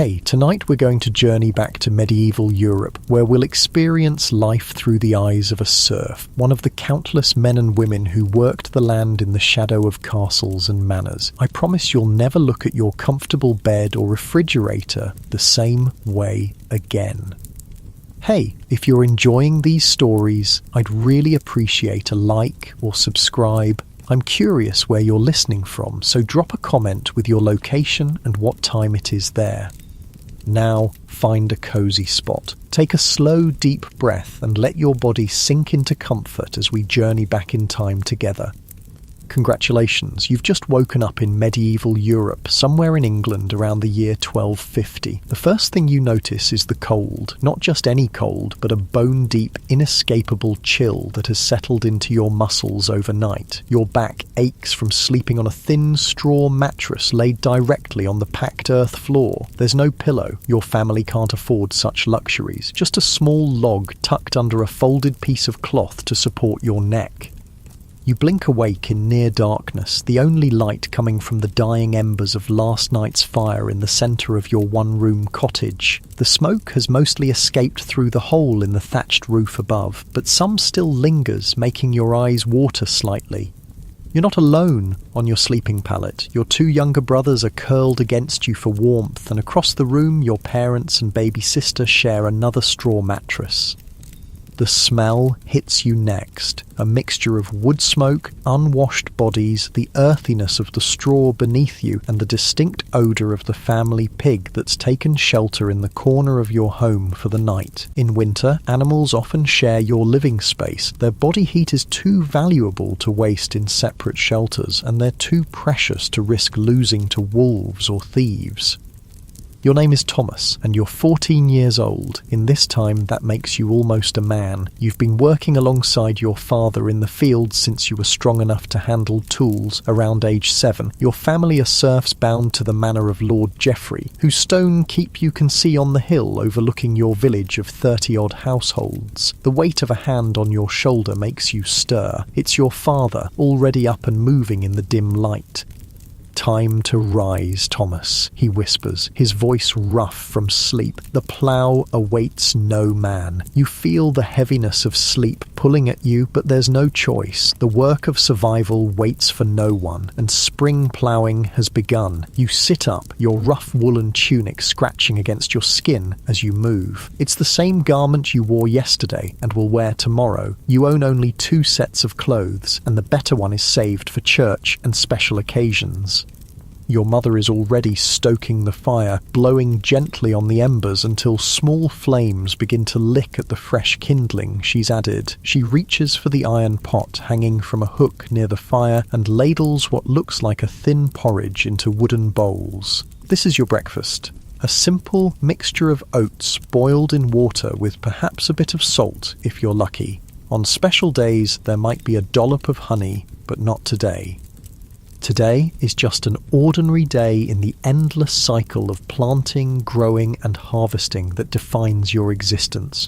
Hey, tonight we're going to journey back to medieval Europe, where we'll experience life through the eyes of a serf, one of the countless men and women who worked the land in the shadow of castles and manors. I promise you'll never look at your comfortable bed or refrigerator the same way again. Hey, if you're enjoying these stories, I'd really appreciate a like or subscribe. I'm curious where you're listening from, so drop a comment with your location and what time it is there. Now, find a cozy spot. Take a slow, deep breath and let your body sink into comfort as we journey back in time together. Congratulations, you've just woken up in medieval Europe, somewhere in England around the year 1250. The first thing you notice is the cold. Not just any cold, but a bone-deep, inescapable chill that has settled into your muscles overnight. Your back aches from sleeping on a thin straw mattress laid directly on the packed earth floor. There's no pillow. Your family can't afford such luxuries. Just a small log tucked under a folded piece of cloth to support your neck. You blink awake in near darkness, the only light coming from the dying embers of last night's fire in the centre of your one-room cottage. The smoke has mostly escaped through the hole in the thatched roof above, but some still lingers, making your eyes water slightly. You're not alone on your sleeping pallet. Your two younger brothers are curled against you for warmth, and across the room your parents and baby sister share another straw mattress. The smell hits you next, a mixture of wood smoke, unwashed bodies, the earthiness of the straw beneath you, and the distinct odour of the family pig that's taken shelter in the corner of your home for the night. In winter, animals often share your living space. Their body heat is too valuable to waste in separate shelters, and they're too precious to risk losing to wolves or thieves. Your name is Thomas, and you're 14 years old. In this time, that makes you almost a man. You've been working alongside your father in the fields since you were strong enough to handle tools around age 7. Your family are serfs bound to the manor of Lord Geoffrey, whose stone keep you can see on the hill overlooking your village of 30-odd households. The weight of a hand on your shoulder makes you stir. It's your father, already up and moving in the dim light. "Time to rise, Thomas," he whispers, his voice rough from sleep. "The plough awaits no man." You feel the heaviness of sleep pulling at you, but there's no choice. The work of survival waits for no one, and spring ploughing has begun. You sit up, your rough woolen tunic scratching against your skin as you move. It's the same garment you wore yesterday and will wear tomorrow. You own only 2 sets of clothes, and the better one is saved for church and special occasions. Your mother is already stoking the fire, blowing gently on the embers until small flames begin to lick at the fresh kindling she's added. She reaches for the iron pot hanging from a hook near the fire and ladles what looks like a thin porridge into wooden bowls. This is your breakfast. A simple mixture of oats boiled in water with perhaps a bit of salt if you're lucky. On special days there might be a dollop of honey, but not today. Today is just an ordinary day in the endless cycle of planting, growing and harvesting that defines your existence.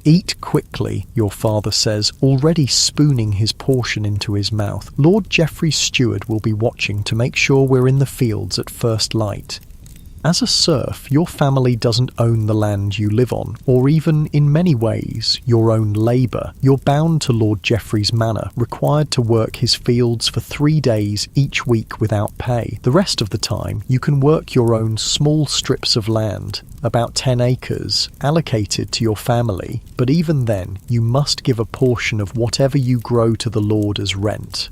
"Eat quickly," your father says, already spooning his portion into his mouth. "Lord Geoffrey's steward will be watching to make sure we're in the fields at first light." As a serf, your family doesn't own the land you live on, or even, in many ways, your own labour. You're bound to Lord Geoffrey's manor, required to work his fields for 3 days each week without pay. The rest of the time, you can work your own small strips of land, about 10 acres, allocated to your family, but even then, you must give a portion of whatever you grow to the Lord as rent.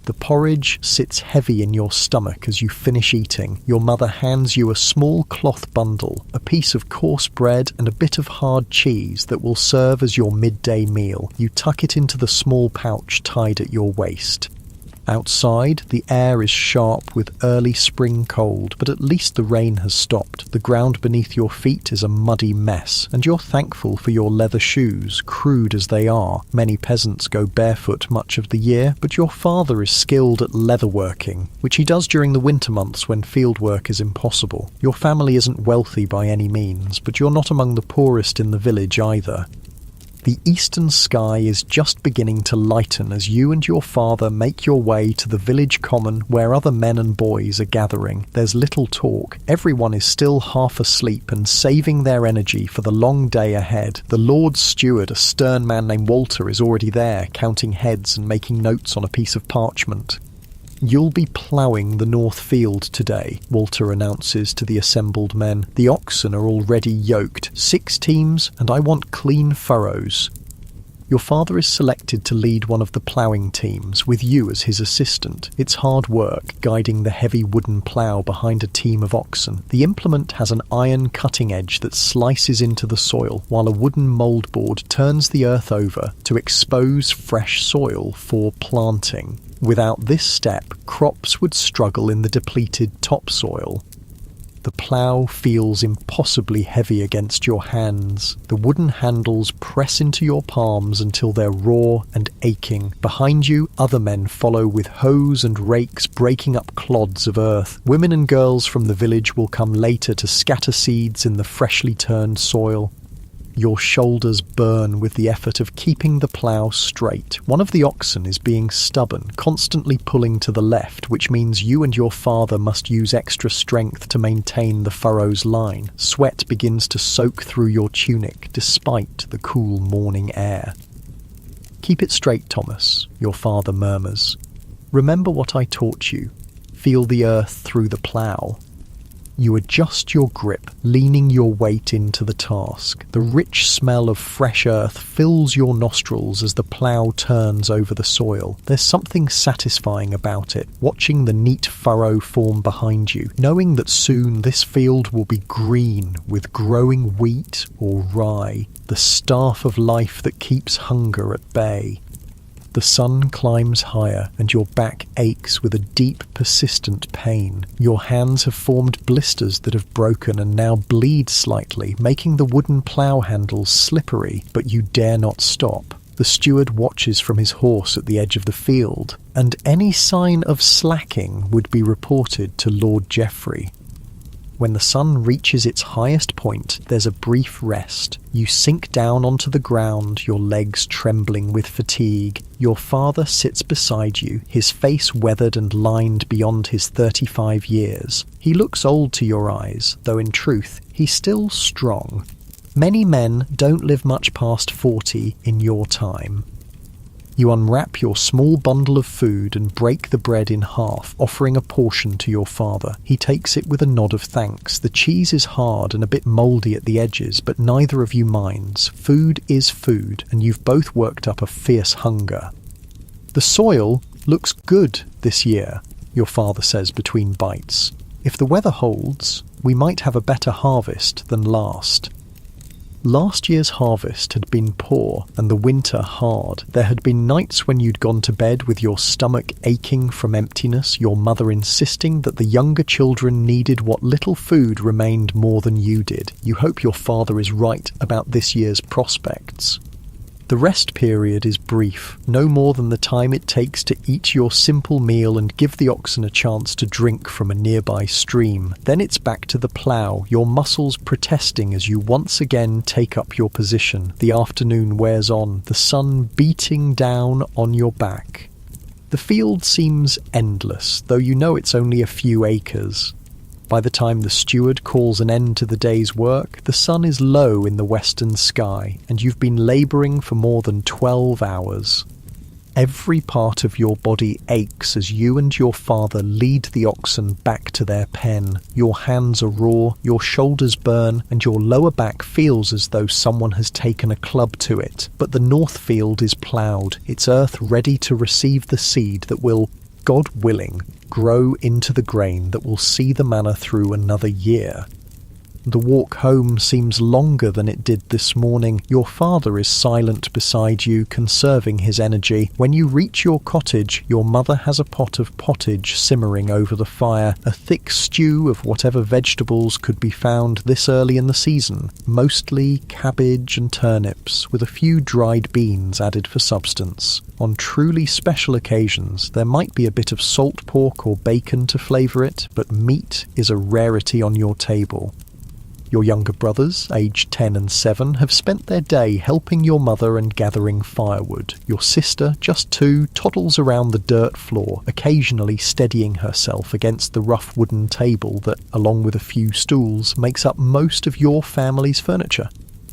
The porridge sits heavy in your stomach as you finish eating. Your mother hands you a small cloth bundle, a piece of coarse bread and a bit of hard cheese that will serve as your midday meal. You tuck it into the small pouch tied at your waist. Outside, the air is sharp with early spring cold, but at least the rain has stopped. The ground beneath your feet is a muddy mess, and you're thankful for your leather shoes, crude as they are. Many peasants go barefoot much of the year, but your father is skilled at leatherworking, which he does during the winter months when field work is impossible. Your family isn't wealthy by any means, but you're not among the poorest in the village either. The eastern sky is just beginning to lighten as you and your father make your way to the village common where other men and boys are gathering. There's little talk. Everyone is still half asleep and saving their energy for the long day ahead. The Lord's steward, a stern man named Walter, is already there, counting heads and making notes on a piece of parchment. "You'll be ploughing the north field today," Walter announces to the assembled men. "The oxen are already yoked. 6 teams, and I want clean furrows." Your father is selected to lead one of the ploughing teams, with you as his assistant. It's hard work, guiding the heavy wooden plough behind a team of oxen. The implement has an iron cutting edge that slices into the soil, while a wooden mouldboard turns the earth over to expose fresh soil for planting. Without this step, crops would struggle in the depleted topsoil. The plough feels impossibly heavy against your hands. The wooden handles press into your palms until they're raw and aching. Behind you, other men follow with hoes and rakes breaking up clods of earth. Women and girls from the village will come later to scatter seeds in the freshly turned soil. Your shoulders burn with the effort of keeping the plough straight. One of the oxen is being stubborn, constantly pulling to the left, which means you and your father must use extra strength to maintain the furrow's line. Sweat begins to soak through your tunic, despite the cool morning air. "Keep it straight, Thomas," your father murmurs. "Remember what I taught you. Feel the earth through the plough." You adjust your grip, leaning your weight into the task. The rich smell of fresh earth fills your nostrils as the plough turns over the soil. There's something satisfying about it, watching the neat furrow form behind you, knowing that soon this field will be green with growing wheat or rye, the staff of life that keeps hunger at bay. The sun climbs higher and your back aches with a deep, persistent pain. Your hands have formed blisters that have broken and now bleed slightly, making the wooden plough handles slippery, but you dare not stop. The steward watches from his horse at the edge of the field, and any sign of slacking would be reported to Lord Geoffrey. When the sun reaches its highest point, there's a brief rest. You sink down onto the ground, your legs trembling with fatigue. Your father sits beside you, his face weathered and lined beyond his 35 years. He looks old to your eyes, though in truth, he's still strong. Many men don't live much past 40 in your time. You unwrap your small bundle of food and break the bread in half, offering a portion to your father. He takes it with a nod of thanks. The cheese is hard and a bit mouldy at the edges, but neither of you minds. Food is food, and you've both worked up a fierce hunger. "The soil looks good this year," your father says between bites. "If the weather holds, we might have a better harvest than last." Last year's harvest had been poor and the winter hard. There had been nights when you'd gone to bed with your stomach aching from emptiness, your mother insisting that the younger children needed what little food remained more than you did. You hope your father is right about this year's prospects. The rest period is brief, no more than the time it takes to eat your simple meal and give the oxen a chance to drink from a nearby stream. Then it's back to the plough, your muscles protesting as you once again take up your position. The afternoon wears on, the sun beating down on your back. The field seems endless, though you know it's only a few acres. By the time the steward calls an end to the day's work, the sun is low in the western sky, and you've been labouring for more than 12 hours. Every part of your body aches as you and your father lead the oxen back to their pen. Your hands are raw, your shoulders burn, and your lower back feels as though someone has taken a club to it. But the north field is ploughed, its earth ready to receive the seed that will, God willing, grow into the grain that will see the manor through another year. The walk home seems longer than it did this morning. Your father is silent beside you, conserving his energy. When you reach your cottage, your mother has a pot of pottage simmering over the fire, a thick stew of whatever vegetables could be found this early in the season, mostly cabbage and turnips, with a few dried beans added for substance. On truly special occasions, there might be a bit of salt pork or bacon to flavour it, but meat is a rarity on your table. Your younger brothers, aged 10 and 7, have spent their day helping your mother and gathering firewood. Your sister, just 2, toddles around the dirt floor, occasionally steadying herself against the rough wooden table that, along with a few stools, makes up most of your family's furniture.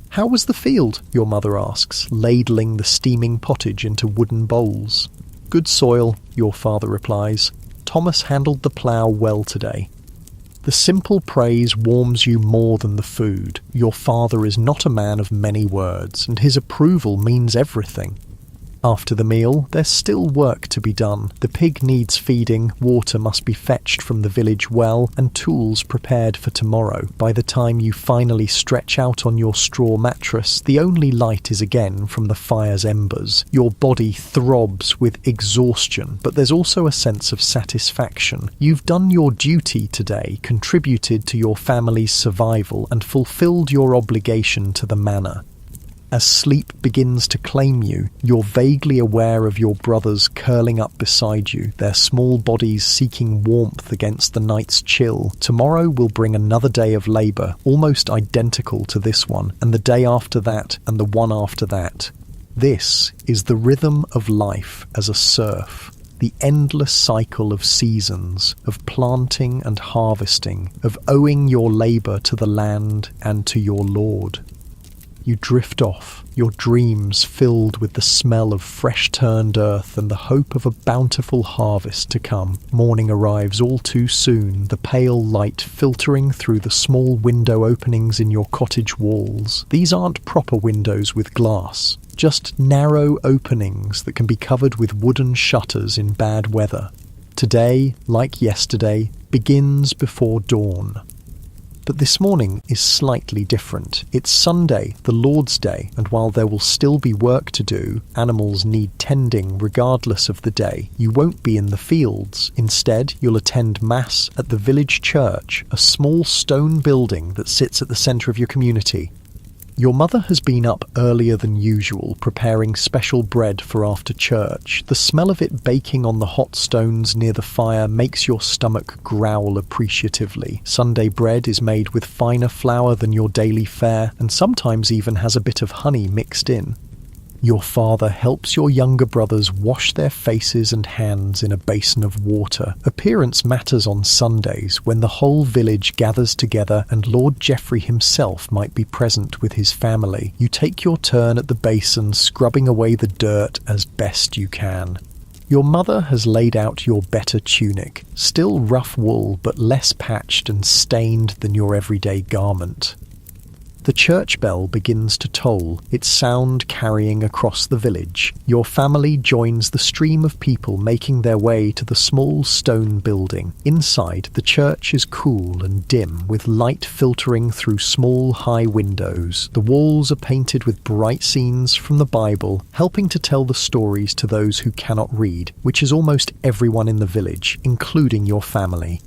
"How was the field?" your mother asks, ladling the steaming pottage into wooden bowls. "Good soil," your father replies. "Thomas handled the plough well today." The simple praise warms you more than the food. Your father is not a man of many words, and his approval means everything. After the meal, there's still work to be done. The pig needs feeding, water must be fetched from the village well, and tools prepared for tomorrow. By the time you finally stretch out on your straw mattress, the only light is again from the fire's embers. Your body throbs with exhaustion, but there's also a sense of satisfaction. You've done your duty today, contributed to your family's survival, and fulfilled your obligation to the manor. As sleep begins to claim you, you're vaguely aware of your brothers curling up beside you, their small bodies seeking warmth against the night's chill. Tomorrow will bring another day of labour, almost identical to this one, and the day after that, and the one after that. This is the rhythm of life as a serf. The endless cycle of seasons, of planting and harvesting, of owing your labour to the land and to your lord. You drift off, your dreams filled with the smell of fresh-turned earth and the hope of a bountiful harvest to come. Morning arrives all too soon, the pale light filtering through the small window openings in your cottage walls. These aren't proper windows with glass, just narrow openings that can be covered with wooden shutters in bad weather. Today, like yesterday, begins before dawn. But this morning is slightly different. It's Sunday, the Lord's Day, and while there will still be work to do, animals need tending regardless of the day. You won't be in the fields. Instead, you'll attend Mass at the village church, a small stone building that sits at the centre of your community. Your mother has been up earlier than usual, preparing special bread for after church. The smell of it baking on the hot stones near the fire makes your stomach growl appreciatively. Sunday bread is made with finer flour than your daily fare, and sometimes even has a bit of honey mixed in. Your father helps your younger brothers wash their faces and hands in a basin of water. Appearance matters on Sundays, when the whole village gathers together and Lord Geoffrey himself might be present with his family. You take your turn at the basin, scrubbing away the dirt as best you can. Your mother has laid out your better tunic, still rough wool but less patched and stained than your everyday garment. The church bell begins to toll, its sound carrying across the village. Your family joins the stream of people making their way to the small stone building. Inside, the church is cool and dim, with light filtering through small, high windows. The walls are painted with bright scenes from the Bible, helping to tell the stories to those who cannot read, which is almost everyone in the village, including your family.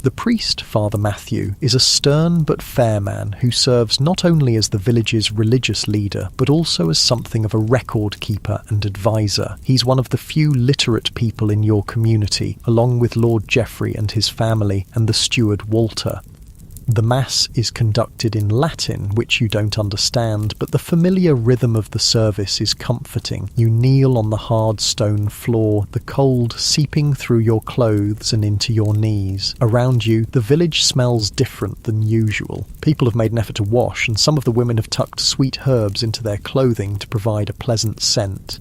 The priest, Father Matthew, is a stern but fair man who serves not only as the village's religious leader, but also as something of a record keeper and advisor. He's one of the few literate people in your community, along with Lord Geoffrey and his family and the steward Walter. The Mass is conducted in Latin, which you don't understand, but the familiar rhythm of the service is comforting. You kneel on the hard stone floor, the cold seeping through your clothes and into your knees. Around you, the village smells different than usual. People have made an effort to wash, and some of the women have tucked sweet herbs into their clothing to provide a pleasant scent.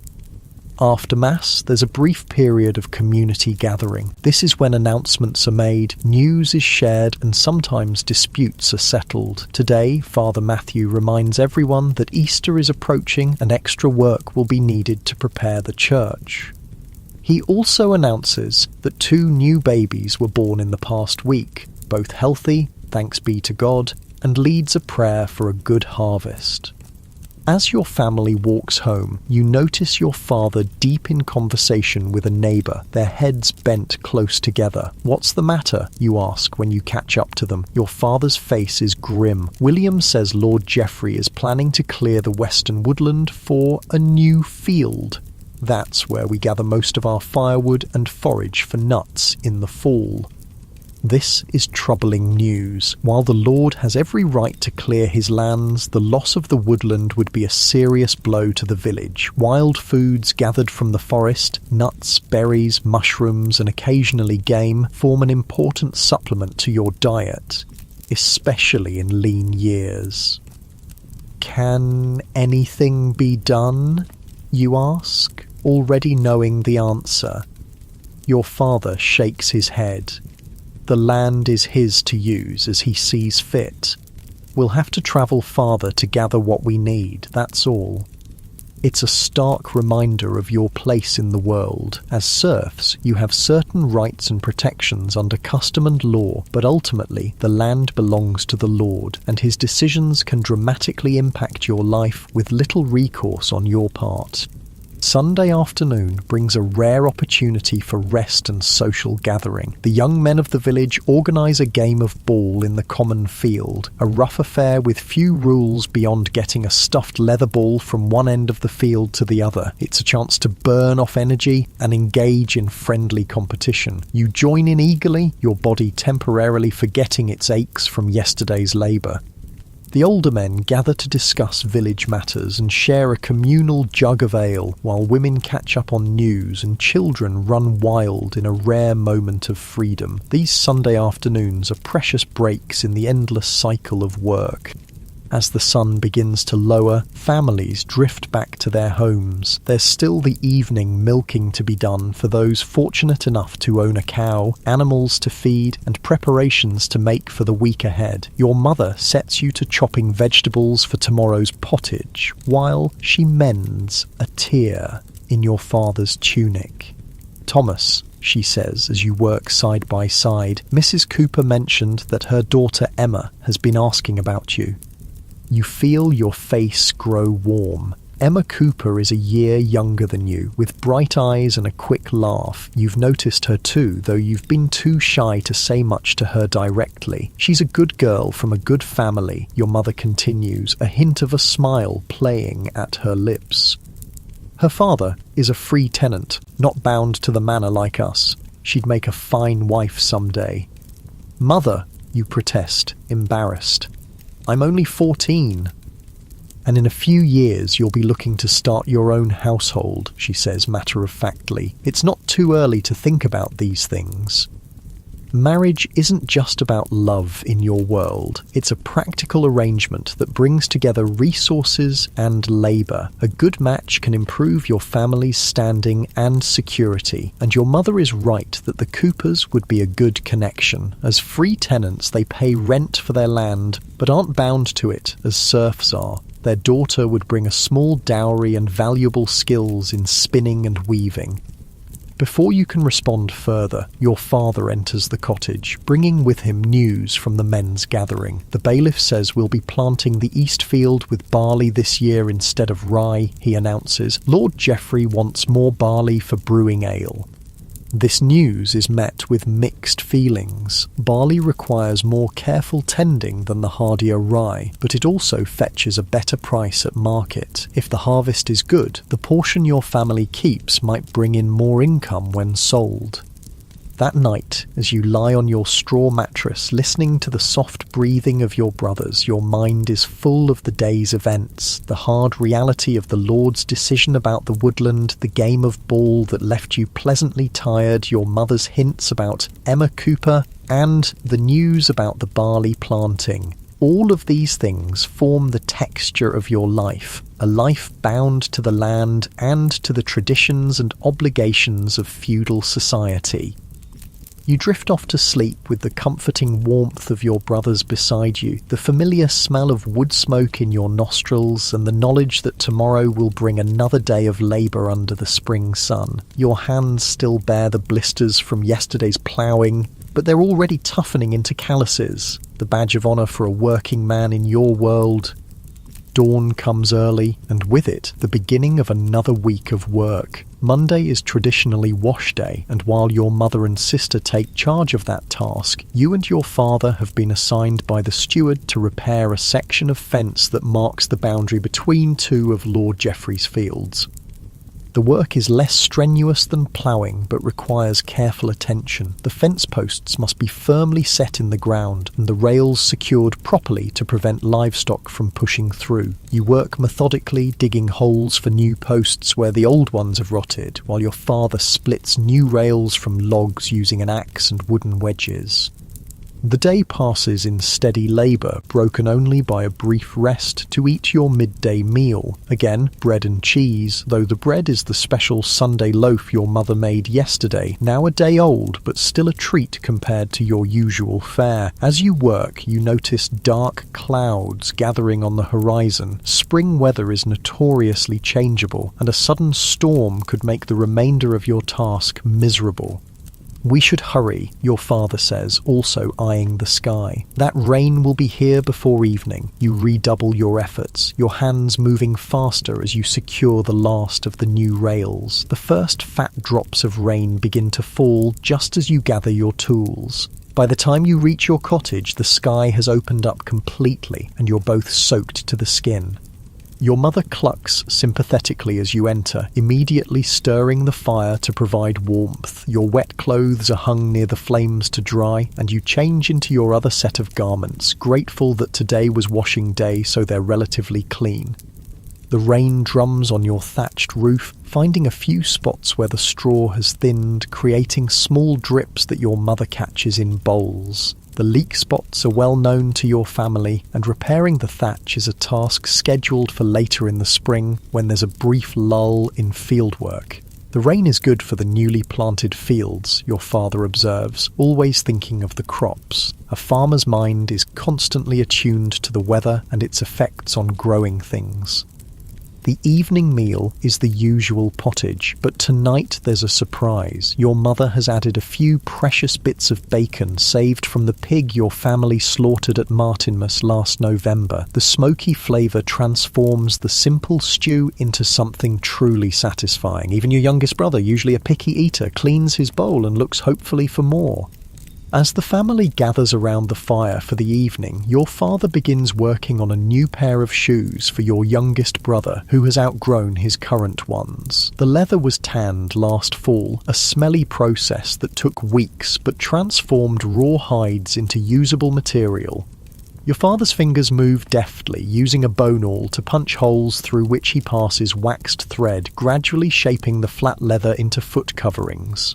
After Mass, there's a brief period of community gathering. This is when announcements are made, news is shared, and sometimes disputes are settled. Today, Father Matthew reminds everyone that Easter is approaching and extra work will be needed to prepare the church. He also announces that 2 new babies were born in the past week, both healthy, thanks be to God, and leads a prayer for a good harvest. As your family walks home, you notice your father deep in conversation with a neighbour, their heads bent close together. "What's the matter?" you ask when you catch up to them. Your father's face is grim. William says Lord Geoffrey is planning to clear the western woodland for a new field. That's where we gather most of our firewood and forage for nuts in the fall. This is troubling news. While the Lord has every right to clear his lands, the loss of the woodland would be a serious blow to the village. Wild foods gathered from the forest, nuts, berries, mushrooms, and occasionally game, form an important supplement to your diet, especially in lean years. Can anything be done, you ask, already knowing the answer? Your father shakes his head. The land is his to use as he sees fit. We'll have to travel farther to gather what we need, that's all. It's a stark reminder of your place in the world. As serfs, you have certain rights and protections under custom and law, but ultimately the land belongs to the Lord, and his decisions can dramatically impact your life with little recourse on your part. Sunday afternoon brings a rare opportunity for rest and social gathering. The young men of the village organise a game of ball in the common field, a rough affair with few rules beyond getting a stuffed leather ball from one end of the field to the other. It's a chance to burn off energy and engage in friendly competition. You join in eagerly, your body temporarily forgetting its aches from yesterday's labour. The older men gather to discuss village matters and share a communal jug of ale, while women catch up on news and children run wild in a rare moment of freedom. These Sunday afternoons are precious breaks in the endless cycle of work. As the sun begins to lower, families drift back to their homes. There's still the evening milking to be done for those fortunate enough to own a cow, animals to feed, and preparations to make for the week ahead. Your mother sets you to chopping vegetables for tomorrow's pottage, while she mends a tear in your father's tunic. "Thomas," she says as you work side by side, "Mrs. Cooper mentioned that her daughter Emma has been asking about you." You feel your face grow warm. Emma Cooper is a year younger than you, with bright eyes and a quick laugh. You've noticed her too, though you've been too shy to say much to her directly. She's a good girl from a good family, your mother continues, a hint of a smile playing at her lips. Her father is a free tenant, not bound to the manor like us. She'd make a fine wife someday. "Mother," you protest, embarrassed. "I'm only 14. "And in a few years you'll be looking to start your own household," she says matter-of-factly. "It's not too early to think about these things." Marriage isn't just about love in your world. It's a practical arrangement that brings together resources and labour. A good match can improve your family's standing and security, and your mother is right that the Coopers would be a good connection. As free tenants, they pay rent for their land, but aren't bound to it as serfs are. Their daughter would bring a small dowry and valuable skills in spinning and weaving. Before you can respond further, your father enters the cottage, bringing with him news from the men's gathering. The bailiff says we'll be planting the east field with barley this year instead of rye, he announces. Lord Geoffrey wants more barley for brewing ale. This news is met with mixed feelings. Barley requires more careful tending than the hardier rye, but it also fetches a better price at market. If the harvest is good, the portion your family keeps might bring in more income when sold. That night, as you lie on your straw mattress listening to the soft breathing of your brothers, your mind is full of the day's events, the hard reality of the Lord's decision about the woodland, the game of ball that left you pleasantly tired, your mother's hints about Emma Cooper, and the news about the barley planting. All of these things form the texture of your life, a life bound to the land and to the traditions and obligations of feudal society. You drift off to sleep with the comforting warmth of your brothers beside you, the familiar smell of wood smoke in your nostrils, and the knowledge that tomorrow will bring another day of labour under the spring sun. Your hands still bear the blisters from yesterday's ploughing, but they're already toughening into calluses, the badge of honour for a working man in your world. Dawn comes early, and with it, the beginning of another week of work. Monday is traditionally wash day, and while your mother and sister take charge of that task, you and your father have been assigned by the steward to repair a section of fence that marks the boundary between two of Lord Geoffrey's fields. The work is less strenuous than ploughing, but requires careful attention. The fence posts must be firmly set in the ground, and the rails secured properly to prevent livestock from pushing through. You work methodically, digging holes for new posts where the old ones have rotted, while your father splits new rails from logs using an axe and wooden wedges. The day passes in steady labour, broken only by a brief rest to eat your midday meal. Again, bread and cheese, though the bread is the special Sunday loaf your mother made yesterday, now a day old, but still a treat compared to your usual fare. As you work, you notice dark clouds gathering on the horizon. Spring weather is notoriously changeable, and a sudden storm could make the remainder of your task miserable. "We should hurry," your father says, also eyeing the sky. "That rain will be here before evening." You redouble your efforts, your hands moving faster as you secure the last of the new rails. The first fat drops of rain begin to fall just as you gather your tools. By the time you reach your cottage, the sky has opened up completely, and you're both soaked to the skin. Your mother clucks sympathetically as you enter, immediately stirring the fire to provide warmth. Your wet clothes are hung near the flames to dry, and you change into your other set of garments, grateful that today was washing day so they're relatively clean. The rain drums on your thatched roof, finding a few spots where the straw has thinned, creating small drips that your mother catches in bowls. The leak spots are well known to your family, and repairing the thatch is a task scheduled for later in the spring when there's a brief lull in fieldwork. The rain is good for the newly planted fields, your father observes, always thinking of the crops. A farmer's mind is constantly attuned to the weather and its effects on growing things. The evening meal is the usual pottage, but tonight there's a surprise. Your mother has added a few precious bits of bacon saved from the pig your family slaughtered at Martinmas last November. The smoky flavour transforms the simple stew into something truly satisfying. Even your youngest brother, usually a picky eater, cleans his bowl and looks hopefully for more. As the family gathers around the fire for the evening, your father begins working on a new pair of shoes for your youngest brother, who has outgrown his current ones. The leather was tanned last fall, a smelly process that took weeks but transformed raw hides into usable material. Your father's fingers move deftly, using a bone awl to punch holes through which he passes waxed thread, gradually shaping the flat leather into foot coverings.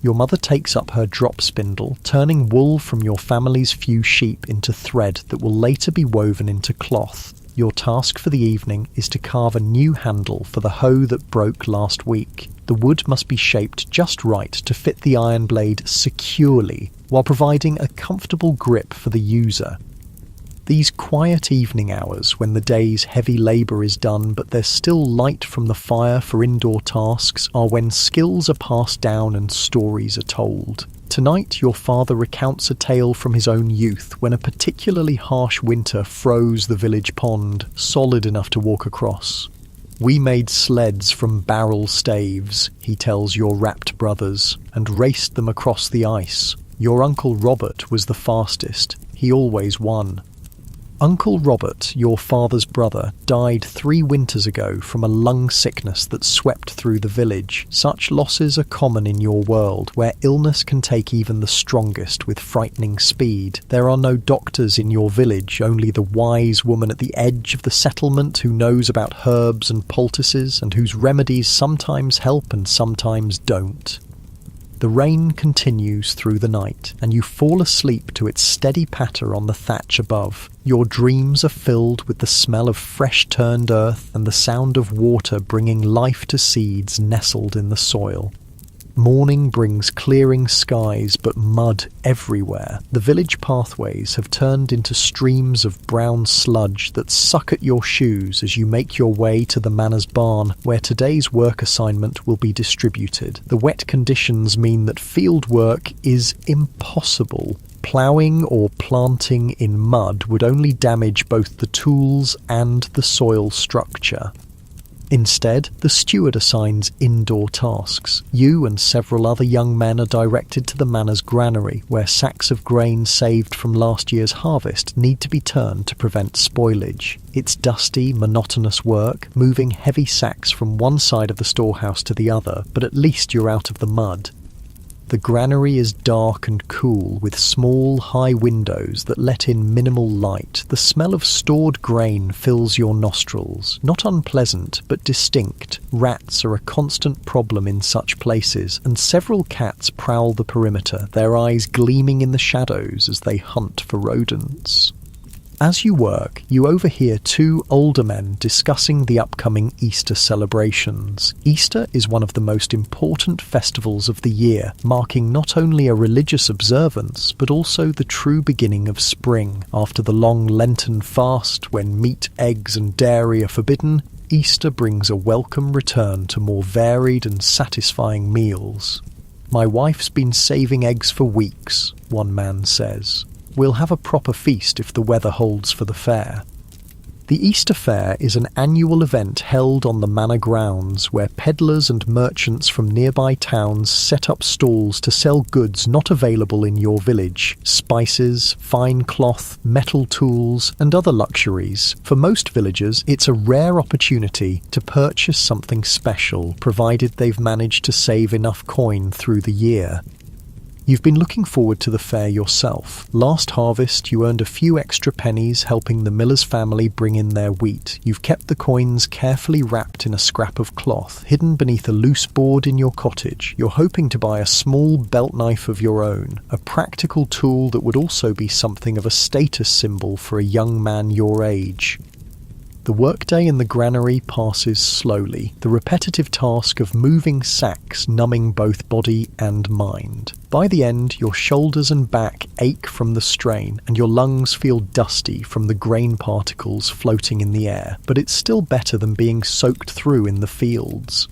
Your mother takes up her drop spindle, turning wool from your family's few sheep into thread that will later be woven into cloth. Your task for the evening is to carve a new handle for the hoe that broke last week. The wood must be shaped just right to fit the iron blade securely, while providing a comfortable grip for the user. These quiet evening hours, when the day's heavy labour is done but there's still light from the fire for indoor tasks, are when skills are passed down and stories are told. Tonight, your father recounts a tale from his own youth when a particularly harsh winter froze the village pond, solid enough to walk across. "We made sleds from barrel staves," he tells your rapt brothers, "and raced them across the ice. Your Uncle Robert was the fastest. He always won." Uncle Robert, your father's brother, died 3 winters ago from a lung sickness that swept through the village. Such losses are common in your world, where illness can take even the strongest with frightening speed. There are no doctors in your village, only the wise woman at the edge of the settlement who knows about herbs and poultices, and whose remedies sometimes help and sometimes don't. The rain continues through the night, and you fall asleep to its steady patter on the thatch above. Your dreams are filled with the smell of fresh-turned earth and the sound of water bringing life to seeds nestled in the soil. Morning brings clearing skies, but mud everywhere. The village pathways have turned into streams of brown sludge that suck at your shoes as you make your way to the manor's barn, where today's work assignment will be distributed. The wet conditions mean that field work is impossible. Ploughing or planting in mud would only damage both the tools and the soil structure. Instead, the steward assigns indoor tasks. You and several other young men are directed to the manor's granary, where sacks of grain saved from last year's harvest need to be turned to prevent spoilage. It's dusty, monotonous work, moving heavy sacks from one side of the storehouse to the other, but at least you're out of the mud. The granary is dark and cool, with small, high windows that let in minimal light. The smell of stored grain fills your nostrils. Not unpleasant, but distinct. Rats are a constant problem in such places, and several cats prowl the perimeter, their eyes gleaming in the shadows as they hunt for rodents. As you work, you overhear two older men discussing the upcoming Easter celebrations. Easter is one of the most important festivals of the year, marking not only a religious observance, but also the true beginning of spring. After the long Lenten fast, when meat, eggs and dairy are forbidden, Easter brings a welcome return to more varied and satisfying meals. "My wife's been saving eggs for weeks," one man says. "We'll have a proper feast if the weather holds for the fair." The Easter Fair is an annual event held on the manor grounds where peddlers and merchants from nearby towns set up stalls to sell goods not available in your village: spices, fine cloth, metal tools, and other luxuries. For most villagers, it's a rare opportunity to purchase something special, provided they've managed to save enough coin through the year. You've been looking forward to the fair yourself. Last harvest, you earned a few extra pennies helping the miller's family bring in their wheat. You've kept the coins carefully wrapped in a scrap of cloth, hidden beneath a loose board in your cottage. You're hoping to buy a small belt knife of your own, a practical tool that would also be something of a status symbol for a young man your age. The workday in the granary passes slowly, the repetitive task of moving sacks numbing both body and mind. By the end, your shoulders and back ache from the strain, and your lungs feel dusty from the grain particles floating in the air, but it's still better than being soaked through in the fields.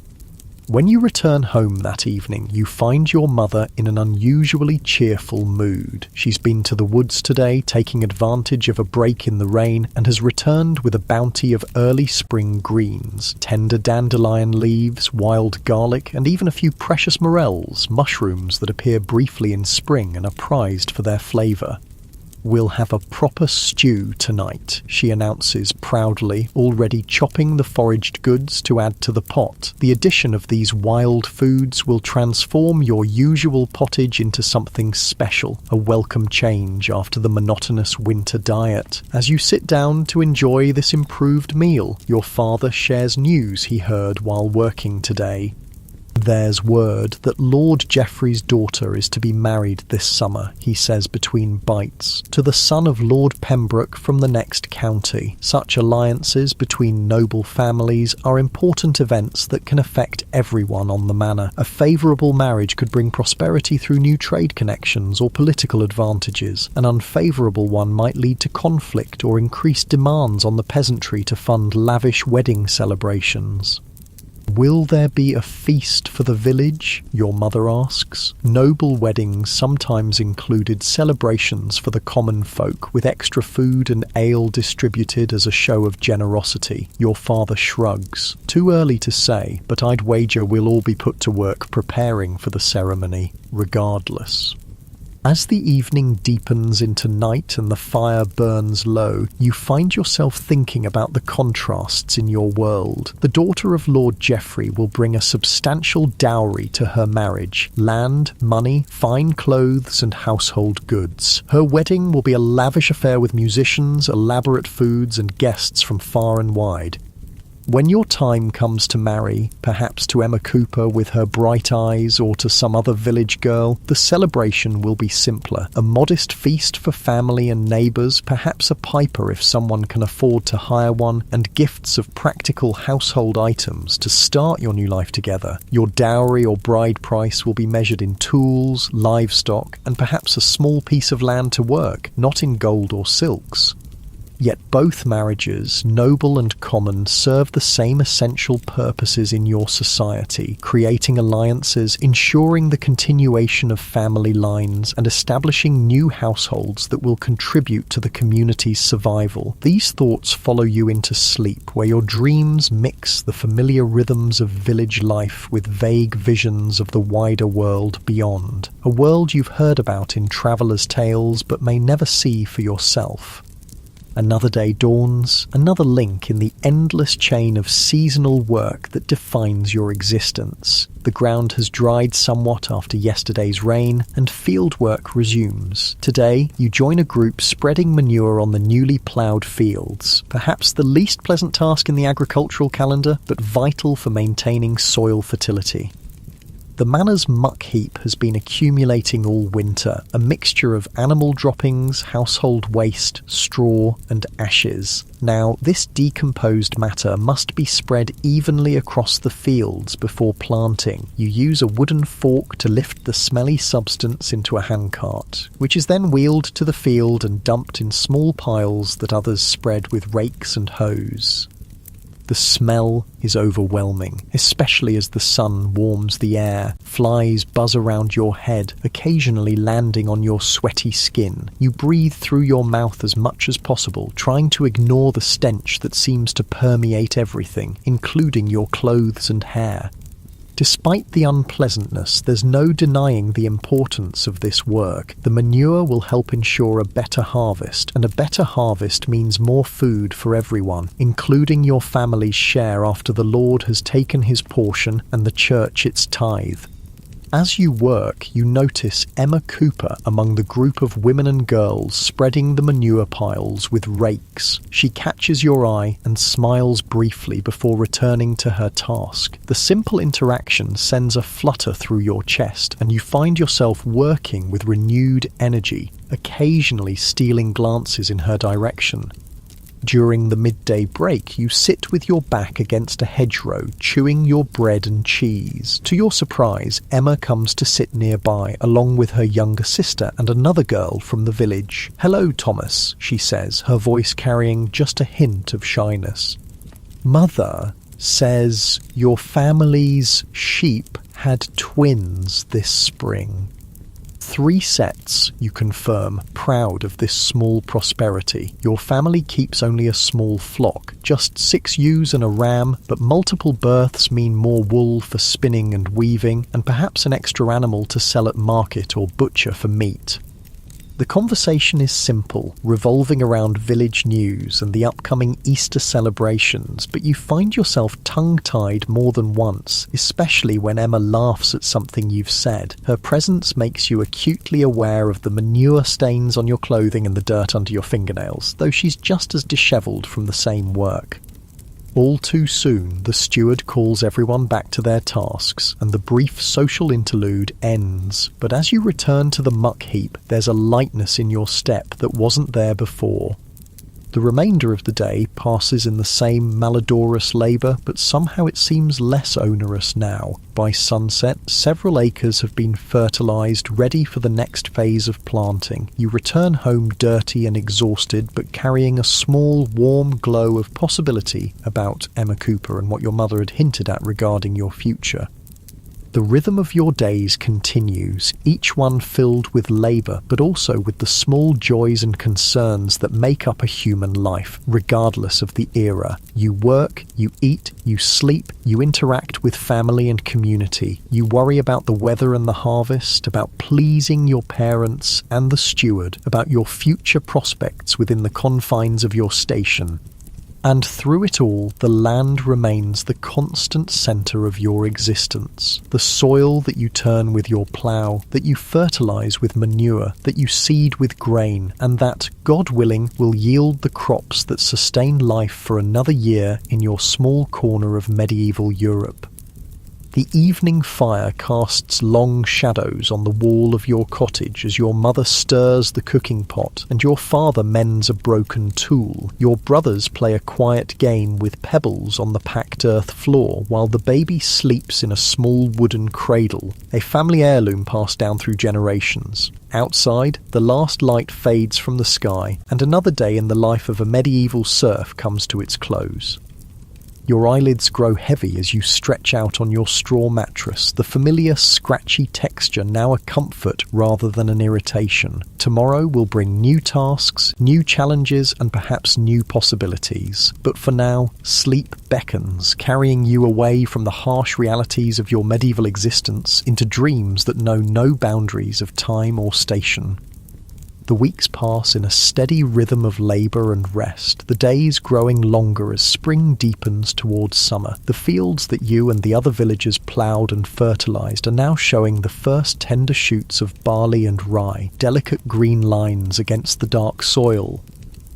When you return home that evening, you find your mother in an unusually cheerful mood. She's been to the woods today, taking advantage of a break in the rain, and has returned with a bounty of early spring greens, tender dandelion leaves, wild garlic, and even a few precious morels, mushrooms that appear briefly in spring and are prized for their flavour. "We'll have a proper stew tonight," she announces proudly, already chopping the foraged goods to add to the pot. The addition of these wild foods will transform your usual pottage into something special, a welcome change after the monotonous winter diet. As you sit down to enjoy this improved meal, your father shares news he heard while working today. "There's word that Lord Geoffrey's daughter is to be married this summer," he says between bites, "to the son of Lord Pembroke from the next county. Such alliances between noble families are important events that can affect everyone on the manor. A favourable marriage could bring prosperity through new trade connections or political advantages. An unfavourable one might lead to conflict or increased demands on the peasantry to fund lavish wedding celebrations." "Will there be a feast for the village?" your mother asks. Noble weddings sometimes included celebrations for the common folk, with extra food and ale distributed as a show of generosity. Your father shrugs. "Too early to say, but I'd wager we'll all be put to work preparing for the ceremony, regardless." As the evening deepens into night and the fire burns low, you find yourself thinking about the contrasts in your world. The daughter of Lord Geoffrey will bring a substantial dowry to her marriage: land, money, fine clothes and household goods. Her wedding will be a lavish affair with musicians, elaborate foods and guests from far and wide. When your time comes to marry, perhaps to Emma Cooper with her bright eyes or to some other village girl, the celebration will be simpler. A modest feast for family and neighbours, perhaps a piper if someone can afford to hire one, and gifts of practical household items to start your new life together. Your dowry or bride price will be measured in tools, livestock, and perhaps a small piece of land to work, not in gold or silks. Yet both marriages, noble and common, serve the same essential purposes in your society, creating alliances, ensuring the continuation of family lines, and establishing new households that will contribute to the community's survival. These thoughts follow you into sleep, where your dreams mix the familiar rhythms of village life with vague visions of the wider world beyond, a world you've heard about in travelers' tales but may never see for yourself. Another day dawns, another link in the endless chain of seasonal work that defines your existence. The ground has dried somewhat after yesterday's rain, and field work resumes. Today, you join a group spreading manure on the newly ploughed fields, perhaps the least pleasant task in the agricultural calendar, but vital for maintaining soil fertility. The manor's muck heap has been accumulating all winter, a mixture of animal droppings, household waste, straw, and ashes. Now, this decomposed matter must be spread evenly across the fields before planting. You use a wooden fork to lift the smelly substance into a handcart, which is then wheeled to the field and dumped in small piles that others spread with rakes and hoes. The smell is overwhelming, especially as the sun warms the air. Flies buzz around your head, occasionally landing on your sweaty skin. You breathe through your mouth as much as possible, trying to ignore the stench that seems to permeate everything, including your clothes and hair. Despite the unpleasantness, there's no denying the importance of this work. The manure will help ensure a better harvest, and a better harvest means more food for everyone, including your family's share after the Lord has taken his portion and the church its tithe. As you work, you notice Emma Cooper among the group of women and girls spreading the manure piles with rakes. She catches your eye and smiles briefly before returning to her task. The simple interaction sends a flutter through your chest, and you find yourself working with renewed energy, occasionally stealing glances in her direction. During the midday break, you sit with your back against a hedgerow, chewing your bread and cheese. To your surprise, Emma comes to sit nearby, along with her younger sister and another girl from the village. "Hello, Thomas," she says, her voice carrying just a hint of shyness. "Mother says your family's sheep had twins this spring." 3 sets, you confirm, proud of this small prosperity. Your family keeps only a small flock, just 6 ewes and a ram, but multiple births mean more wool for spinning and weaving, and perhaps an extra animal to sell at market or butcher for meat. The conversation is simple, revolving around village news and the upcoming Easter celebrations, but you find yourself tongue-tied more than once, especially when Emma laughs at something you've said. Her presence makes you acutely aware of the manure stains on your clothing and the dirt under your fingernails, though she's just as dishevelled from the same work. All too soon, the steward calls everyone back to their tasks, and the brief social interlude ends. But as you return to the muck heap, there's a lightness in your step that wasn't there before. The remainder of the day passes in the same malodorous labour, but somehow it seems less onerous now. By sunset, several acres have been fertilised, ready for the next phase of planting. You return home dirty and exhausted, but carrying a small, warm glow of possibility about Emma Cooper and what your mother had hinted at regarding your future. The rhythm of your days continues, each one filled with labour, but also with the small joys and concerns that make up a human life, regardless of the era. You work, you eat, you sleep, you interact with family and community. You worry about the weather and the harvest, about pleasing your parents and the steward, about your future prospects within the confines of your station. And through it all, the land remains the constant centre of your existence. The soil that you turn with your plough, that you fertilise with manure, that you seed with grain, and that, God willing, will yield the crops that sustain life for another year in your small corner of medieval Europe. The evening fire casts long shadows on the wall of your cottage as your mother stirs the cooking pot and your father mends a broken tool. Your brothers play a quiet game with pebbles on the packed earth floor while the baby sleeps in a small wooden cradle, a family heirloom passed down through generations. Outside, the last light fades from the sky, and another day in the life of a medieval serf comes to its close. Your eyelids grow heavy as you stretch out on your straw mattress, the familiar scratchy texture now a comfort rather than an irritation. Tomorrow will bring new tasks, new challenges, and perhaps new possibilities. But for now, sleep beckons, carrying you away from the harsh realities of your medieval existence into dreams that know no boundaries of time or station. The weeks pass in a steady rhythm of labour and rest, the days growing longer as spring deepens towards summer. The fields that you and the other villagers ploughed and fertilised are now showing the first tender shoots of barley and rye, delicate green lines against the dark soil.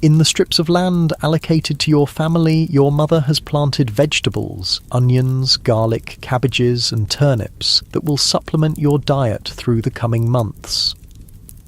In the strips of land allocated to your family, your mother has planted vegetables, onions, garlic, cabbages and turnips that will supplement your diet through the coming months.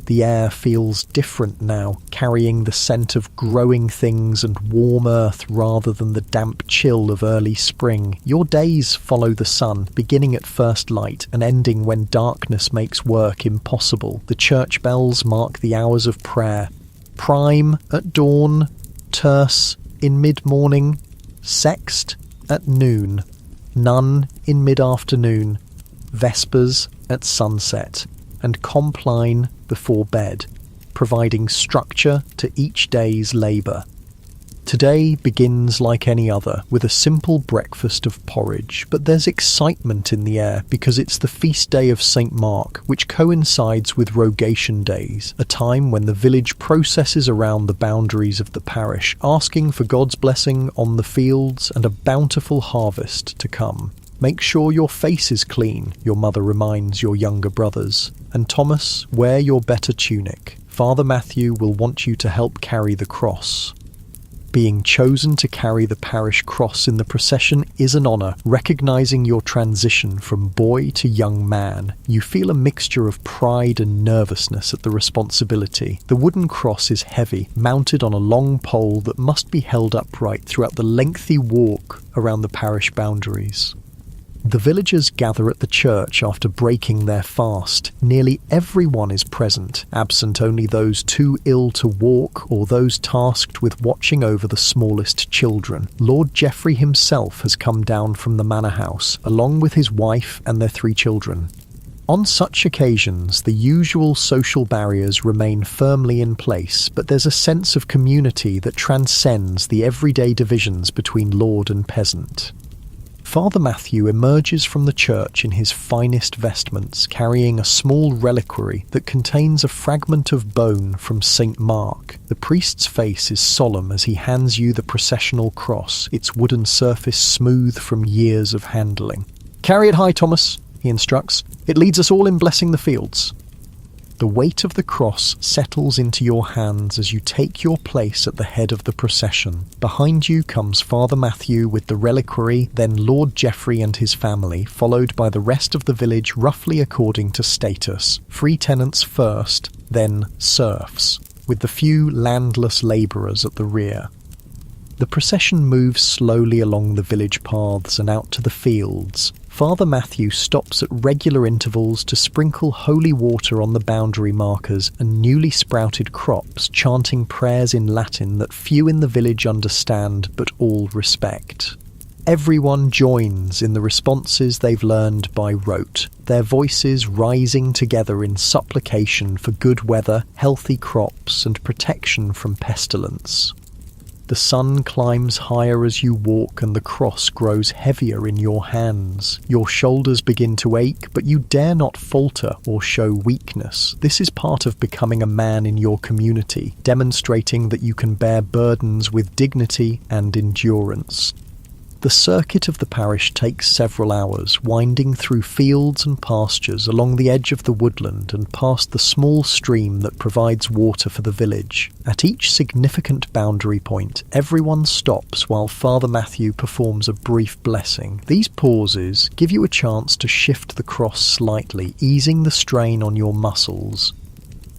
The air feels different now, carrying the scent of growing things and warm earth rather than the damp chill of early spring. Your days follow the sun, beginning at first light and ending when darkness makes work impossible. The church bells mark the hours of prayer. Prime at dawn, terce in mid-morning, sext at noon, none in mid-afternoon, vespers at sunset, and compline before bed, providing structure to each day's labour. Today begins like any other, with a simple breakfast of porridge, but there's excitement in the air because it's the feast day of St. Mark, which coincides with Rogation Days, a time when the village processes around the boundaries of the parish, asking for God's blessing on the fields and a bountiful harvest to come. Make sure your face is clean, your mother reminds your younger brothers. And Thomas, wear your better tunic. Father Matthew will want you to help carry the cross. Being chosen to carry the parish cross in the procession is an honour, recognising your transition from boy to young man. You feel a mixture of pride and nervousness at the responsibility. The wooden cross is heavy, mounted on a long pole that must be held upright throughout the lengthy walk around the parish boundaries. The villagers gather at the church after breaking their fast. Nearly everyone is present, absent only those too ill to walk or those tasked with watching over the smallest children. Lord Geoffrey himself has come down from the manor house, along with his wife and their 3 children. On such occasions, the usual social barriers remain firmly in place, but there's a sense of community that transcends the everyday divisions between lord and peasant. Father Matthew emerges from the church in his finest vestments, carrying a small reliquary that contains a fragment of bone from St. Mark. The priest's face is solemn as he hands you the processional cross, its wooden surface smooth from years of handling. "Carry it high, Thomas," he instructs. "It leads us all in blessing the fields." The weight of the cross settles into your hands as you take your place at the head of the procession. Behind you comes Father Matthew with the reliquary, then Lord Geoffrey and his family, followed by the rest of the village roughly according to status. Free tenants first, then serfs, with the few landless labourers at the rear. The procession moves slowly along the village paths and out to the fields. Father Matthew stops at regular intervals to sprinkle holy water on the boundary markers and newly sprouted crops, chanting prayers in Latin that few in the village understand but all respect. Everyone joins in the responses they've learned by rote, their voices rising together in supplication for good weather, healthy crops, and protection from pestilence. The sun climbs higher as you walk and the cross grows heavier in your hands. Your shoulders begin to ache, but you dare not falter or show weakness. This is part of becoming a man in your community, demonstrating that you can bear burdens with dignity and endurance. The circuit of the parish takes several hours, winding through fields and pastures along the edge of the woodland and past the small stream that provides water for the village. At each significant boundary point, everyone stops while Father Matthew performs a brief blessing. These pauses give you a chance to shift the cross slightly, easing the strain on your muscles.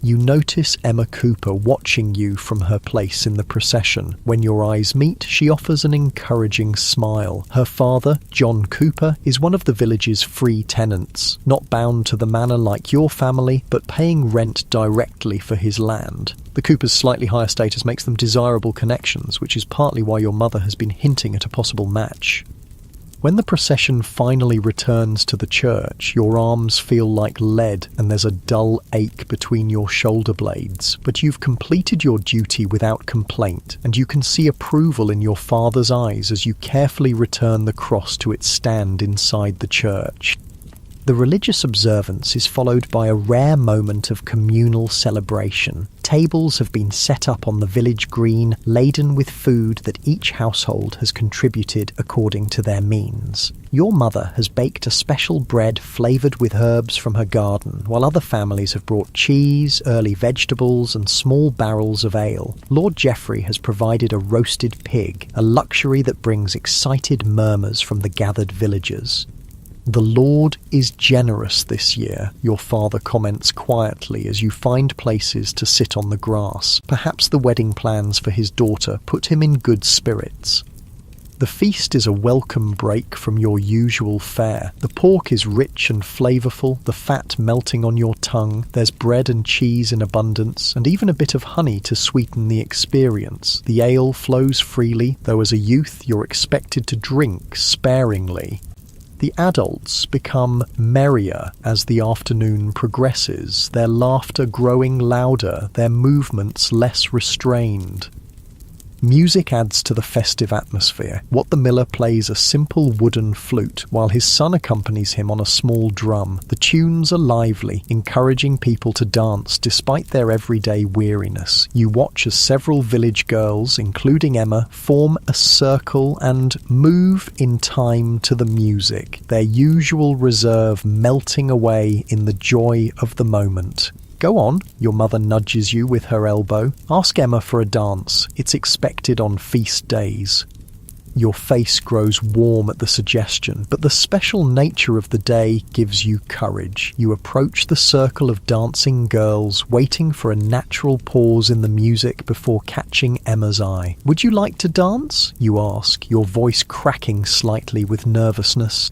You notice Emma Cooper watching you from her place in the procession. When your eyes meet, she offers an encouraging smile. Her father, John Cooper, is one of the village's free tenants, not bound to the manor like your family, but paying rent directly for his land. The Coopers' slightly higher status makes them desirable connections, which is partly why your mother has been hinting at a possible match. When the procession finally returns to the church, your arms feel like lead and there's a dull ache between your shoulder blades, but you've completed your duty without complaint, and you can see approval in your father's eyes as you carefully return the cross to its stand inside the church. The religious observance is followed by a rare moment of communal celebration. Tables have been set up on the village green, laden with food that each household has contributed according to their means. Your mother has baked a special bread flavoured with herbs from her garden, while other families have brought cheese, early vegetables and small barrels of ale. Lord Geoffrey has provided a roasted pig, a luxury that brings excited murmurs from the gathered villagers. "The Lord is generous this year," your father comments quietly as you find places to sit on the grass. Perhaps the wedding plans for his daughter put him in good spirits. The feast is a welcome break from your usual fare. The pork is rich and flavourful, the fat melting on your tongue. There's bread and cheese in abundance, and even a bit of honey to sweeten the experience. The ale flows freely, though as a youth you're expected to drink sparingly. The adults become merrier as the afternoon progresses, their laughter growing louder, their movements less restrained. Music adds to the festive atmosphere. Wat the Miller plays a simple wooden flute, while his son accompanies him on a small drum. The tunes are lively, encouraging people to dance despite their everyday weariness. You watch as several village girls, including Emma, form a circle and move in time to the music, their usual reserve melting away in the joy of the moment. "Go on," your mother nudges you with her elbow. "Ask Emma for a dance. It's expected on feast days." Your face grows warm at the suggestion, but the special nature of the day gives you courage. You approach the circle of dancing girls, waiting for a natural pause in the music before catching Emma's eye. "Would you like to dance?" you ask, your voice cracking slightly with nervousness.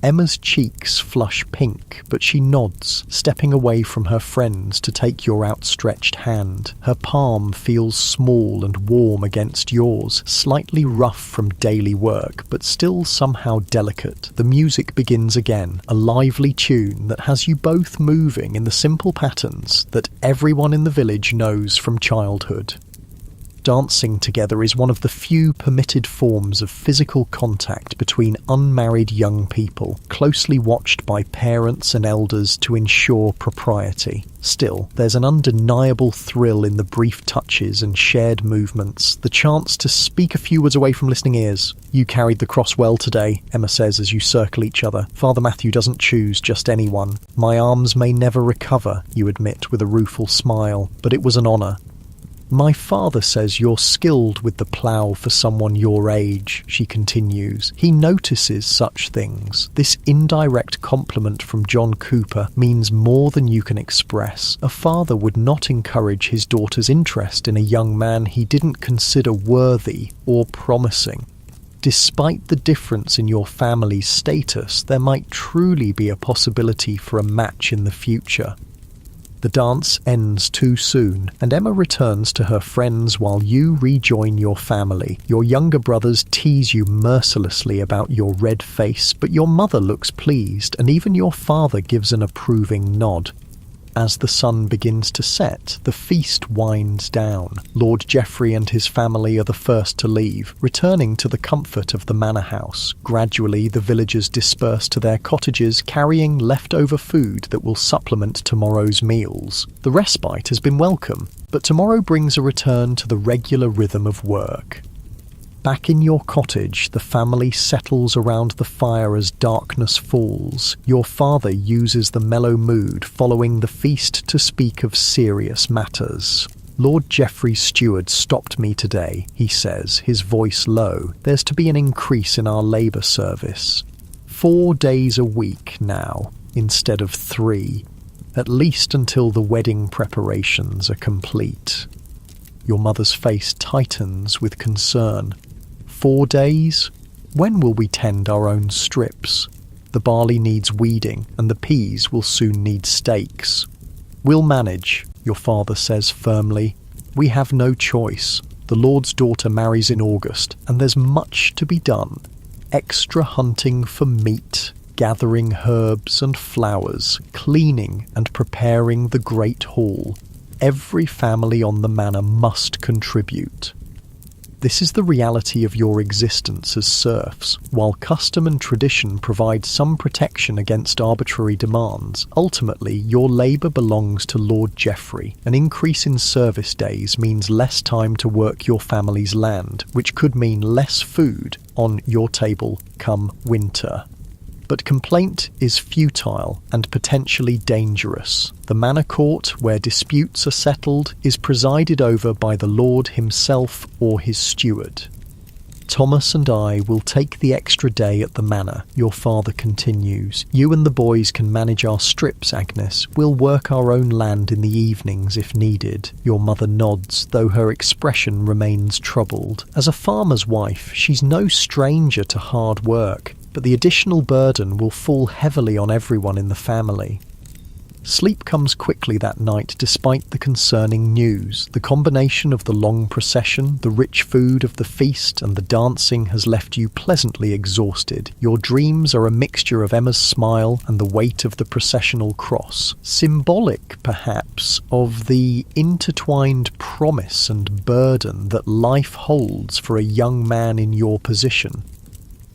Emma's cheeks flush pink, but she nods, stepping away from her friends to take your outstretched hand. Her palm feels small and warm against yours, slightly rough from daily work, but still somehow delicate. The music begins again, a lively tune that has you both moving in the simple patterns that everyone in the village knows from childhood. Dancing together is one of the few permitted forms of physical contact between unmarried young people, closely watched by parents and elders to ensure propriety. Still, there's an undeniable thrill in the brief touches and shared movements, the chance to speak a few words away from listening ears. "You carried the cross well today," Emma says as you circle each other. "Father Matthew doesn't choose just anyone. My arms may never recover," you admit with a rueful smile, "but it was an honour." "My father says you're skilled with the plough for someone your age," she continues. "He notices such things. This indirect compliment from John Cooper means more than you can express. A father would not encourage his daughter's interest in a young man he didn't consider worthy or promising. Despite the difference in your family's status, there might truly be a possibility for a match in the future." The dance ends too soon, and Emma returns to her friends while you rejoin your family. Your younger brothers tease you mercilessly about your red face, but your mother looks pleased, and even your father gives an approving nod. As the sun begins to set, the feast winds down. Lord Geoffrey and his family are the first to leave, returning to the comfort of the manor house. Gradually, the villagers disperse to their cottages, carrying leftover food that will supplement tomorrow's meals. The respite has been welcome, but tomorrow brings a return to the regular rhythm of work. Back in your cottage, the family settles around the fire as darkness falls. Your father uses the mellow mood following the feast to speak of serious matters. "Lord Geoffrey's steward stopped me today," he says, his voice low. "There's to be an increase in our labour service. 4 days a week now, instead of 3. at least until the wedding preparations are complete. Your mother's face tightens with concern. 4 days? When will we tend our own strips? The barley needs weeding, and the peas will soon need stakes. We'll manage, your father says firmly. We have no choice. The Lord's daughter marries in August, and there's much to be done. Extra hunting for meat, gathering herbs and flowers, cleaning and preparing the great hall. Every family on the manor must contribute. This is the reality of your existence as serfs. While custom and tradition provide some protection against arbitrary demands, ultimately your labour belongs to Lord Geoffrey. An increase in service days means less time to work your family's land, which could mean less food on your table come winter. But complaint is futile and potentially dangerous. The manor court, where disputes are settled, is presided over by the Lord himself or his steward. Thomas and I will take the extra day at the manor, your father continues. You and the boys can manage our strips, Agnes. We'll work our own land in the evenings if needed. Your mother nods, though her expression remains troubled. As a farmer's wife, she's no stranger to hard work, but the additional burden will fall heavily on everyone in the family. Sleep comes quickly that night despite the concerning news. The combination of the long procession, the rich food of the feast, and the dancing has left you pleasantly exhausted. Your dreams are a mixture of Emma's smile and the weight of the processional cross, symbolic, perhaps, of the intertwined promise and burden that life holds for a young man in your position.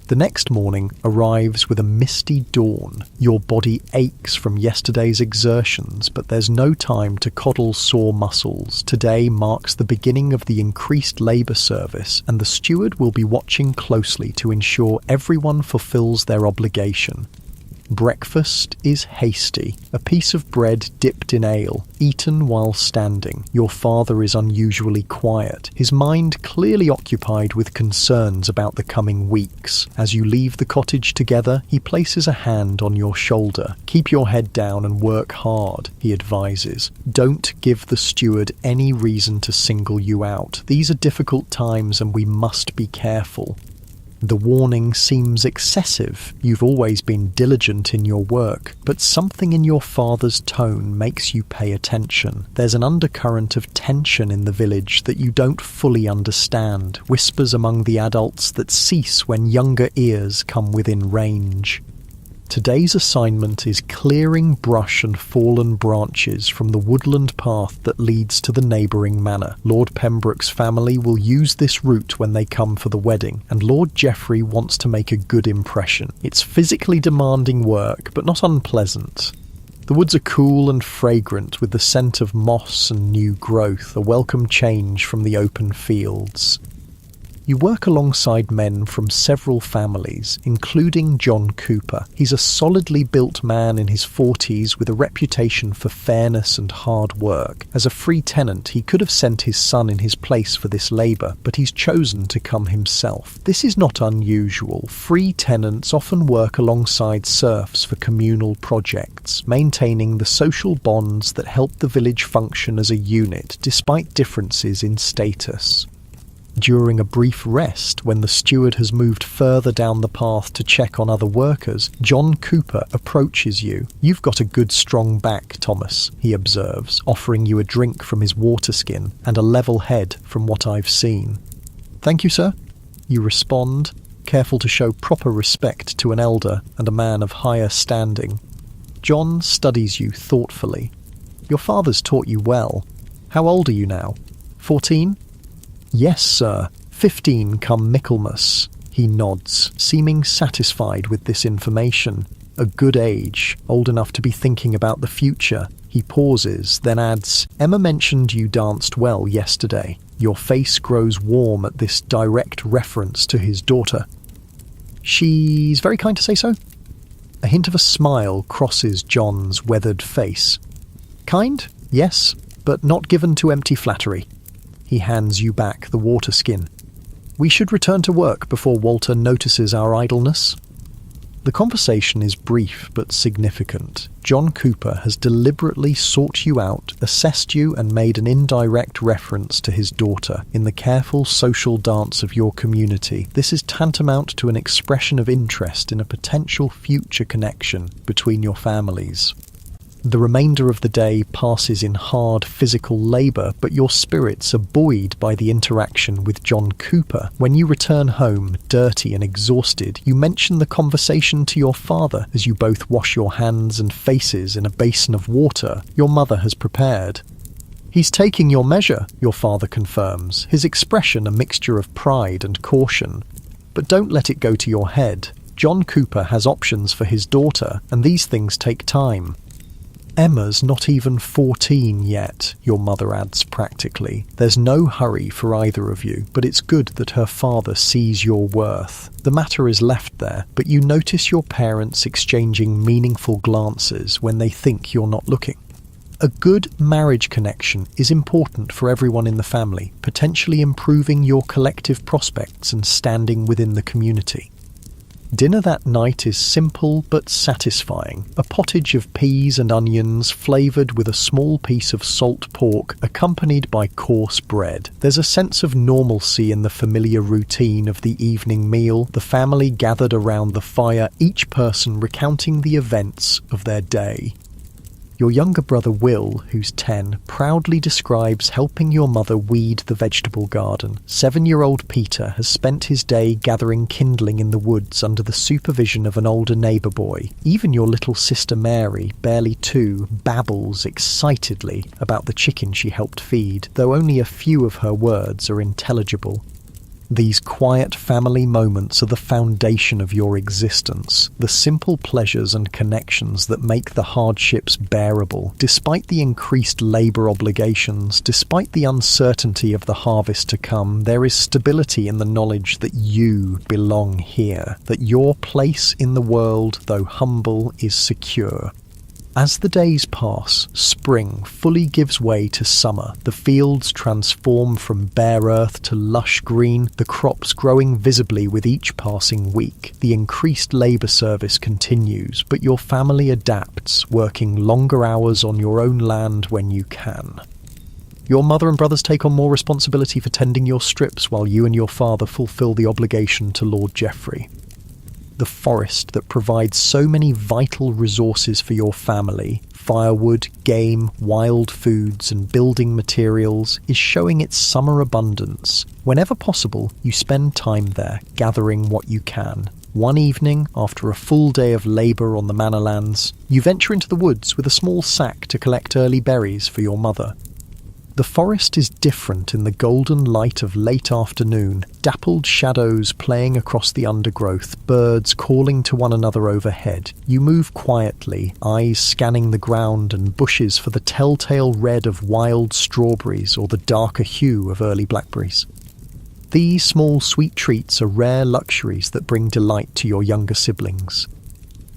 The next morning arrives with a misty dawn. Your body aches from yesterday's exertions, but there's no time to coddle sore muscles. Today marks the beginning of the increased labour service, and the steward will be watching closely to ensure everyone fulfills their obligation. Breakfast is hasty, a piece of bread dipped in ale, eaten while standing. Your father is unusually quiet, his mind clearly occupied with concerns about the coming weeks. As you leave the cottage together, he places a hand on your shoulder. Keep your head down and work hard, he advises. Don't give the steward any reason to single you out. These are difficult times and we must be careful. The warning seems excessive. You've always been diligent in your work, but something in your father's tone makes you pay attention. There's an undercurrent of tension in the village that you don't fully understand, whispers among the adults that cease when younger ears come within range. Today's assignment is clearing brush and fallen branches from the woodland path that leads to the neighbouring manor. Lord Pembroke's family will use this route when they come for the wedding, and Lord Geoffrey wants to make a good impression. It's physically demanding work, but not unpleasant. The woods are cool and fragrant with the scent of moss and new growth, a welcome change from the open fields. You work alongside men from several families, including John Cooper. He's a solidly built man in his 40s with a reputation for fairness and hard work. As a free tenant, he could have sent his son in his place for this labour, but he's chosen to come himself. This is not unusual. Free tenants often work alongside serfs for communal projects, maintaining the social bonds that help the village function as a unit, despite differences in status. During a brief rest, when the steward has moved further down the path to check on other workers, John Cooper approaches you. You've got a good strong back, Thomas, he observes, offering you a drink from his water skin and a level head from what I've seen. Thank you, sir. You respond, careful to show proper respect to an elder and a man of higher standing. John studies you thoughtfully. Your father's taught you well. How old are you now? 14? Yes, sir. 15 come Michaelmas. He nods, seeming satisfied with this information. A good age, old enough to be thinking about the future. He pauses, then adds, Emma mentioned you danced well yesterday. Your face grows warm at this direct reference to his daughter. She's very kind to say so. A hint of a smile crosses John's weathered face. Kind? Yes, but not given to empty flattery. He hands you back the water skin. We should return to work before Walter notices our idleness. The conversation is brief but significant. John Cooper has deliberately sought you out, assessed you, and made an indirect reference to his daughter in the careful social dance of your community. This is tantamount to an expression of interest in a potential future connection between your families. The remainder of the day passes in hard physical labour, but your spirits are buoyed by the interaction with John Cooper. When you return home, dirty and exhausted, you mention the conversation to your father as you both wash your hands and faces in a basin of water your mother has prepared. "He's taking your measure," your father confirms, his expression a mixture of pride and caution. "But don't let it go to your head. John Cooper has options for his daughter, and these things take time." "Emma's not even 14 yet," your mother adds practically. "There's no hurry for either of you, but it's good that her father sees your worth." The matter is left there, but you notice your parents exchanging meaningful glances when they think you're not looking. A good marriage connection is important for everyone in the family, potentially improving your collective prospects and standing within the community. Dinner that night is simple but satisfying. A pottage of peas and onions flavoured with a small piece of salt pork accompanied by coarse bread. There's a sense of normalcy in the familiar routine of the evening meal, the family gathered around the fire, each person recounting the events of their day. Your younger brother Will, who's 10, proudly describes helping your mother weed the vegetable garden. 7-year-old Peter has spent his day gathering kindling in the woods under the supervision of an older neighbour boy. Even your little sister Mary, barely 2, babbles excitedly about the chicken she helped feed, though only a few of her words are intelligible. These quiet family moments are the foundation of your existence, the simple pleasures and connections that make the hardships bearable. Despite the increased labour obligations, despite the uncertainty of the harvest to come, there is stability in the knowledge that you belong here, that your place in the world, though humble, is secure. As the days pass, spring fully gives way to summer. The fields transform from bare earth to lush green, the crops growing visibly with each passing week. The increased labour service continues, but your family adapts, working longer hours on your own land when you can. Your mother and brothers take on more responsibility for tending your strips while you and your father fulfil the obligation to Lord Geoffrey. The forest that provides so many vital resources for your family, firewood, game, wild foods and building materials, is showing its summer abundance. Whenever possible, you spend time there, gathering what you can. One evening, after a full day of labour on the manor lands, you venture into the woods with a small sack to collect early berries for your mother. The forest is different in the golden light of late afternoon, dappled shadows playing across the undergrowth, birds calling to one another overhead. You move quietly, eyes scanning the ground and bushes for the telltale red of wild strawberries or the darker hue of early blackberries. These small sweet treats are rare luxuries that bring delight to your younger siblings.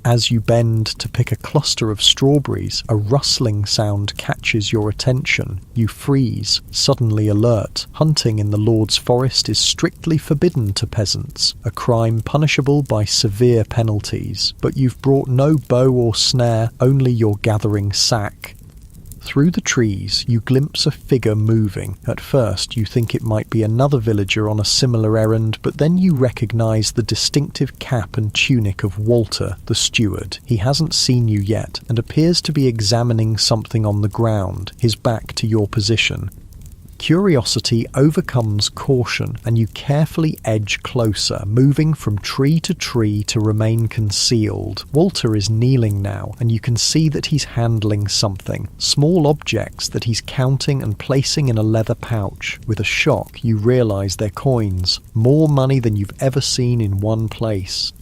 As you bend to pick a cluster of strawberries, a rustling sound catches your attention. You freeze, suddenly alert. Hunting in the Lord's forest is strictly forbidden to peasants, a crime punishable by severe penalties. But you've brought no bow or snare, only your gathering sack. Through the trees, you glimpse a figure moving. At first, you think it might be another villager on a similar errand, but then you recognise the distinctive cap and tunic of Walter, the steward. He hasn't seen you yet, and appears to be examining something on the ground, his back to your position. Curiosity overcomes caution, and you carefully edge closer, moving from tree to remain concealed. Walter is kneeling now, and you can see that he's handling something. Small objects that he's counting and placing in a leather pouch. With a shock, you realise they're coins. More money than you've ever seen in one place.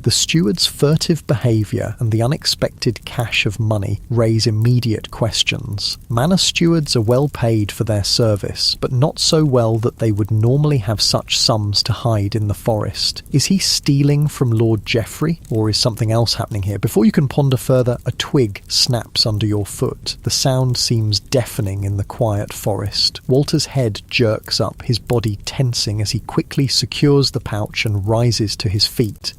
The steward's furtive behaviour and the unexpected cache of money raise immediate questions. Manor stewards are well paid for their service, but not so well that they would normally have such sums to hide in the forest. Is he stealing from Lord Geoffrey, or is something else happening here? Before you can ponder further, a twig snaps under your foot. The sound seems deafening in the quiet forest. Walter's head jerks up, his body tensing as he quickly secures the pouch and rises to his feet.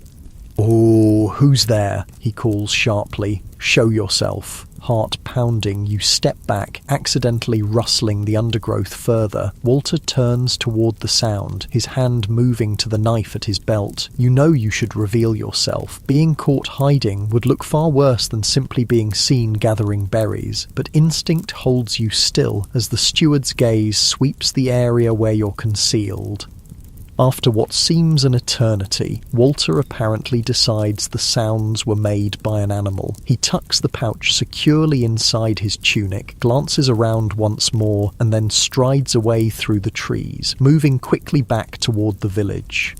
"Oh, "Oh, who's there?" he calls sharply. "Show yourself." Heart pounding, you step back, accidentally rustling the undergrowth further. Walter turns toward the sound, his hand moving to the knife at his belt. You know you should reveal yourself. Being caught hiding would look far worse than simply being seen gathering berries, but instinct holds you still as the steward's gaze sweeps the area where you're concealed. After what seems an eternity, Walter apparently decides the sounds were made by an animal. He tucks the pouch securely inside his tunic, glances around once more, and then strides away through the trees, moving quickly back toward the village.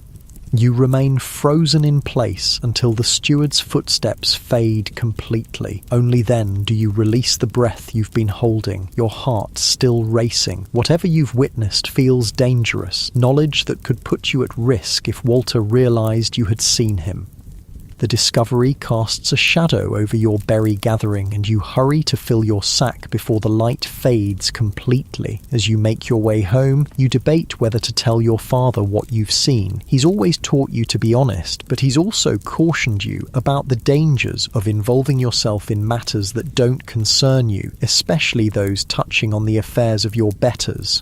You remain frozen in place until the steward's footsteps fade completely. Only then do you release the breath you've been holding, your heart still racing. Whatever you've witnessed feels dangerous, knowledge that could put you at risk if Walter realized you had seen him. The discovery casts a shadow over your berry gathering, and you hurry to fill your sack before the light fades completely. As you make your way home, you debate whether to tell your father what you've seen. He's always taught you to be honest, but he's also cautioned you about the dangers of involving yourself in matters that don't concern you, especially those touching on the affairs of your betters.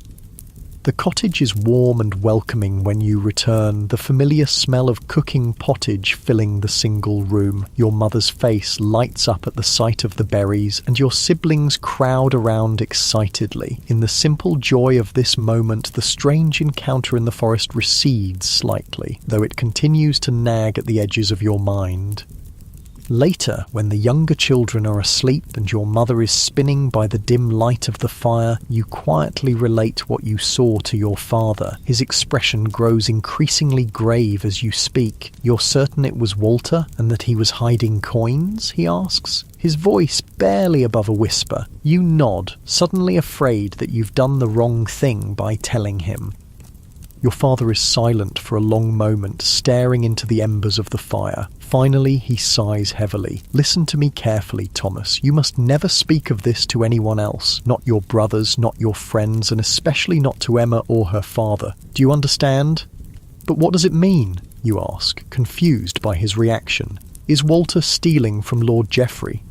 The cottage is warm and welcoming when you return, the familiar smell of cooking pottage filling the single room. Your mother's face lights up at the sight of the berries, and your siblings crowd around excitedly. In the simple joy of this moment, the strange encounter in the forest recedes slightly, though it continues to nag at the edges of your mind. Later, when the younger children are asleep and your mother is spinning by the dim light of the fire, you quietly relate what you saw to your father. His expression grows increasingly grave as you speak. "You're certain it was Walter, and that he was hiding coins?" he asks, his voice barely above a whisper. You nod, suddenly afraid that you've done the wrong thing by telling him. Your father is silent for a long moment, staring into the embers of the fire. Finally, he sighs heavily. "Listen to me carefully, Thomas. You must never speak of this to anyone else. Not your brothers, not your friends, and especially not to Emma or her father. Do you understand?" "But what does it mean?" you ask, confused by his reaction. "Is Walter stealing from Lord Geoffrey?"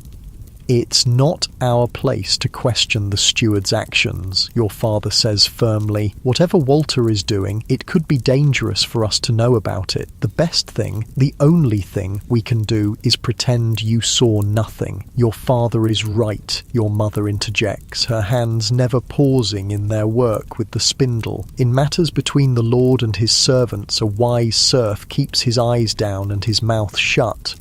"It's not our place to question the steward's actions," your father says firmly. "Whatever Walter is doing, it could be dangerous for us to know about it. The best thing, the only thing we can do is pretend you saw nothing." "Your father is right," your mother interjects, her hands never pausing in their work with the spindle. "In matters between the Lord and his servants, a wise serf keeps his eyes down and his mouth shut.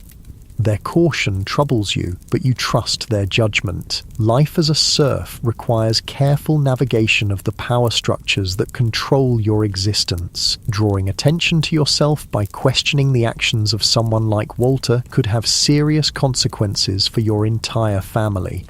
Their caution troubles you, but you trust their judgment. Life as a serf requires careful navigation of the power structures that control your existence. Drawing attention to yourself by questioning the actions of someone like Walter could have serious consequences for your entire family."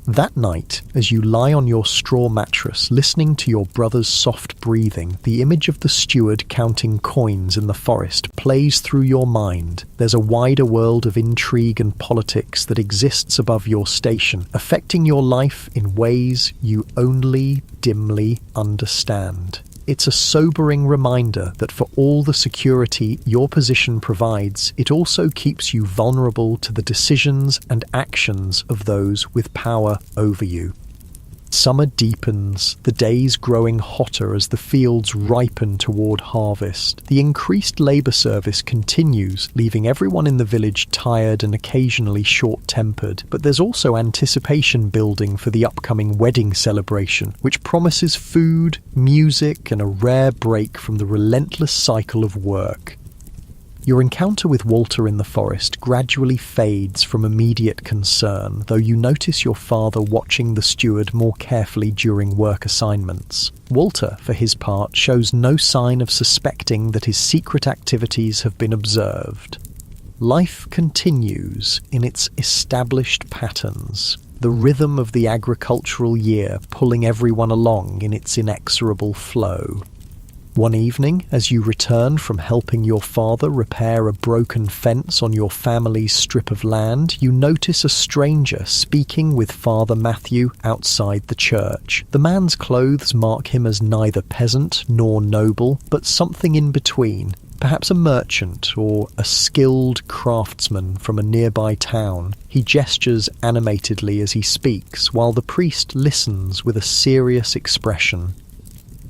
That night, as you lie on your straw mattress listening to your brother's soft breathing, the image of the steward counting coins in the forest plays through your mind. There's a wider world of intrigue and politics that exists above your station, affecting your life in ways you only dimly understand. It's a sobering reminder that for all the security your position provides, it also keeps you vulnerable to the decisions and actions of those with power over you. Summer deepens, the days growing hotter as the fields ripen toward harvest. The increased labour service continues, leaving everyone in the village tired and occasionally short-tempered. But there's also anticipation building for the upcoming wedding celebration, which promises food, music, and a rare break from the relentless cycle of work. Your encounter with Walter in the forest gradually fades from immediate concern, though you notice your father watching the steward more carefully during work assignments. Walter, for his part, shows no sign of suspecting that his secret activities have been observed. Life continues in its established patterns, the rhythm of the agricultural year pulling everyone along in its inexorable flow. One evening, as you return from helping your father repair a broken fence on your family's strip of land, you notice a stranger speaking with Father Matthew outside the church. The man's clothes mark him as neither peasant nor noble, but something in between. perhaps a merchant or a skilled craftsman from a nearby town. He gestures animatedly as he speaks, while the priest listens with a serious expression.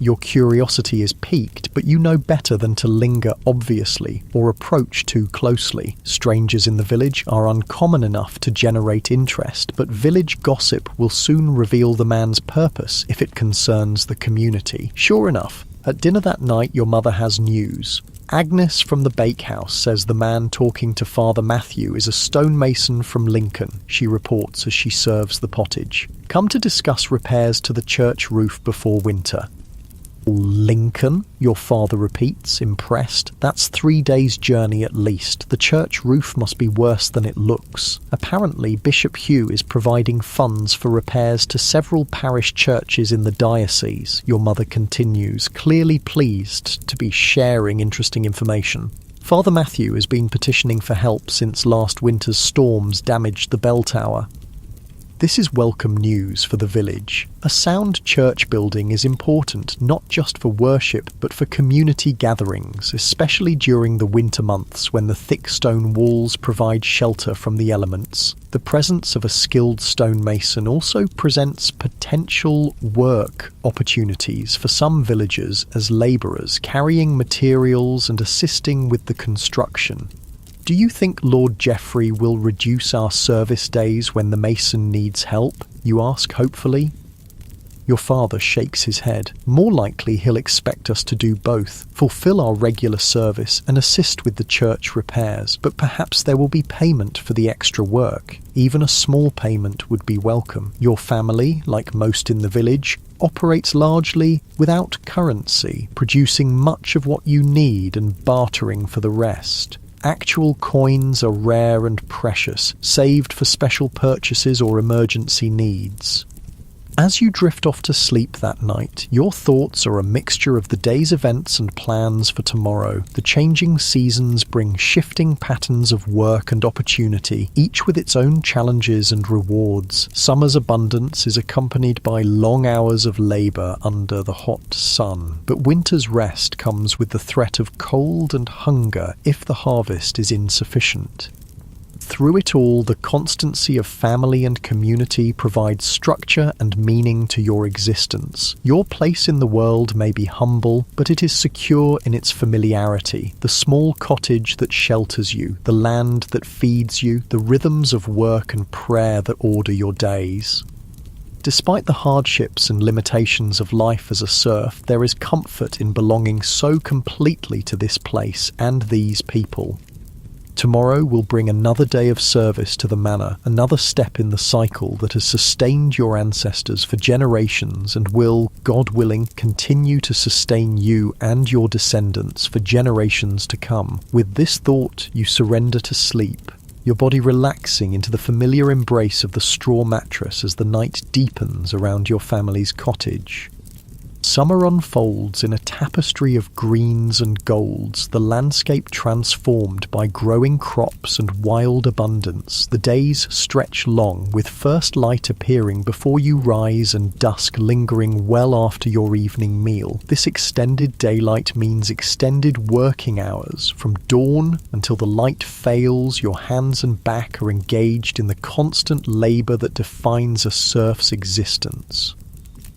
Your curiosity is piqued, but you know better than to linger obviously or approach too closely. Strangers in the village are uncommon enough to generate interest, but village gossip will soon reveal the man's purpose if it concerns the community. Sure enough, at dinner that night your mother has news. Agnes from the bakehouse says the man talking to Father Matthew is a stonemason from Lincoln, she reports as she serves the pottage. Come to discuss repairs to the church roof before winter. Lincoln, your father repeats, impressed. That's 3 days' journey at least. The church roof must be worse than it looks. Apparently, Bishop Hugh is providing funds for repairs to several parish churches in the diocese, your mother continues, clearly pleased to be sharing interesting information. Father Matthew has been petitioning for help since last winter's storms damaged the bell tower. This is welcome news for the village. A sound church building is important not just for worship but for community gatherings, especially during the winter months when the thick stone walls provide shelter from the elements. The presence of a skilled stonemason also presents potential work opportunities for some villagers as labourers, carrying materials and assisting with the construction. Do you think Lord Geoffrey will reduce our service days when the mason needs help? You ask hopefully. Your father shakes his head. More likely he'll expect us to do both, fulfill our regular service and assist with the church repairs, but perhaps there will be payment for the extra work. Even a small payment would be welcome. Your family, like most in the village, operates largely without currency, producing much of what you need and bartering for the rest. Actual coins are rare and precious, saved for special purchases or emergency needs. As you drift off to sleep that night, your thoughts are a mixture of the day's events and plans for tomorrow. The changing seasons bring shifting patterns of work and opportunity, each with its own challenges and rewards. Summer's abundance is accompanied by long hours of labour under the hot sun, but winter's rest comes with the threat of cold and hunger if the harvest is insufficient. Through it all, the constancy of family and community provides structure and meaning to your existence. Your place in the world may be humble, but it is secure in its familiarity. The small cottage that shelters you, the land that feeds you, the rhythms of work and prayer that order your days. Despite the hardships and limitations of life as a serf, there is comfort in belonging so completely to this place and these people. Tomorrow will bring another day of service to the manor, another step in the cycle that has sustained your ancestors for generations and will, God willing, continue to sustain you and your descendants for generations to come. With this thought, you surrender to sleep, your body relaxing into the familiar embrace of the straw mattress as the night deepens around your family's cottage. Summer unfolds in a tapestry of greens and golds, the landscape transformed by growing crops and wild abundance. The days stretch long, with first light appearing before you rise and dusk lingering well after your evening meal. This extended daylight means extended working hours. From dawn until the light fails, your hands and back are engaged in the constant labour that defines a serf's existence.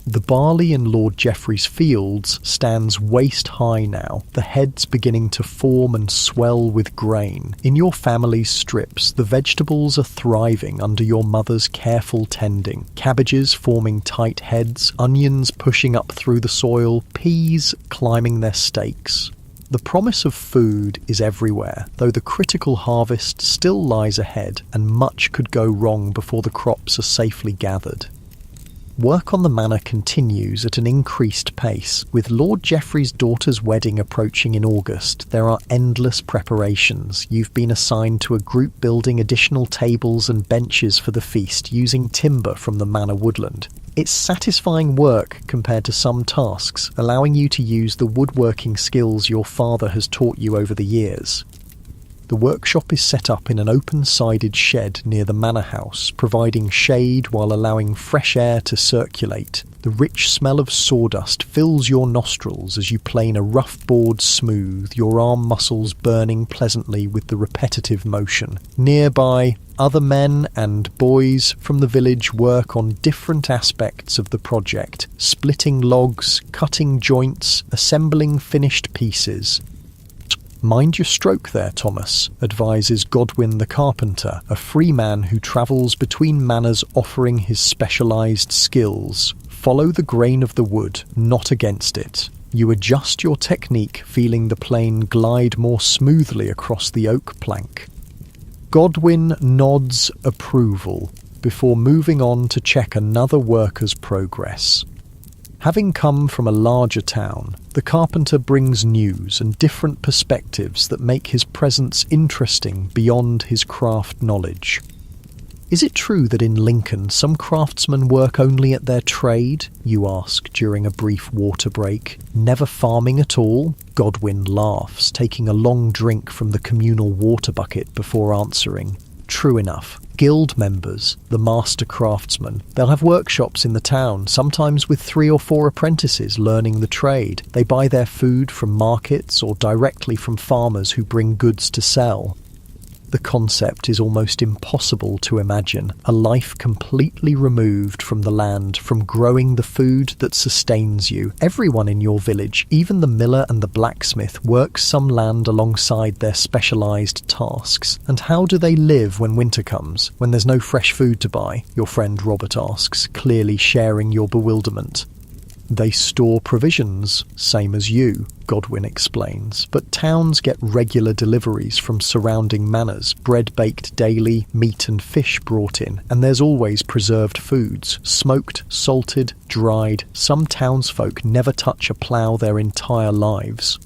The barley in Lord Geoffrey's fields stands waist-high now, the heads beginning to form and swell with grain. In your family's strips, the vegetables are thriving under your mother's careful tending. Cabbages forming tight heads, onions pushing up through the soil, peas climbing their stakes. The promise of food is everywhere, though the critical harvest still lies ahead, and much could go wrong before the crops are safely gathered. Work on the manor continues at an increased pace. With Lord Geoffrey's daughter's wedding approaching in August, there are endless preparations. You've been assigned to a group building additional tables and benches for the feast using timber from the manor woodland. It's satisfying work compared to some tasks, allowing you to use the woodworking skills your father has taught you over the years. The workshop is set up in an open-sided shed near the manor house, providing shade while allowing fresh air to circulate. The rich smell of sawdust fills your nostrils as you plane a rough board smooth, your arm muscles burning pleasantly with the repetitive motion. Nearby, other men and boys from the village work on different aspects of the project, splitting logs, cutting joints, assembling finished pieces. "Mind your stroke there, Thomas," advises Godwin the carpenter, a free man who travels between manors offering his specialised skills. "Follow the grain of the wood, not against it." You adjust your technique, feeling the plane glide more smoothly across the oak plank. Godwin nods approval before moving on to check another worker's progress. Having come from a larger town, the carpenter brings news and different perspectives that make his presence interesting beyond his craft knowledge. "Is it true that in Lincoln some craftsmen work only at their trade?" you ask during a brief water break. "Never farming at all?" Godwin laughs, taking a long drink from the communal water bucket before answering. "True enough. Guild members, the master craftsmen, they'll have workshops in the town, sometimes with 3 or 4 apprentices learning the trade. They buy their food from markets or directly from farmers who bring goods to sell." The concept is almost impossible to imagine, a life completely removed from the land, from growing the food that sustains you. Everyone in your village, even the miller and the blacksmith, works some land alongside their specialised tasks. "And how do they live when winter comes, when there's no fresh food to buy?" your friend Robert asks, clearly sharing your bewilderment. "They store provisions, same as you," Godwin explains, "but towns get regular deliveries from surrounding manors, bread baked daily, meat and fish brought in, and there's always preserved foods, smoked, salted, dried. Some townsfolk never touch a plough their entire lives."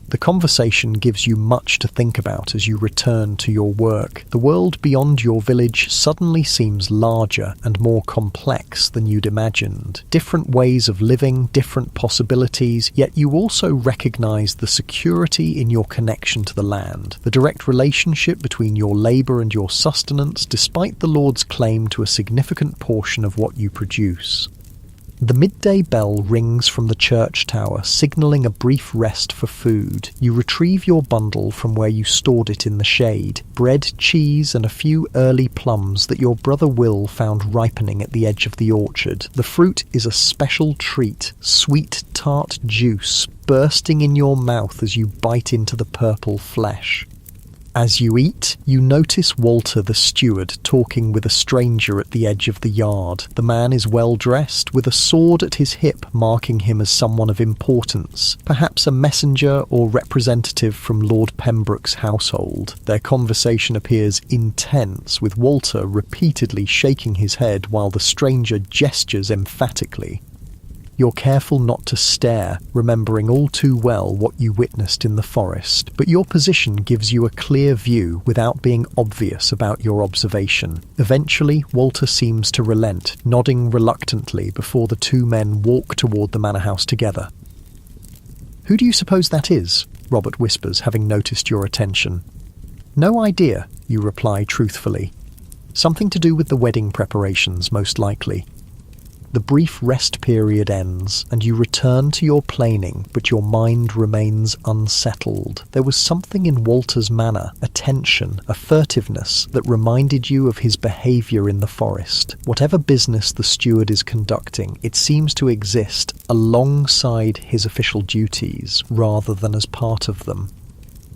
The conversation gives you much to think about as you return to your work. The world beyond your village suddenly seems larger and more complex than you'd imagined. Different ways of living, different possibilities, yet you also recognise the security in your connection to the land, the direct relationship between your labour and your sustenance, despite the Lord's claim to a significant portion of what you produce. The midday bell rings from the church tower, signalling a brief rest for food. You retrieve your bundle from where you stored it in the shade. Bread, cheese, and a few early plums that your brother Will found ripening at the edge of the orchard. The fruit is a special treat, sweet, tart juice bursting in your mouth as you bite into the purple flesh. As you eat, you notice Walter the steward talking with a stranger at the edge of the yard. The man is well dressed, with a sword at his hip marking him as someone of importance, perhaps a messenger or representative from Lord Pembroke's household. Their conversation appears intense, with Walter repeatedly shaking his head while the stranger gestures emphatically. You're careful not to stare, remembering all too well what you witnessed in the forest, but your position gives you a clear view without being obvious about your observation. Eventually, Walter seems to relent, nodding reluctantly before the two men walk toward the manor house together. "Who do you suppose that is?" Robert whispers, having noticed your attention. "No idea," you reply truthfully. "Something to do with the wedding preparations, most likely." The brief rest period ends, and you return to your planing, but your mind remains unsettled. There was something in Walter's manner, a tension, a furtiveness, that reminded you of his behaviour in the forest. Whatever business the steward is conducting, it seems to exist alongside his official duties, rather than as part of them.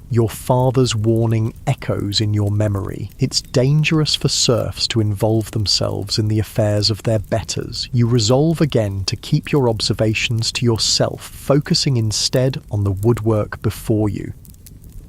Your father's warning echoes in your memory. It's dangerous for serfs to involve themselves in the affairs of their betters. You resolve again to keep your observations to yourself, focusing instead on the woodwork before you.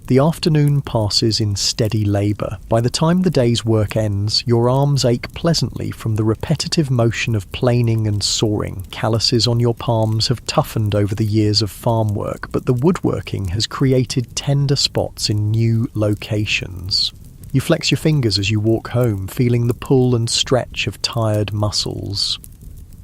The afternoon passes in steady labour. By the time the day's work ends, your arms ache pleasantly from the repetitive motion of planing and sawing. Calluses on your palms have toughened over the years of farm work, but the woodworking has created tender spots in new locations. You flex your fingers as you walk home, feeling the pull and stretch of tired muscles.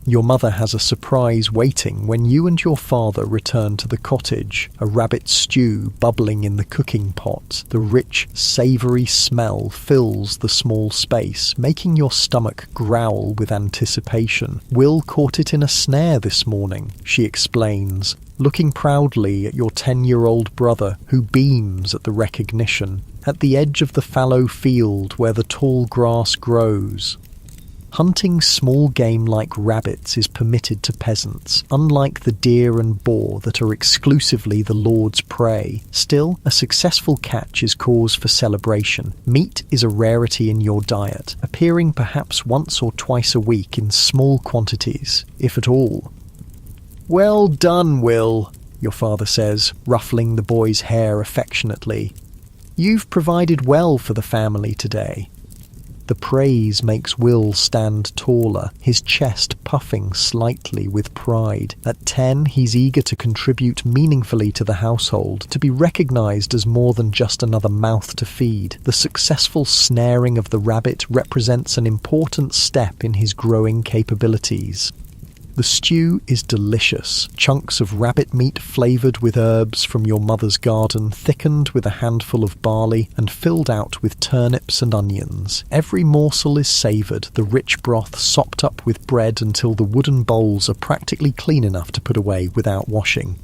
Your mother has a surprise waiting when you and your father return to the cottage, a rabbit stew bubbling in the cooking pot. The rich, savoury smell fills the small space, making your stomach growl with anticipation. Will caught it in a snare this morning, she explains, looking proudly at your 10-year-old brother, who beams at the recognition. At the edge of the fallow field where the tall grass grows, hunting small game like rabbits is permitted to peasants, unlike the deer and boar that are exclusively the Lord's prey. Still, a successful catch is cause for celebration. Meat is a rarity in your diet, appearing perhaps once or twice a week in small quantities, if at all. "Well done, Will," your father says, ruffling the boy's hair affectionately. "You've provided well for the family today." The praise makes Will stand taller, his chest puffing slightly with pride. At 10, he's eager to contribute meaningfully to the household, to be recognised as more than just another mouth to feed. The successful snaring of the rabbit represents an important step in his growing capabilities. The stew is delicious. Chunks of rabbit meat flavoured with herbs from your mother's garden, thickened with a handful of barley and filled out with turnips and onions. Every morsel is savoured, the rich broth sopped up with bread until the wooden bowls are practically clean enough to put away without washing.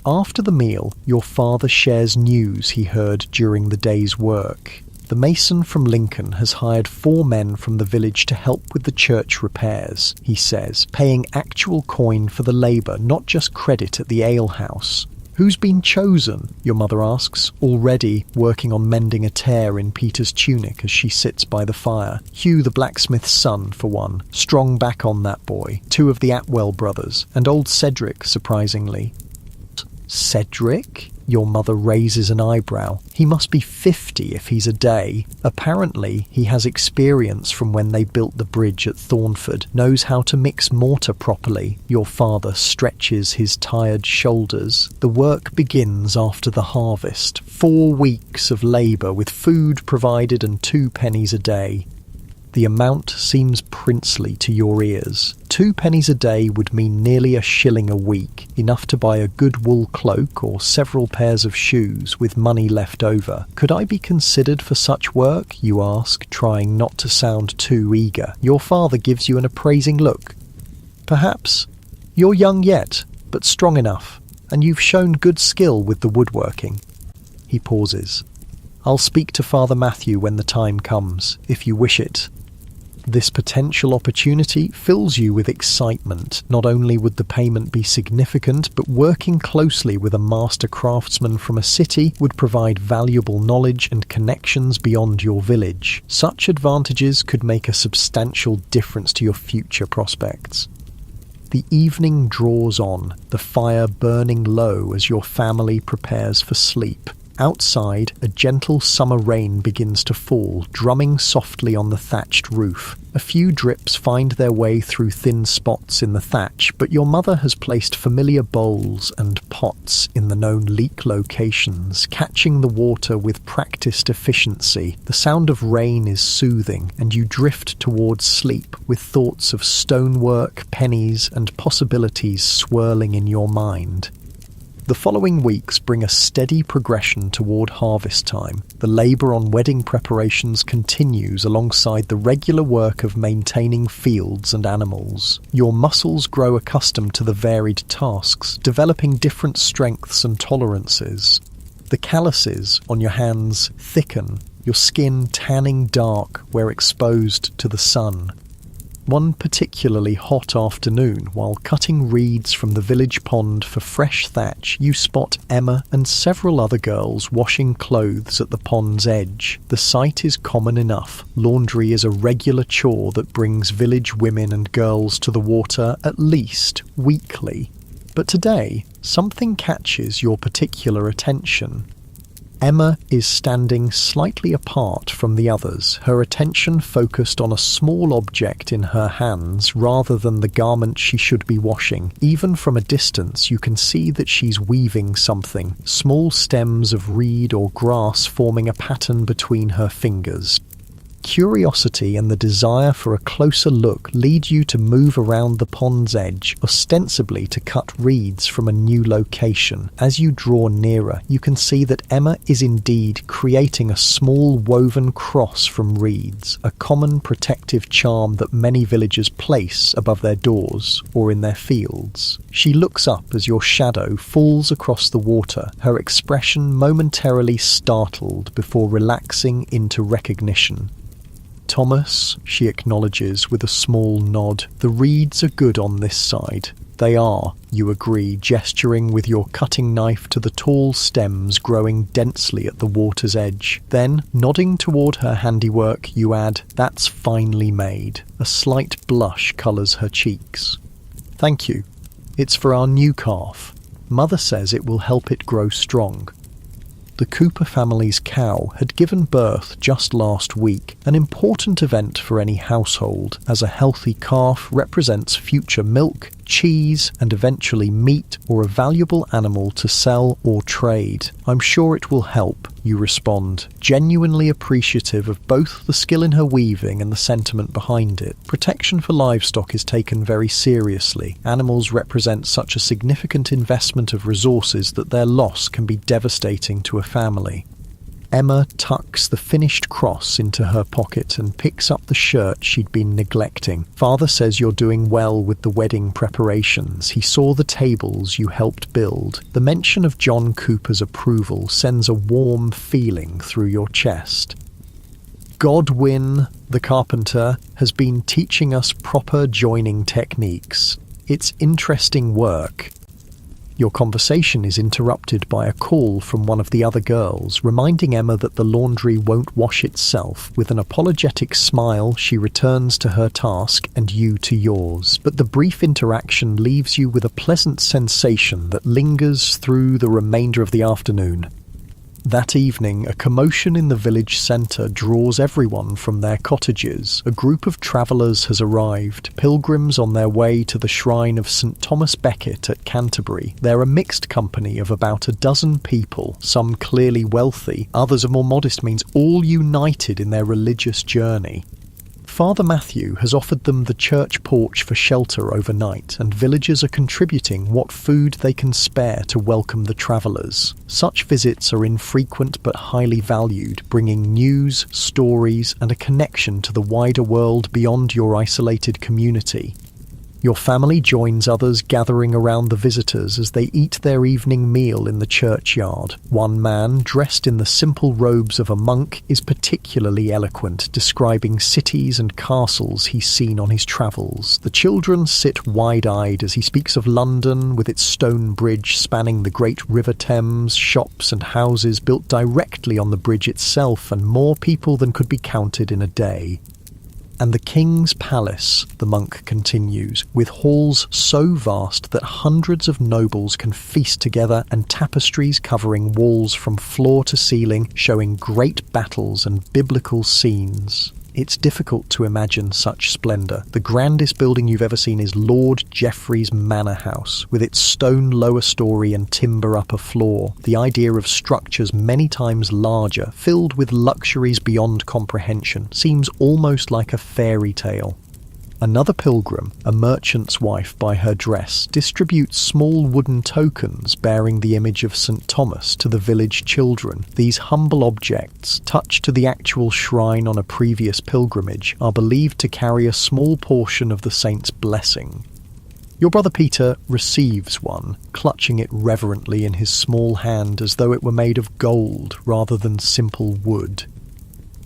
After the meal, your father shares news he heard during the day's work. The mason from Lincoln has hired 4 men from the village to help with the church repairs, he says, paying actual coin for the labour, not just credit at the alehouse. "Who's been chosen?" your mother asks, already working on mending a tear in Peter's tunic as she sits by the fire. Hugh the blacksmith's son, for one. Strong back on that boy. 2 of the Atwell brothers, and old Cedric, surprisingly. "Cedric?" Your mother raises an eyebrow. He must be 50 if he's a day. Apparently, he has experience from when they built the bridge at Thornford, knows how to mix mortar properly. Your father stretches his tired shoulders. The work begins after the harvest. 4 weeks of labour with food provided and 2 pennies a day. The amount seems princely to your ears. 2 pennies a day would mean nearly a shilling a week, enough to buy a good wool cloak or several pairs of shoes with money left over. "Could I be considered for such work?" you ask, trying not to sound too eager. Your father gives you an appraising look. "Perhaps. You're young yet, but strong enough, and you've shown good skill with the woodworking." He pauses. "I'll speak to Father Matthew when the time comes, if you wish it." This potential opportunity fills you with excitement. Not only would the payment be significant, but working closely with a master craftsman from a city would provide valuable knowledge and connections beyond your village. Such advantages could make a substantial difference to your future prospects. The evening draws on, the fire burning low as your family prepares for sleep. Outside, a gentle summer rain begins to fall, drumming softly on the thatched roof. A few drips find their way through thin spots in the thatch, but your mother has placed familiar bowls and pots in the known leak locations, catching the water with practiced efficiency. The sound of rain is soothing, and you drift towards sleep with thoughts of stonework, pennies, and possibilities swirling in your mind. The following weeks bring a steady progression toward harvest time. The labour on wedding preparations continues alongside the regular work of maintaining fields and animals. Your muscles grow accustomed to the varied tasks, developing different strengths and tolerances. The calluses on your hands thicken, your skin tanning dark where exposed to the sun. One particularly hot afternoon, while cutting reeds from the village pond for fresh thatch, you spot Emma and several other girls washing clothes at the pond's edge. The sight is common enough. Laundry is a regular chore that brings village women and girls to the water at least weekly. But today, something catches your particular attention. Emma is standing slightly apart from the others, her attention focused on a small object in her hands rather than the garment she should be washing. Even from a distance, you can see that she's weaving something, small stems of reed or grass forming a pattern between her fingers. Curiosity and the desire for a closer look lead you to move around the pond's edge, ostensibly to cut reeds from a new location. As you draw nearer, you can see that Emma is indeed creating a small woven cross from reeds, a common protective charm that many villagers place above their doors or in their fields. She looks up as your shadow falls across the water, her expression momentarily startled before relaxing into recognition. "Thomas," she acknowledges with a small nod, "the reeds are good on this side." "They are," you agree, gesturing with your cutting knife to the tall stems growing densely at the water's edge. Then, nodding toward her handiwork, you add, "That's finely made." A slight blush colours her cheeks. "Thank you. It's for our new calf. Mother says it will help it grow strong." The Cooper family's cow had given birth just last week, an important event for any household, as a healthy calf represents future milk, cheese, and eventually meat, or a valuable animal to sell or trade. "I'm sure it will help," you respond, genuinely appreciative of both the skill in her weaving and the sentiment behind it. Protection for livestock is taken very seriously. Animals represent such a significant investment of resources that their loss can be devastating to a family. Emma tucks the finished cross into her pocket and picks up the shirt she'd been neglecting. "Father says you're doing well with the wedding preparations. He saw the tables you helped build." The mention of John Cooper's approval sends a warm feeling through your chest. "Godwin, the carpenter, has been teaching us proper joining techniques. It's interesting work." Your conversation is interrupted by a call from one of the other girls, reminding Emma that the laundry won't wash itself. With an apologetic smile, she returns to her task and you to yours. But the brief interaction leaves you with a pleasant sensation that lingers through the remainder of the afternoon. That evening, a commotion in the village centre draws everyone from their cottages. A group of travellers has arrived, pilgrims on their way to the shrine of St. Thomas Becket at Canterbury. They're a mixed company of about a dozen people, some clearly wealthy, others of more modest means, all united in their religious journey. Father Matthew has offered them the church porch for shelter overnight, and villagers are contributing what food they can spare to welcome the travellers. Such visits are infrequent but highly valued, bringing news, stories, and a connection to the wider world beyond your isolated community. Your family joins others gathering around the visitors as they eat their evening meal in the churchyard. One man, dressed in the simple robes of a monk, is particularly eloquent, describing cities and castles he's seen on his travels. The children sit wide-eyed as he speaks of London, with its stone bridge spanning the great River Thames, shops and houses built directly on the bridge itself, and more people than could be counted in a day. "And the king's palace," the monk continues, "with halls so vast that hundreds of nobles can feast together, and tapestries covering walls from floor to ceiling, showing great battles and biblical scenes. It's difficult to imagine such splendour. The grandest building you've ever seen is Lord Geoffrey's manor house, with its stone lower story and timber upper floor. The idea of structures many times larger, filled with luxuries beyond comprehension, seems almost like a fairy tale." Another pilgrim, a merchant's wife by her dress, distributes small wooden tokens bearing the image of St. Thomas to the village children. These humble objects, touched to the actual shrine on a previous pilgrimage, are believed to carry a small portion of the saint's blessing. Your brother Peter receives one, clutching it reverently in his small hand as though it were made of gold rather than simple wood.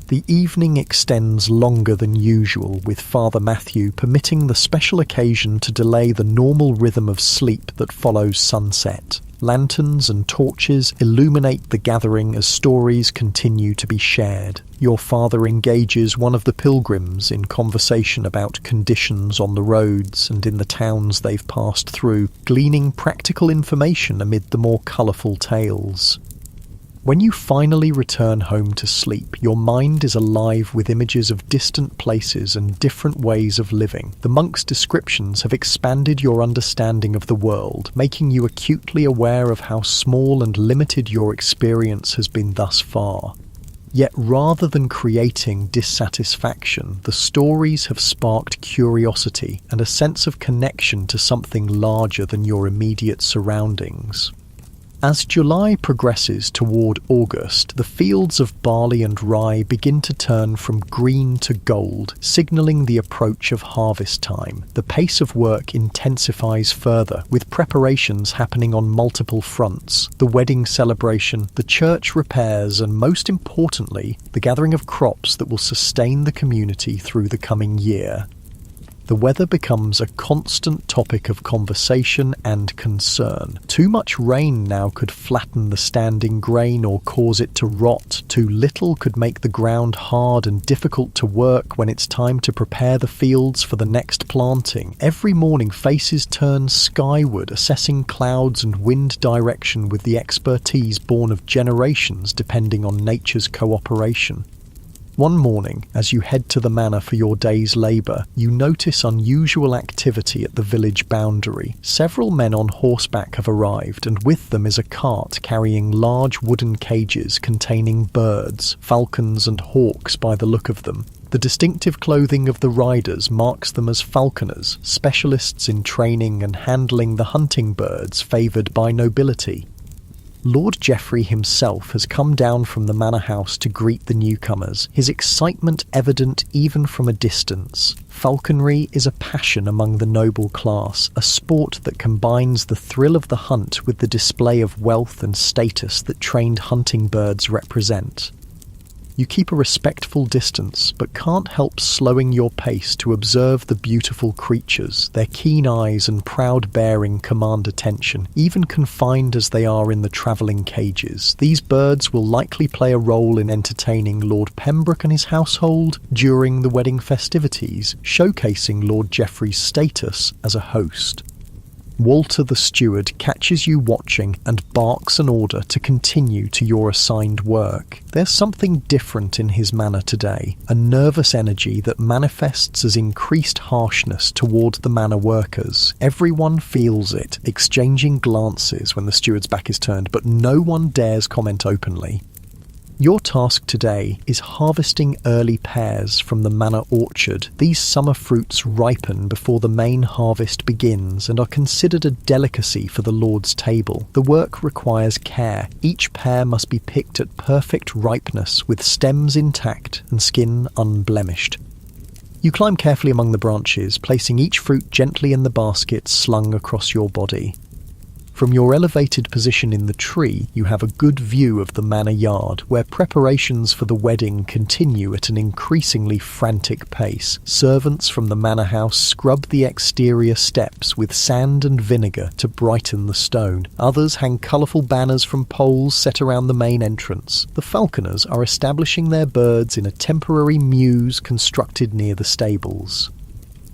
The evening extends longer than usual, with Father Matthew permitting the special occasion to delay the normal rhythm of sleep that follows sunset. Lanterns and torches illuminate the gathering as stories continue to be shared. Your father engages one of the pilgrims in conversation about conditions on the roads and in the towns they've passed through, gleaning practical information amid the more colourful tales. When you finally return home to sleep, your mind is alive with images of distant places and different ways of living. The monk's descriptions have expanded your understanding of the world, making you acutely aware of how small and limited your experience has been thus far. Yet rather than creating dissatisfaction, the stories have sparked curiosity and a sense of connection to something larger than your immediate surroundings. As July progresses toward August, the fields of barley and rye begin to turn from green to gold, signalling the approach of harvest time. The pace of work intensifies further, with preparations happening on multiple fronts: the wedding celebration, the church repairs, and most importantly, the gathering of crops that will sustain the community through the coming year. The weather becomes a constant topic of conversation and concern. Too much rain now could flatten the standing grain or cause it to rot. Too little could make the ground hard and difficult to work when it's time to prepare the fields for the next planting. Every morning faces turn skyward, assessing clouds and wind direction with the expertise born of generations depending on nature's cooperation. One morning, as you head to the manor for your day's labour, you notice unusual activity at the village boundary. Several men on horseback have arrived, and with them is a cart carrying large wooden cages containing birds, falcons and hawks by the look of them. The distinctive clothing of the riders marks them as falconers, specialists in training and handling the hunting birds favoured by nobility. Lord Geoffrey himself has come down from the manor house to greet the newcomers, his excitement evident even from a distance. Falconry is a passion among the noble class, a sport that combines the thrill of the hunt with the display of wealth and status that trained hunting birds represent. You keep a respectful distance, but can't help slowing your pace to observe the beautiful creatures. Their keen eyes and proud bearing command attention, even confined as they are in the travelling cages. These birds will likely play a role in entertaining Lord Pembroke and his household during the wedding festivities, showcasing Lord Geoffrey's status as a host. Walter the steward catches you watching and barks an order to continue to your assigned work. There's something different in his manner today, a nervous energy that manifests as increased harshness toward the manor workers. Everyone feels it, exchanging glances when the steward's back is turned, but no one dares comment openly. Your task today is harvesting early pears from the manor orchard. These summer fruits ripen before the main harvest begins and are considered a delicacy for the Lord's table. The work requires care. Each pear must be picked at perfect ripeness, with stems intact and skin unblemished. You climb carefully among the branches, placing each fruit gently in the basket slung across your body. From your elevated position in the tree, you have a good view of the manor yard, where preparations for the wedding continue at an increasingly frantic pace. Servants from the manor house scrub the exterior steps with sand and vinegar to brighten the stone. Others hang colourful banners from poles set around the main entrance. The falconers are establishing their birds in a temporary mews constructed near the stables.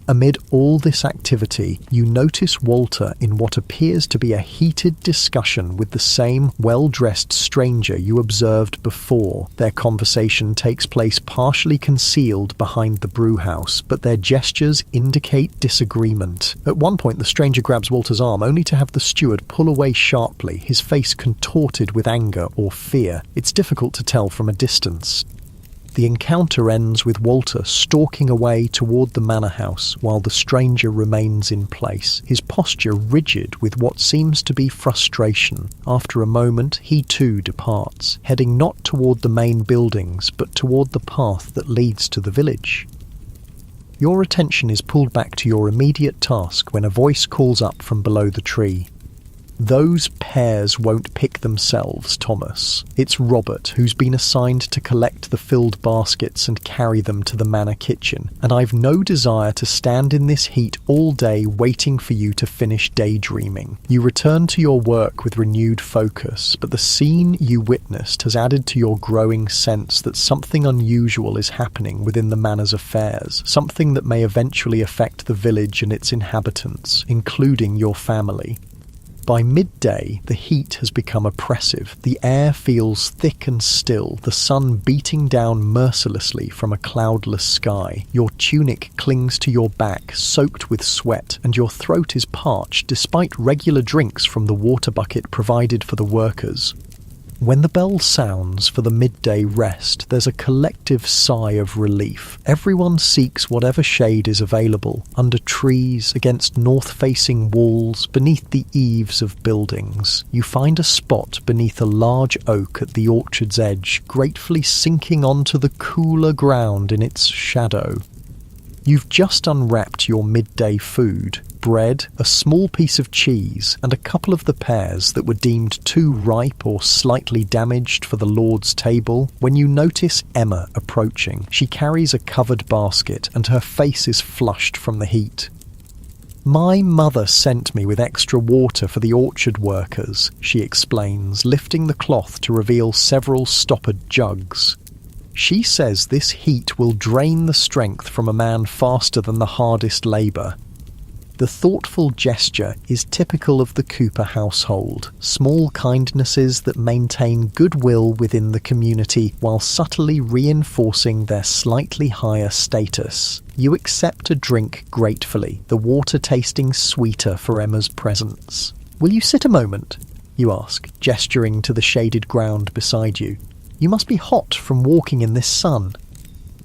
Amid all this activity, you notice Walter in what appears to be a heated discussion with the same well-dressed stranger you observed before. Their conversation takes place partially concealed behind the brewhouse, but their gestures indicate disagreement. At one point, the stranger grabs Walter's arm, only to have the steward pull away sharply, his face contorted with anger or fear. It's difficult to tell from a distance. The encounter ends with Walter stalking away toward the manor house while the stranger remains in place, his posture rigid with what seems to be frustration. After a moment, he too departs, heading not toward the main buildings, but toward the path that leads to the village. Your attention is pulled back to your immediate task when a voice calls up from below the tree. "Those pears won't pick themselves, Thomas. It's Robert who's been assigned to collect the filled baskets and carry them to the manor kitchen, and I've no desire to stand in this heat all day waiting for you to finish daydreaming." You return to your work with renewed focus, but the scene you witnessed has added to your growing sense that something unusual is happening within the manor's affairs, something that may eventually affect the village and its inhabitants, including your family. By midday, the heat has become oppressive. The air feels thick and still, the sun beating down mercilessly from a cloudless sky. Your tunic clings to your back, soaked with sweat, and your throat is parched despite regular drinks from the water bucket provided for the workers. When the bell sounds for the midday rest, there's a collective sigh of relief. Everyone seeks whatever shade is available, under trees, against north-facing walls, beneath the eaves of buildings. You find a spot beneath a large oak at the orchard's edge, gratefully sinking onto the cooler ground in its shadow. You've just unwrapped your midday food: bread, a small piece of cheese, and a couple of the pears that were deemed too ripe or slightly damaged for the Lord's table, when you notice Emma approaching. She carries a covered basket, and her face is flushed from the heat. "My mother sent me with extra water for the orchard workers," she explains, lifting the cloth to reveal several stoppered jugs. "She says this heat will drain the strength from a man faster than the hardest labour." The thoughtful gesture is typical of the Cooper household, small kindnesses that maintain goodwill within the community while subtly reinforcing their slightly higher status. You accept a drink gratefully, the water tasting sweeter for Emma's presence. "Will you sit a moment?" you ask, gesturing to the shaded ground beside you. "You must be hot from walking in this sun."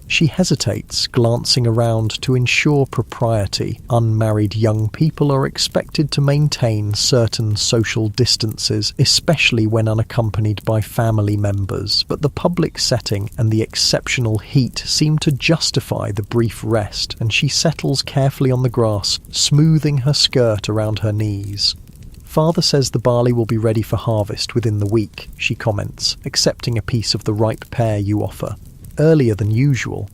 She hesitates, glancing around to ensure propriety. Unmarried young people are expected to maintain certain social distances, especially when unaccompanied by family members, but the public setting and the exceptional heat seem to justify the brief rest, and she settles carefully on the grass, smoothing her skirt around her knees. "Father says the barley will be ready for harvest within the week," she comments, accepting a piece of the ripe pear you offer. "Earlier than usual."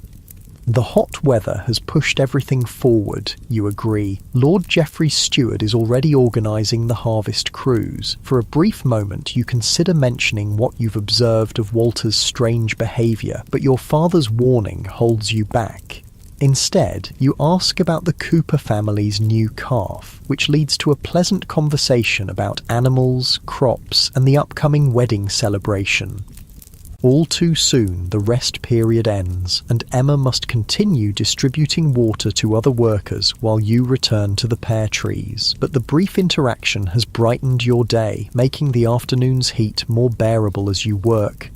The hot weather has pushed everything forward, you agree. Lord Geoffrey's steward is already organising the harvest cruise. For a brief moment you consider mentioning what you've observed of Walter's strange behaviour, but your father's warning holds you back. Instead, you ask about the Cooper family's new calf, which leads to a pleasant conversation about animals, crops, and the upcoming wedding celebration. All too soon, the rest period ends, and Emma must continue distributing water to other workers while you return to the pear trees. But the brief interaction has brightened your day, making the afternoon's heat more bearable as you work.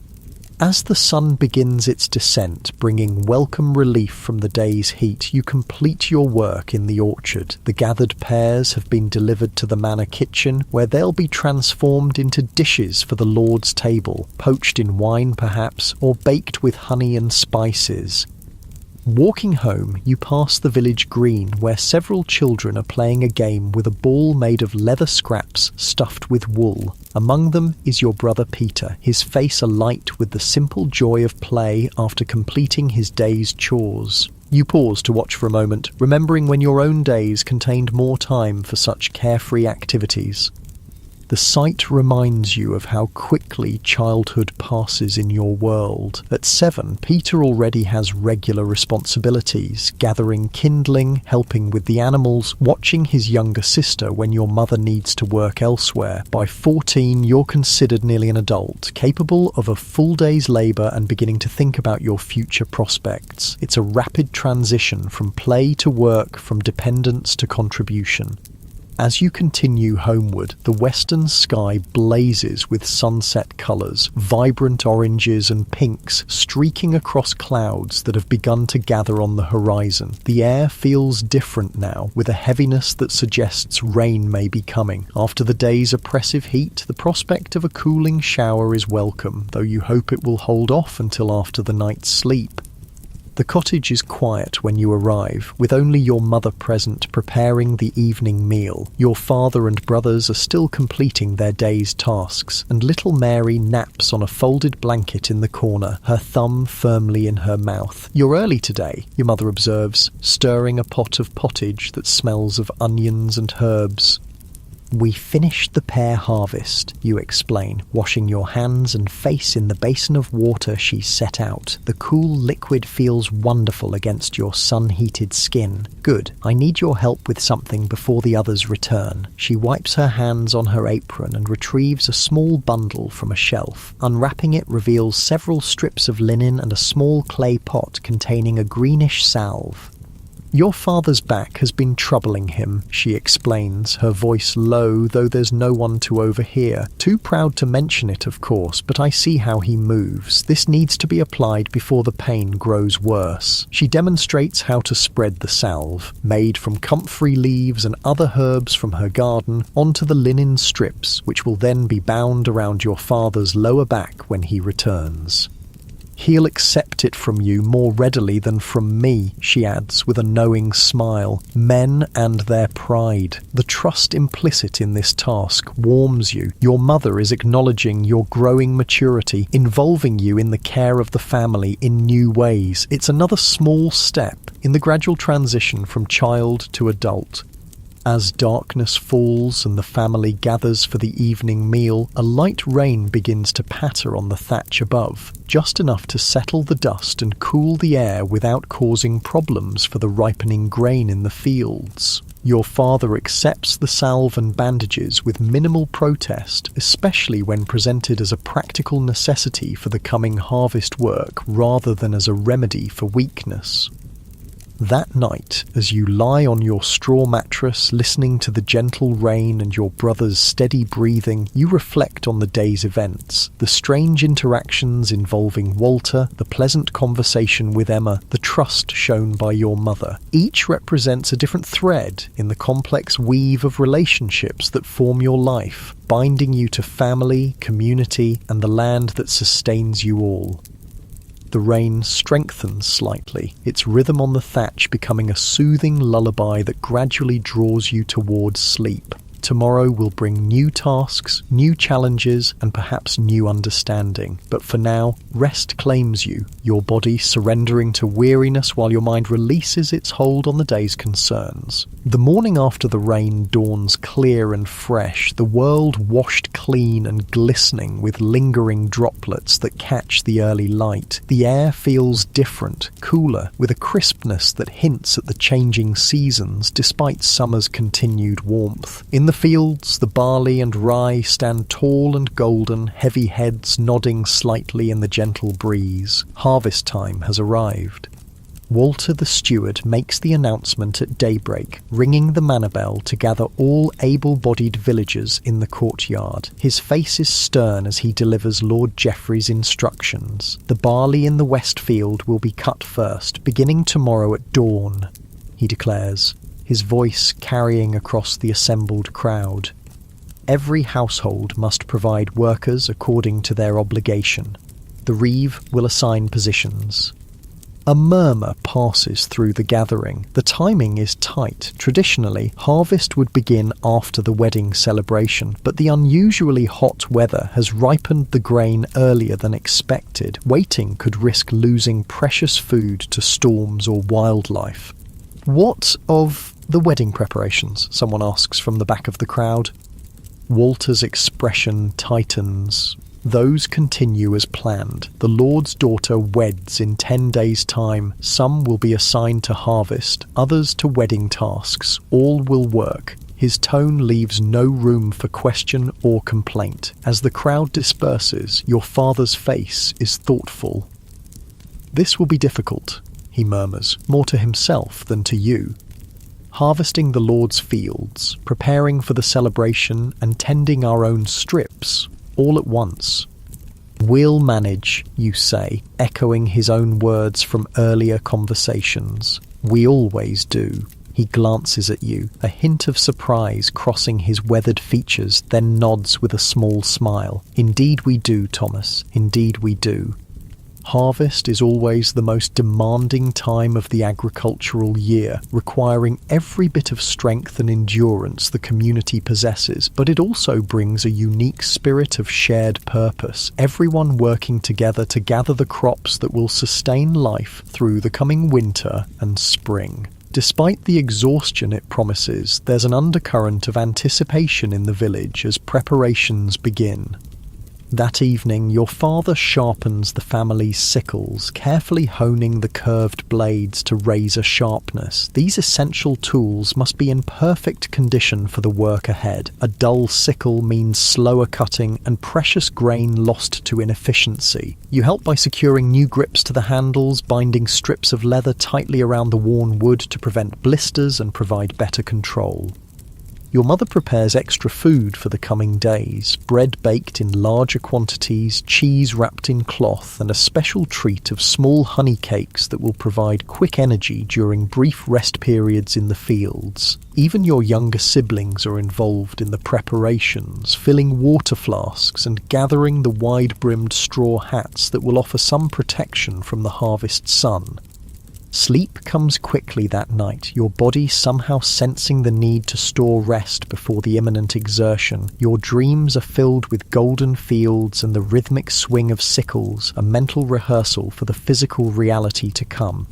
As the sun begins its descent, bringing welcome relief from the day's heat, you complete your work in the orchard. The gathered pears have been delivered to the manor kitchen, where they'll be transformed into dishes for the Lord's table, poached in wine perhaps, or baked with honey and spices. Walking home, you pass the village green, where several children are playing a game with a ball made of leather scraps stuffed with wool. Among them is your brother Peter, his face alight with the simple joy of play after completing his day's chores. You pause to watch for a moment, remembering when your own days contained more time for such carefree activities. The sight reminds you of how quickly childhood passes in your world. At 7, Peter already has regular responsibilities, gathering kindling, helping with the animals, watching his younger sister when your mother needs to work elsewhere. By 14, you're considered nearly an adult, capable of a full day's labour and beginning to think about your future prospects. It's a rapid transition from play to work, from dependence to contribution. As you continue homeward, the western sky blazes with sunset colours, vibrant oranges and pinks streaking across clouds that have begun to gather on the horizon. The air feels different now, with a heaviness that suggests rain may be coming. After the day's oppressive heat, the prospect of a cooling shower is welcome, though you hope it will hold off until after the night's sleep. The cottage is quiet when you arrive, with only your mother present preparing the evening meal. Your father and brothers are still completing their day's tasks, and little Mary naps on a folded blanket in the corner, her thumb firmly in her mouth. "You're early today," your mother observes, stirring a pot of pottage that smells of onions and herbs. "We finished the pear harvest," you explain, washing your hands and face in the basin of water she set out. The cool liquid feels wonderful against your sun-heated skin. "Good. I need your help with something before the others return." She wipes her hands on her apron and retrieves a small bundle from a shelf. Unwrapping it reveals several strips of linen and a small clay pot containing a greenish salve. Your father's back has been troubling him, she explains, her voice low, though there's no one to overhear. Too proud to mention it, of course, but I see how he moves. This needs to be applied before the pain grows worse. She demonstrates how to spread the salve, made from comfrey leaves and other herbs from her garden, onto the linen strips, which will then be bound around your father's lower back when he returns. He'll accept it from you more readily than from me, she adds with a knowing smile. Men and their pride. The trust implicit in this task warms you. Your mother is acknowledging your growing maturity, involving you in the care of the family in new ways. It's another small step in the gradual transition from child to adult. As darkness falls and the family gathers for the evening meal, a light rain begins to patter on the thatch above, just enough to settle the dust and cool the air without causing problems for the ripening grain in the fields. Your father accepts the salve and bandages with minimal protest, especially when presented as a practical necessity for the coming harvest work rather than as a remedy for weakness. That night, as you lie on your straw mattress listening to the gentle rain and your brother's steady breathing, you reflect on the day's events, the strange interactions involving Walter, the pleasant conversation with Emma, the trust shown by your mother. Each represents a different thread in the complex weave of relationships that form your life, binding you to family, community, and the land that sustains you all. The rain strengthens slightly, its rhythm on the thatch becoming a soothing lullaby that gradually draws you towards sleep. Tomorrow will bring new tasks, new challenges, and perhaps new understanding. But for now, rest claims you, your body surrendering to weariness while your mind releases its hold on the day's concerns. The morning after the rain dawns clear and fresh, the world washed clean and glistening with lingering droplets that catch the early light. The air feels different, cooler, with a crispness that hints at the changing seasons despite summer's continued warmth. In the fields, the barley and rye stand tall and golden, heavy heads nodding slightly in the gentle breeze. Harvest time has arrived. Walter the steward makes the announcement at daybreak, ringing the manor bell to gather all able-bodied villagers in the courtyard. His face is stern as he delivers Lord Geoffrey's instructions. The barley in the west field will be cut first, beginning tomorrow at dawn, he declares, his voice carrying across the assembled crowd. Every household must provide workers according to their obligation. The reeve will assign positions. A murmur passes through the gathering. The timing is tight. Traditionally, harvest would begin after the wedding celebration, but the unusually hot weather has ripened the grain earlier than expected. Waiting could risk losing precious food to storms or wildlife. What of the wedding preparations? Someone asks from the back of the crowd. Walter's expression tightens. Those continue as planned. The Lord's daughter weds in 10 days' time. Some will be assigned to harvest, others to wedding tasks. All will work. His tone leaves no room for question or complaint. As the crowd disperses, your father's face is thoughtful. This will be difficult, he murmurs, more to himself than to you. Harvesting the Lord's fields, preparing for the celebration, and tending our own strips, all at once. We'll manage, you say, echoing his own words from earlier conversations. We always do. He glances at you, a hint of surprise crossing his weathered features, then nods with a small smile. Indeed we do, Thomas. Indeed we do. Harvest is always the most demanding time of the agricultural year, requiring every bit of strength and endurance the community possesses, but it also brings a unique spirit of shared purpose, everyone working together to gather the crops that will sustain life through the coming winter and spring. Despite the exhaustion it promises, there's an undercurrent of anticipation in the village as preparations begin. That evening, your father sharpens the family's sickles, carefully honing the curved blades to razor sharpness. These essential tools must be in perfect condition for the work ahead. A dull sickle means slower cutting and precious grain lost to inefficiency. You help by securing new grips to the handles, binding strips of leather tightly around the worn wood to prevent blisters and provide better control. Your mother prepares extra food for the coming days, bread baked in larger quantities, cheese wrapped in cloth, and a special treat of small honey cakes that will provide quick energy during brief rest periods in the fields. Even your younger siblings are involved in the preparations, filling water flasks and gathering the wide-brimmed straw hats that will offer some protection from the harvest sun. Sleep comes quickly that night, your body somehow sensing the need to store rest before the imminent exertion. Your dreams are filled with golden fields and the rhythmic swing of sickles, a mental rehearsal for the physical reality to come.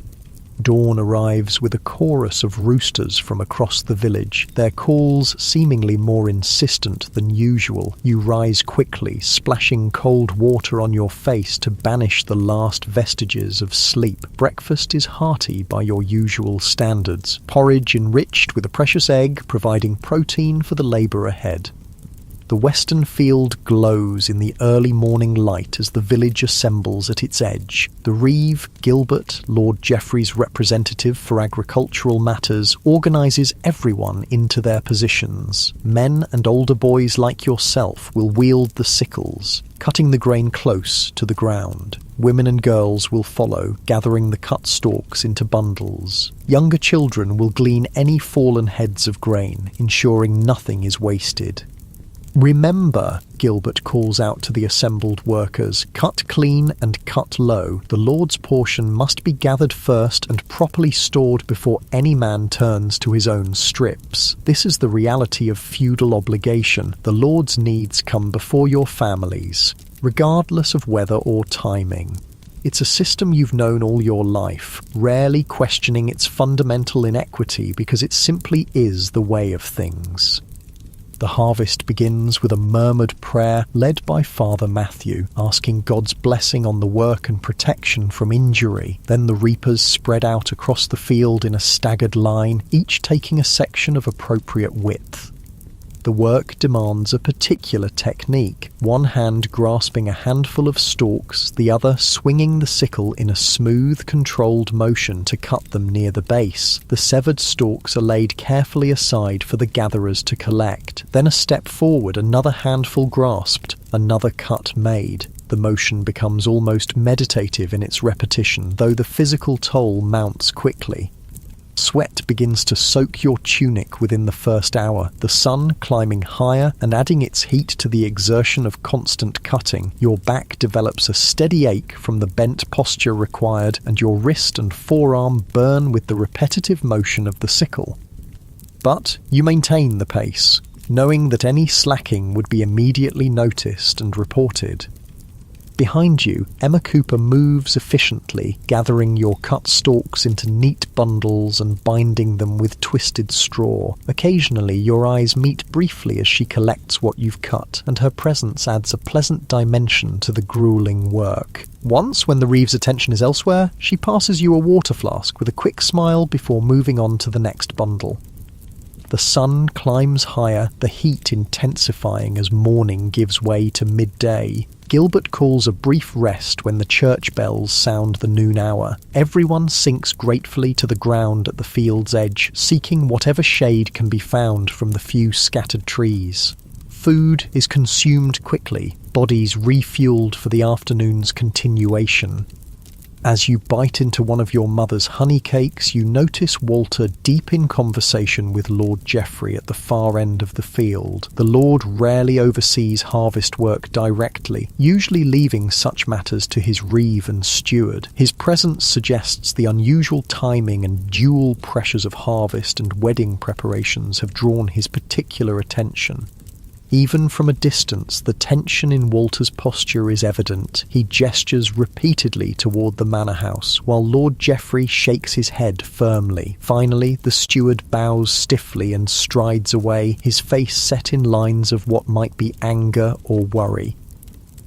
Dawn arrives with a chorus of roosters from across the village, their calls seemingly more insistent than usual. You rise quickly, splashing cold water on your face to banish the last vestiges of sleep. Breakfast is hearty by your usual standards, porridge enriched with a precious egg, providing protein for the labour ahead. The western field glows in the early morning light as the village assembles at its edge. The Reeve, Gilbert, Lord Geoffrey's representative for agricultural matters, organises everyone into their positions. Men and older boys like yourself will wield the sickles, cutting the grain close to the ground. Women and girls will follow, gathering the cut stalks into bundles. Younger children will glean any fallen heads of grain, ensuring nothing is wasted. "Remember," Gilbert calls out to the assembled workers, "cut clean and cut low. The Lord's portion must be gathered first and properly stored before any man turns to his own strips. This is the reality of feudal obligation. The Lord's needs come before your families, regardless of weather or timing. It's a system you've known all your life, rarely questioning its fundamental inequity because it simply is the way of things." The harvest begins with a murmured prayer led by Father Matthew, asking God's blessing on the work and protection from injury. Then the reapers spread out across the field in a staggered line, each taking a section of appropriate width. The work demands a particular technique, one hand grasping a handful of stalks, the other swinging the sickle in a smooth, controlled motion to cut them near the base. The severed stalks are laid carefully aside for the gatherers to collect. Then a step forward, another handful grasped, another cut made. The motion becomes almost meditative in its repetition, though the physical toll mounts quickly. Sweat begins to soak your tunic within the first hour, the sun climbing higher and adding its heat to the exertion of constant cutting. Your back develops a steady ache from the bent posture required, and your wrist and forearm burn with the repetitive motion of the sickle. But you maintain the pace, knowing that any slacking would be immediately noticed and reported. Behind you, Emma Cooper moves efficiently, gathering your cut stalks into neat bundles and binding them with twisted straw. Occasionally, your eyes meet briefly as she collects what you've cut, and her presence adds a pleasant dimension to the grueling work. Once, when the Reeve's attention is elsewhere, she passes you a water flask with a quick smile before moving on to the next bundle. The sun climbs higher, the heat intensifying as morning gives way to midday. Gilbert calls a brief rest when the church bells sound the noon hour. Everyone sinks gratefully to the ground at the field's edge, seeking whatever shade can be found from the few scattered trees. Food is consumed quickly, bodies refueled for the afternoon's continuation. As you bite into one of your mother's honey cakes, you notice Walter deep in conversation with Lord Geoffrey at the far end of the field. The Lord rarely oversees harvest work directly, usually leaving such matters to his reeve and steward. His presence suggests the unusual timing and dual pressures of harvest and wedding preparations have drawn his particular attention. Even from a distance, the tension in Walter's posture is evident. He gestures repeatedly toward the manor house, while Lord Geoffrey shakes his head firmly. Finally, the steward bows stiffly and strides away, his face set in lines of what might be anger or worry.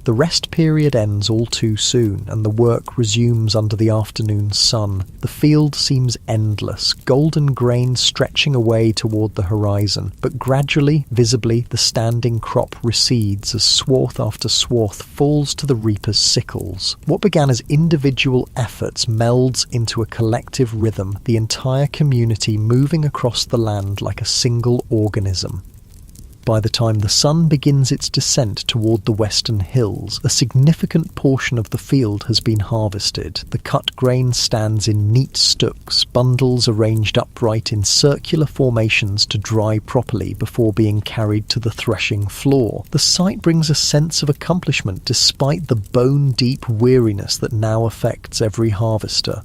The rest period ends all too soon, and the work resumes under the afternoon sun. The field seems endless, golden grain stretching away toward the horizon, but gradually, visibly, the standing crop recedes as swath after swath falls to the reaper's sickles. What began as individual efforts melds into a collective rhythm, the entire community moving across the land like a single organism. By the time the sun begins its descent toward the western hills, a significant portion of the field has been harvested. The cut grain stands in neat stooks, bundles arranged upright in circular formations to dry properly before being carried to the threshing floor. The sight brings a sense of accomplishment despite the bone-deep weariness that now affects every harvester.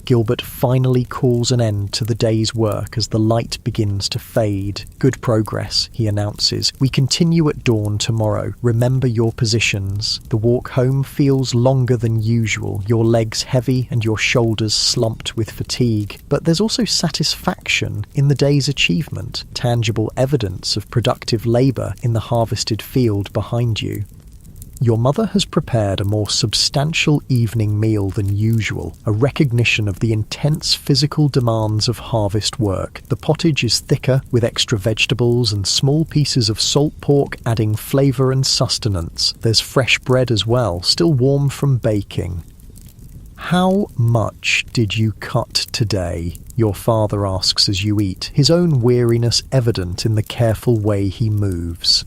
Gilbert finally calls an end to the day's work as the light begins to fade. "Good progress," he announces. "We continue at dawn tomorrow. Remember your positions." The walk home feels longer than usual, your legs heavy and your shoulders slumped with fatigue. But there's also satisfaction in the day's achievement, tangible evidence of productive labour in the harvested field behind you. Your mother has prepared a more substantial evening meal than usual, a recognition of the intense physical demands of harvest work. The pottage is thicker, with extra vegetables and small pieces of salt pork adding flavour and sustenance. There's fresh bread as well, still warm from baking. "How much did you cut today?" your father asks as you eat, his own weariness evident in the careful way he moves.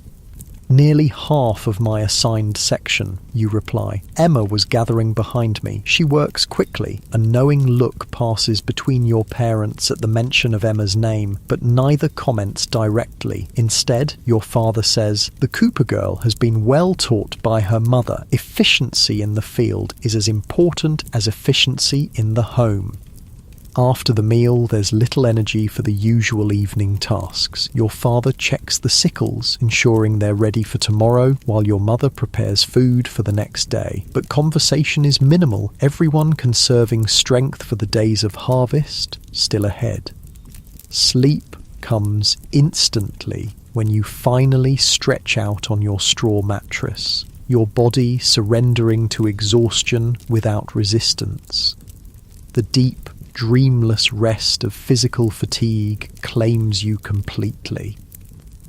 "Nearly half of my assigned section," you reply. "Emma was gathering behind me. She works quickly." A knowing look passes between your parents at the mention of Emma's name, but neither comments directly. Instead, your father says, "The Cooper girl has been well taught by her mother. Efficiency in the field is as important as efficiency in the home." After the meal, there's little energy for the usual evening tasks. Your father checks the sickles, ensuring they're ready for tomorrow, while your mother prepares food for the next day. But conversation is minimal, everyone conserving strength for the days of harvest still ahead. Sleep comes instantly when you finally stretch out on your straw mattress, your body surrendering to exhaustion without resistance. The deep, dreamless rest of physical fatigue claims you completely.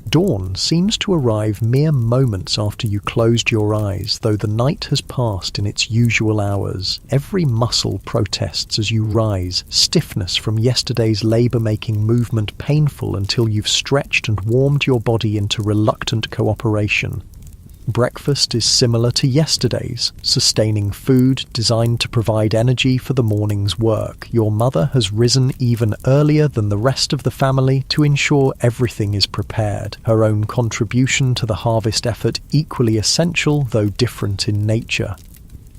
Dawn seems to arrive mere moments after you closed your eyes, though the night has passed in its usual hours. Every muscle protests as you rise, stiffness from yesterday's labour-making movement painful until you've stretched and warmed your body into reluctant cooperation. Breakfast is similar to yesterday's, sustaining food designed to provide energy for the morning's work. Your mother has risen even earlier than the rest of the family to ensure everything is prepared, her own contribution to the harvest effort equally essential though different in nature.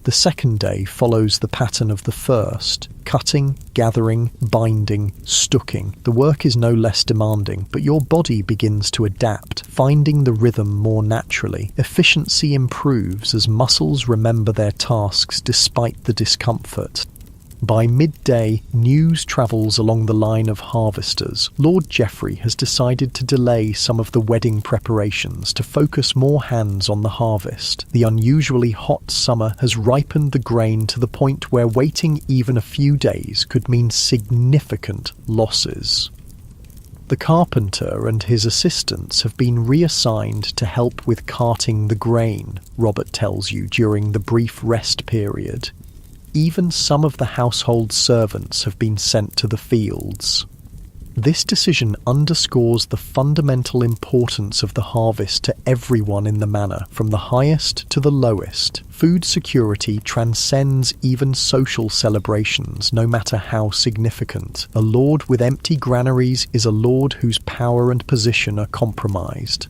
The second day follows the pattern of the first: cutting, gathering, binding, stooking. The work is no less demanding, but your body begins to adapt, finding the rhythm more naturally. Efficiency improves as muscles remember their tasks despite the discomfort. By midday, news travels along the line of harvesters. Lord Geoffrey has decided to delay some of the wedding preparations to focus more hands on the harvest. The unusually hot summer has ripened the grain to the point where waiting even a few days could mean significant losses. The carpenter and his assistants have been reassigned to help with carting the grain, Robert tells you during the brief rest period. Even some of the household servants have been sent to the fields. This decision underscores the fundamental importance of the harvest to everyone in the manor, from the highest to the lowest. Food security transcends even social celebrations, no matter how significant. A lord with empty granaries is a lord whose power and position are compromised.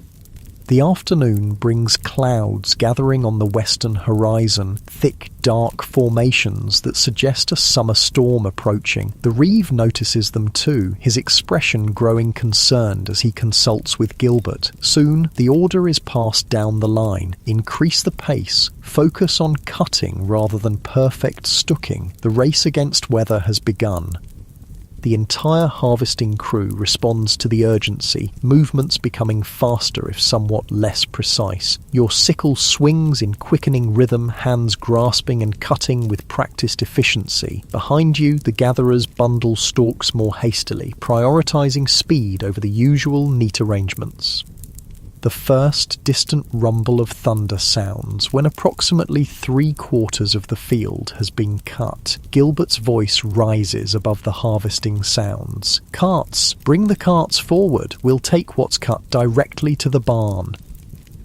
The afternoon brings clouds gathering on the western horizon, thick, dark formations that suggest a summer storm approaching. The Reeve notices them too, his expression growing concerned as he consults with Gilbert. Soon, the order is passed down the line. Increase the pace. Focus on cutting rather than perfect stooking. The race against weather has begun. The entire harvesting crew responds to the urgency, movements becoming faster if somewhat less precise. Your sickle swings in quickening rhythm, hands grasping and cutting with practiced efficiency. Behind you, the gatherers bundle stalks more hastily, prioritizing speed over the usual neat arrangements. The first distant rumble of thunder sounds when approximately 3/4 of the field has been cut. Gilbert's voice rises above the harvesting sounds. "Carts! Bring the carts forward! We'll take what's cut directly to the barn."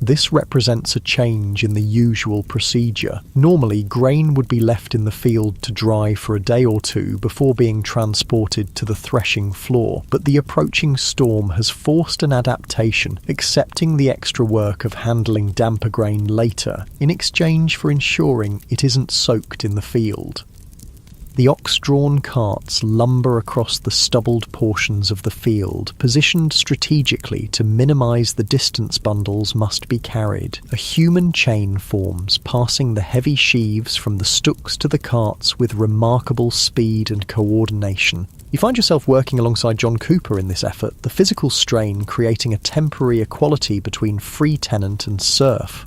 This represents a change in the usual procedure. Normally, grain would be left in the field to dry for a day or two before being transported to the threshing floor, but the approaching storm has forced an adaptation, accepting the extra work of handling damper grain later, in exchange for ensuring it isn't soaked in the field. The ox-drawn carts lumber across the stubbled portions of the field, positioned strategically to minimise the distance bundles must be carried. A human chain forms, passing the heavy sheaves from the stooks to the carts with remarkable speed and coordination. You find yourself working alongside John Cooper in this effort, the physical strain creating a temporary equality between free tenant and serf.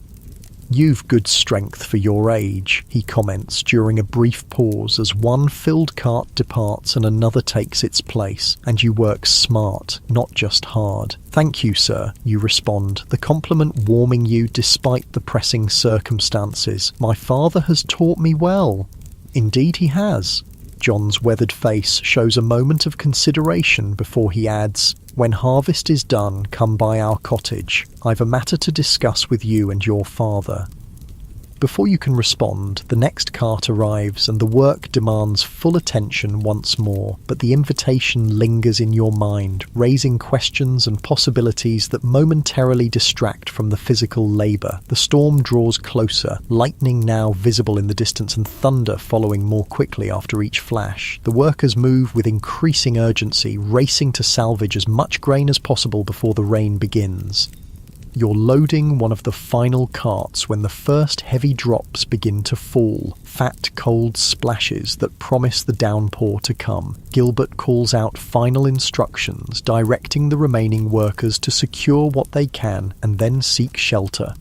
"You've good strength for your age," he comments during a brief pause as one filled cart departs and another takes its place, "and you work smart, not just hard." "Thank you, sir," you respond, the compliment warming you despite the pressing circumstances. "My father has taught me well." "Indeed he has." John's weathered face shows a moment of consideration before he adds, "When harvest is done, come by our cottage. I've a matter to discuss with you and your father." Before you can respond, the next cart arrives and the work demands full attention once more, but the invitation lingers in your mind, raising questions and possibilities that momentarily distract from the physical labour. The storm draws closer, lightning now visible in the distance and thunder following more quickly after each flash. The workers move with increasing urgency, racing to salvage as much grain as possible before the rain begins. You're loading one of the final carts when the first heavy drops begin to fall, fat, cold splashes that promise the downpour to come. Gilbert calls out final instructions, directing the remaining workers to secure what they can and then seek shelter.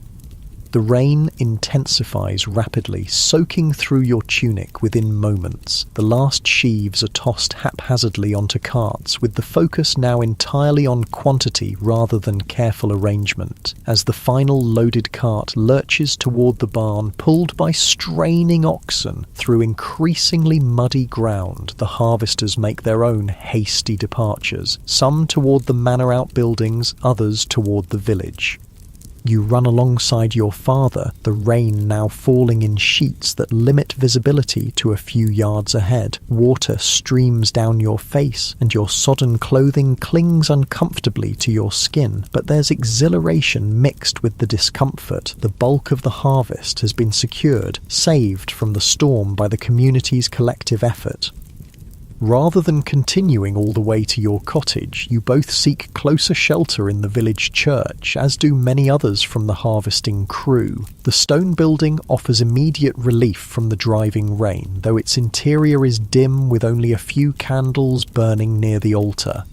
The rain intensifies rapidly, soaking through your tunic within moments. The last sheaves are tossed haphazardly onto carts, with the focus now entirely on quantity rather than careful arrangement. As the final loaded cart lurches toward the barn, pulled by straining oxen through increasingly muddy ground, the harvesters make their own hasty departures, some toward the manor outbuildings, others toward the village. You run alongside your father, the rain now falling in sheets that limit visibility to a few yards ahead. Water streams down your face, and your sodden clothing clings uncomfortably to your skin. But there's exhilaration mixed with the discomfort. The bulk of the harvest has been secured, saved from the storm by the community's collective effort. Rather than continuing all the way to your cottage, you both seek closer shelter in the village church, as do many others from the harvesting crew. The stone building offers immediate relief from the driving rain, though its interior is dim with only a few candles burning near the altar.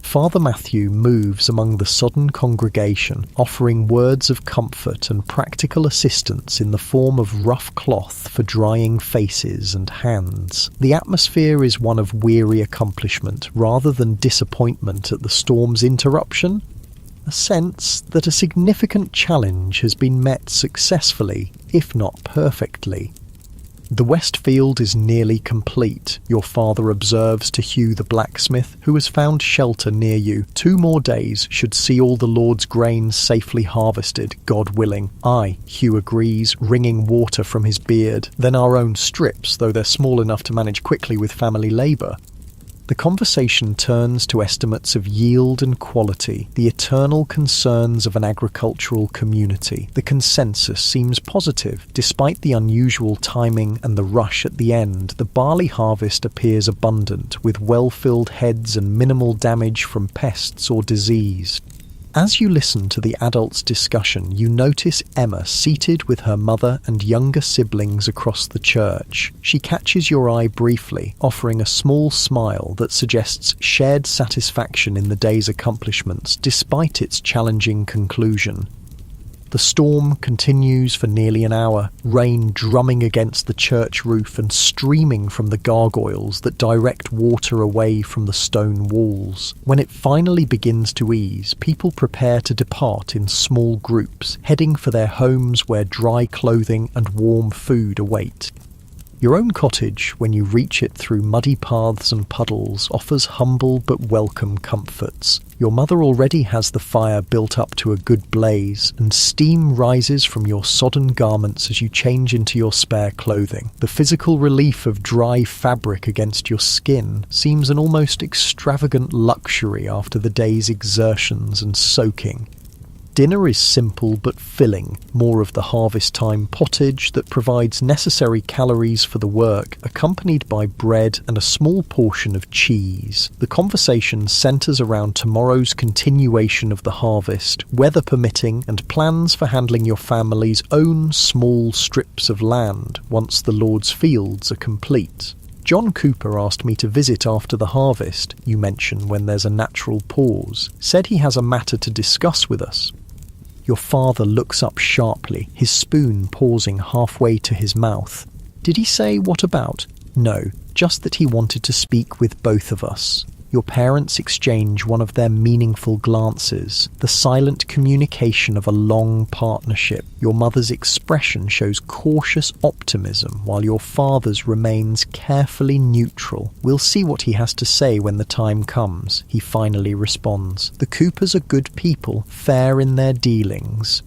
Father Matthew moves among the sodden congregation, offering words of comfort and practical assistance in the form of rough cloth for drying faces and hands. The atmosphere is one of weary accomplishment rather than disappointment at the storm's interruption. A sense that a significant challenge has been met successfully, if not perfectly. The west field is nearly complete, your father observes to Hugh the blacksmith, who has found shelter near you. 2 more days should see all the Lord's grain safely harvested, God willing. Aye, Hugh agrees, wringing water from his beard. Then our own strips, though they're small enough to manage quickly with family labour. The conversation turns to estimates of yield and quality, the eternal concerns of an agricultural community. The consensus seems positive. Despite the unusual timing and the rush at the end, the barley harvest appears abundant, with well-filled heads and minimal damage from pests or disease. As you listen to the adults' discussion, you notice Emma seated with her mother and younger siblings across the church. She catches your eye briefly, offering a small smile that suggests shared satisfaction in the day's accomplishments despite its challenging conclusion. The storm continues for nearly an hour, rain drumming against the church roof and streaming from the gargoyles that direct water away from the stone walls. When it finally begins to ease, people prepare to depart in small groups, heading for their homes where dry clothing and warm food await. Your own cottage, when you reach it through muddy paths and puddles, offers humble but welcome comforts. Your mother already has the fire built up to a good blaze, and steam rises from your sodden garments as you change into your spare clothing. The physical relief of dry fabric against your skin seems an almost extravagant luxury after the day's exertions and soaking. Dinner is simple but filling, more of the harvest time pottage that provides necessary calories for the work, accompanied by bread and a small portion of cheese. The conversation centres around tomorrow's continuation of the harvest, weather permitting, and plans for handling your family's own small strips of land once the Lord's fields are complete. John Cooper asked me to visit after the harvest, you mention when there's a natural pause, said he has a matter to discuss with us. Your father looks up sharply, his spoon pausing halfway to his mouth. Did he say what about? No, just that he wanted to speak with both of us. Your parents exchange one of their meaningful glances, the silent communication of a long partnership. Your mother's expression shows cautious optimism, while your father's remains carefully neutral. We'll see what he has to say when the time comes, he finally responds. The Coopers are good people, fair in their dealings.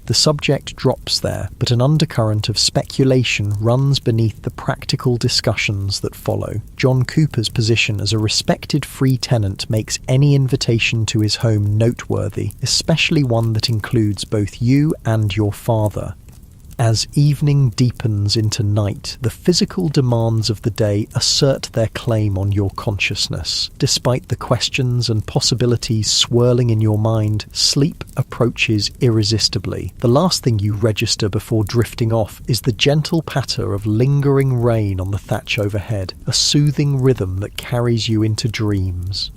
The subject drops there, but an undercurrent of speculation runs beneath the practical discussions that follow. John Cooper's position as a respected free tenant makes any invitation to his home noteworthy, especially one that includes both you and your father. As evening deepens into night, the physical demands of the day assert their claim on your consciousness. Despite the questions and possibilities swirling in your mind, sleep approaches irresistibly. The last thing you register before drifting off is the gentle patter of lingering rain on the thatch overhead, a soothing rhythm that carries you into dreams.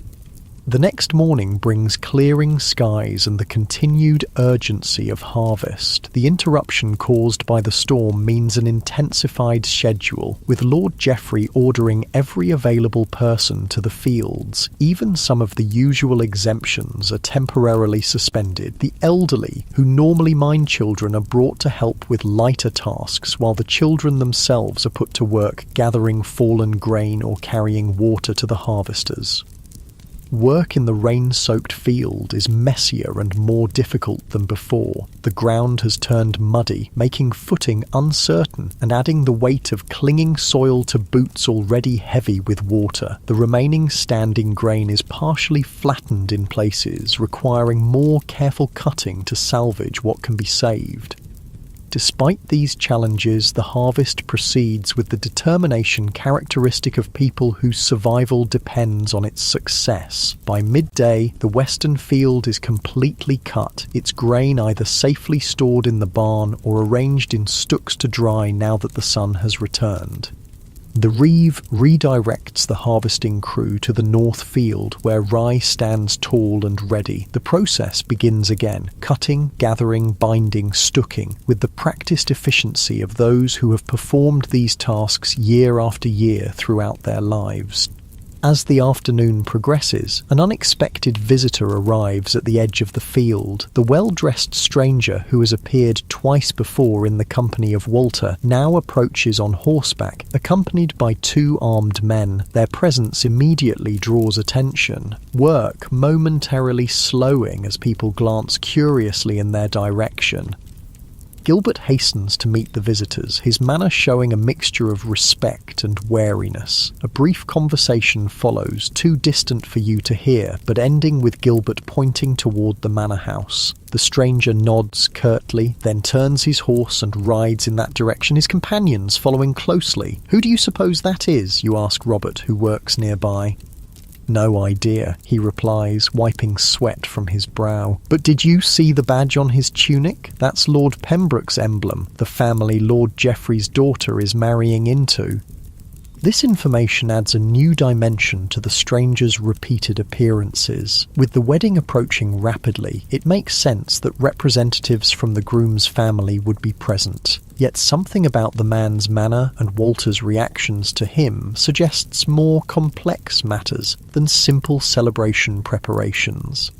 The next morning brings clearing skies and the continued urgency of harvest. The interruption caused by the storm means an intensified schedule, with Lord Geoffrey ordering every available person to the fields. Even some of the usual exemptions are temporarily suspended. The elderly, who normally mind children, are brought to help with lighter tasks, while the children themselves are put to work gathering fallen grain or carrying water to the harvesters. Work in the rain-soaked field is messier and more difficult than before. The ground has turned muddy, making footing uncertain and adding the weight of clinging soil to boots already heavy with water. The remaining standing grain is partially flattened in places, requiring more careful cutting to salvage what can be saved. Despite these challenges, the harvest proceeds with the determination characteristic of people whose survival depends on its success. By midday, the western field is completely cut, its grain either safely stored in the barn or arranged in stooks to dry now that the sun has returned. The reeve redirects the harvesting crew to the north field where rye stands tall and ready. The process begins again, cutting, gathering, binding, stooking, with the practiced efficiency of those who have performed these tasks year after year throughout their lives. As the afternoon progresses, an unexpected visitor arrives at the edge of the field. The well-dressed stranger who has appeared twice before in the company of Walter now approaches on horseback, accompanied by two armed men. Their presence immediately draws attention, work momentarily slowing as people glance curiously in their direction. Gilbert hastens to meet the visitors, his manner showing a mixture of respect and wariness. A brief conversation follows, too distant for you to hear, but ending with Gilbert pointing toward the manor house. The stranger nods curtly, then turns his horse and rides in that direction, his companions following closely. "Who do you suppose that is?" you ask Robert, who works nearby. "No idea," he replies, wiping sweat from his brow. "But did you see the badge on his tunic? That's Lord Pembroke's emblem, the family Lord Geoffrey's daughter is marrying into." This information adds a new dimension to the stranger's repeated appearances. With the wedding approaching rapidly, it makes sense that representatives from the groom's family would be present. Yet something about the man's manner and Walter's reactions to him suggests more complex matters than simple celebration preparations.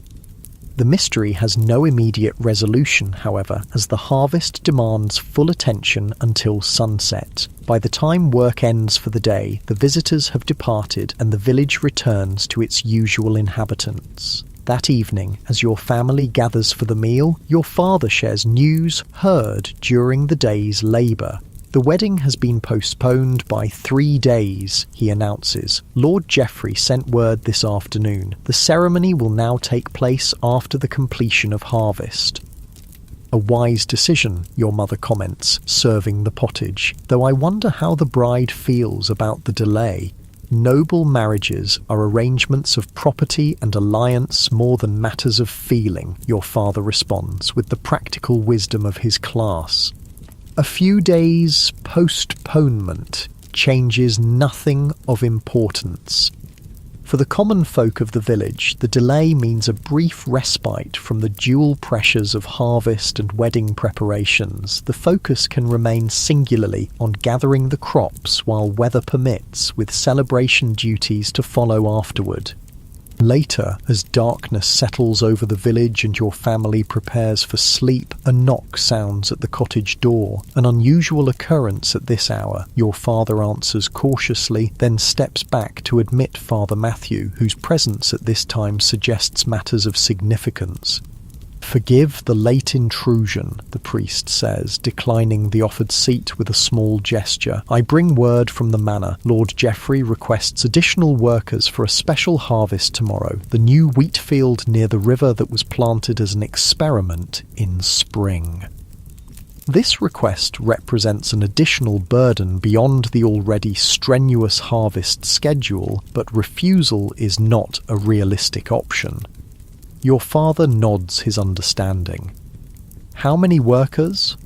The mystery has no immediate resolution, however, as the harvest demands full attention until sunset. By the time work ends for the day, the visitors have departed and the village returns to its usual inhabitants. That evening, as your family gathers for the meal, your father shares news heard during the day's labour. "The wedding has been postponed by 3 days, he announces. "Lord Geoffrey sent word this afternoon. The ceremony will now take place after the completion of harvest." "A wise decision," your mother comments, serving the pottage, "though I wonder how the bride feels about the delay." "Noble marriages are arrangements of property and alliance more than matters of feeling," your father responds with the practical wisdom of his class. A few days' postponement changes nothing of importance. For the common folk of the village, the delay means a brief respite from the dual pressures of harvest and wedding preparations. The focus can remain singularly on gathering the crops while weather permits, with celebration duties to follow afterward. Later, as darkness settles over the village and your family prepares for sleep, a knock sounds at the cottage door. An unusual occurrence at this hour, your father answers cautiously, then steps back to admit Father Matthew, whose presence at this time suggests matters of significance. "Forgive the late intrusion," the priest says, declining the offered seat with a small gesture. "I bring word from the manor. Lord Geoffrey requests additional workers for a special harvest tomorrow, the new wheat field near the river that was planted as an experiment in spring." This request represents an additional burden beyond the already strenuous harvest schedule, but refusal is not a realistic option. Your father nods his understanding. "How many workers?"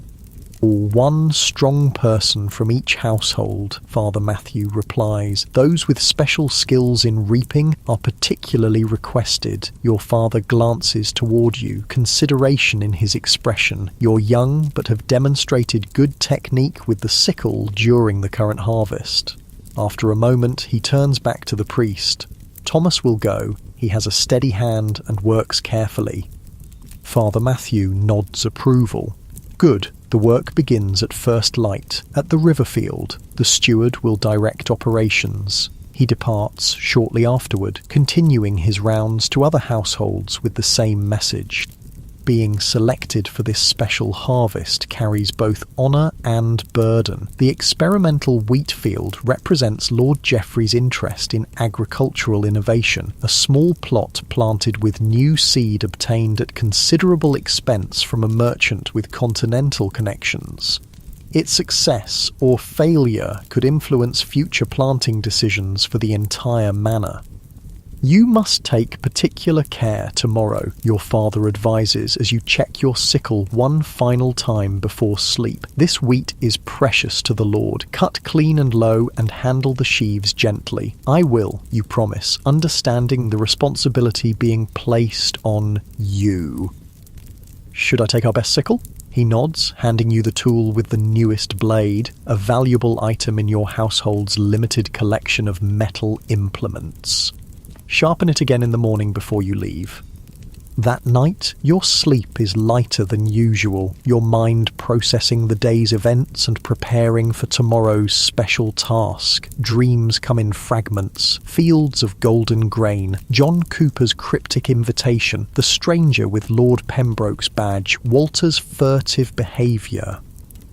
"One strong person from each household," Father Matthew replies. "Those with special skills in reaping are particularly requested." Your father glances toward you, consideration in his expression. "You're young, but have demonstrated good technique with the sickle during the current harvest." After a moment, he turns back to the priest. "Thomas will go. He has a steady hand and works carefully." Father Matthew nods approval. "Good. The work begins at first light. At the river field, the steward will direct operations." He departs shortly afterward, continuing his rounds to other households with the same message. Being selected for this special harvest carries both honour and burden. The experimental wheat field represents Lord Geoffrey's interest in agricultural innovation, a small plot planted with new seed obtained at considerable expense from a merchant with continental connections. Its success or failure could influence future planting decisions for the entire manor. "You must take particular care tomorrow," your father advises as you check your sickle one final time before sleep. "This wheat is precious to the Lord. Cut clean and low and handle the sheaves gently." "I will," you promise, understanding the responsibility being placed on you. "Should I take our best sickle?" He nods, handing you the tool with the newest blade, a valuable item in your household's limited collection of metal implements. "Sharpen it again in the morning before you leave." That night, your sleep is lighter than usual, your mind processing the day's events and preparing for tomorrow's special task. Dreams come in fragments, fields of golden grain, John Cooper's cryptic invitation, the stranger with Lord Pembroke's badge, Walter's furtive behaviour.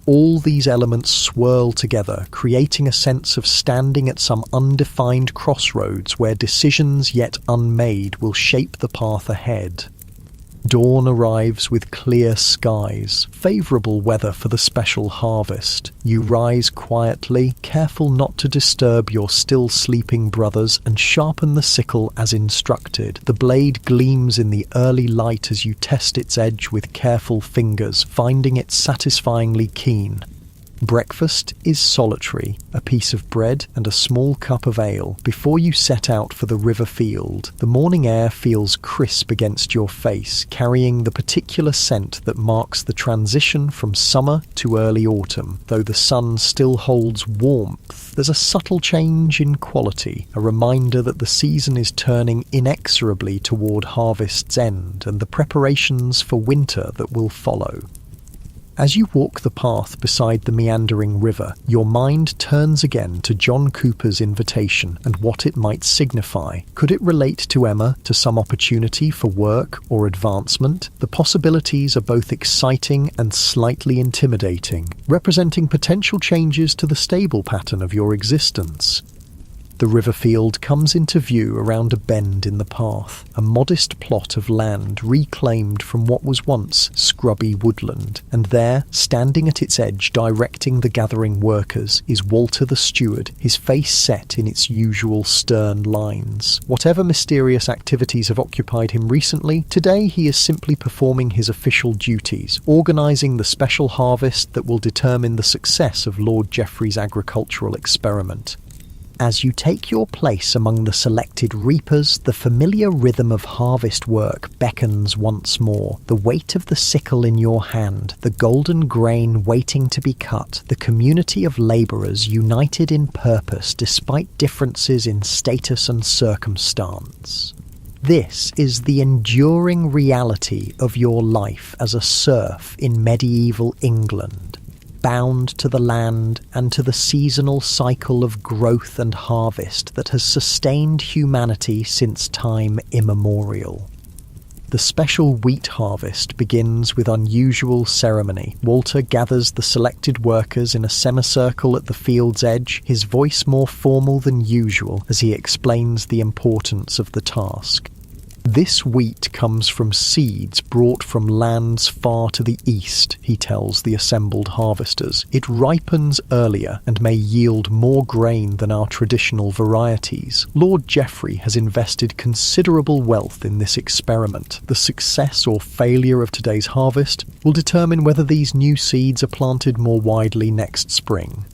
All these elements swirl together, creating a sense of standing at some undefined crossroads where decisions yet unmade will shape the path ahead. Dawn arrives with clear skies, favourable weather for the special harvest. You rise quietly, careful not to disturb your still sleeping brothers, and sharpen the sickle as instructed. The blade gleams in the early light as you test its edge with careful fingers, finding it satisfyingly keen. Breakfast is solitary, a piece of bread and a small cup of ale, before you set out for the river field. The morning air feels crisp against your face, carrying the particular scent that marks the transition from summer to early autumn. Though the sun still holds warmth, there's a subtle change in quality, a reminder that the season is turning inexorably toward harvest's end and the preparations for winter that will follow. As you walk the path beside the meandering river, your mind turns again to John Cooper's invitation and what it might signify. Could it relate to Emma, to some opportunity for work or advancement? The possibilities are both exciting and slightly intimidating, representing potential changes to the stable pattern of your existence. The river field comes into view around a bend in the path, a modest plot of land reclaimed from what was once scrubby woodland, and there, standing at its edge directing the gathering workers, is Walter the steward, his face set in its usual stern lines. Whatever mysterious activities have occupied him recently, today he is simply performing his official duties, organising the special harvest that will determine the success of Lord Geoffrey's agricultural experiment. As you take your place among the selected reapers, the familiar rhythm of harvest work beckons once more. The weight of the sickle in your hand, the golden grain waiting to be cut, the community of labourers united in purpose despite differences in status and circumstance. This is the enduring reality of your life as a serf in medieval England, bound to the land and to the seasonal cycle of growth and harvest that has sustained humanity since time immemorial. The special wheat harvest begins with unusual ceremony. Walter gathers the selected workers in a semicircle at the field's edge, his voice more formal than usual as he explains the importance of the task. This wheat comes from seeds brought from lands far to the east, he tells the assembled harvesters. It ripens earlier and may yield more grain than our traditional varieties. Lord Geoffrey has invested considerable wealth in this experiment. The success or failure of today's harvest will determine whether these new seeds are planted more widely next spring.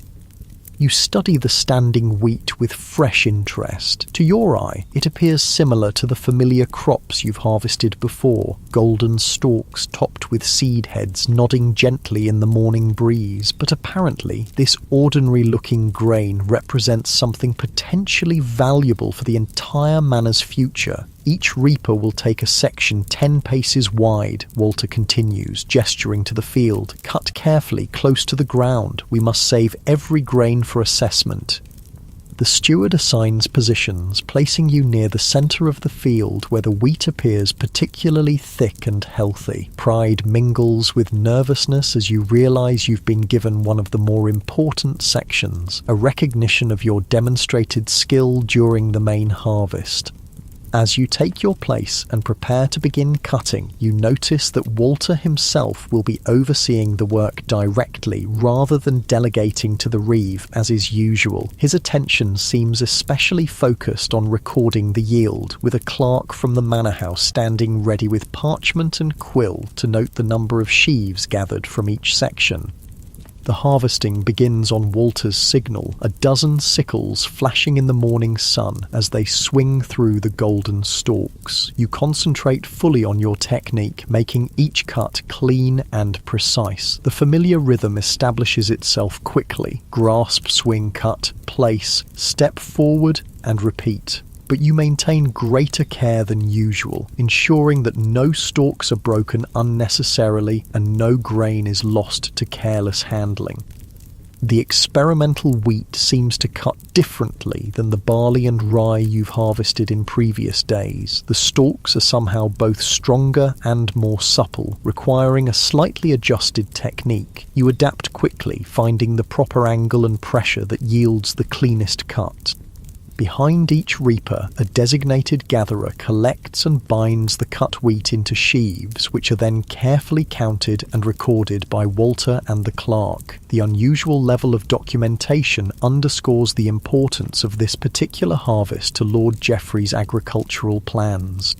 You study the standing wheat with fresh interest. To your eye, it appears similar to the familiar crops you've harvested before, golden stalks topped with seed heads nodding gently in the morning breeze. But apparently, this ordinary-looking grain represents something potentially valuable for the entire manor's future. Each reaper will take a section 10 paces wide, Walter continues, gesturing to the field. Cut carefully, close to the ground. We must save every grain for assessment. The steward assigns positions, placing you near the centre of the field where the wheat appears particularly thick and healthy. Pride mingles with nervousness as you realise you've been given one of the more important sections, a recognition of your demonstrated skill during the main harvest. As you take your place and prepare to begin cutting, you notice that Walter himself will be overseeing the work directly rather than delegating to the reeve as is usual. His attention seems especially focused on recording the yield, with a clerk from the manor house standing ready with parchment and quill to note the number of sheaves gathered from each section. The harvesting begins on Walter's signal, a dozen sickles flashing in the morning sun as they swing through the golden stalks. You concentrate fully on your technique, making each cut clean and precise. The familiar rhythm establishes itself quickly. Grasp, swing, cut, place, step forward, and repeat. But you maintain greater care than usual, ensuring that no stalks are broken unnecessarily and no grain is lost to careless handling. The experimental wheat seems to cut differently than the barley and rye you've harvested in previous days. The stalks are somehow both stronger and more supple, requiring a slightly adjusted technique. You adapt quickly, finding the proper angle and pressure that yields the cleanest cut. Behind each reaper, a designated gatherer collects and binds the cut wheat into sheaves, which are then carefully counted and recorded by Walter and the clerk. The unusual level of documentation underscores the importance of this particular harvest to Lord Geoffrey's agricultural plans.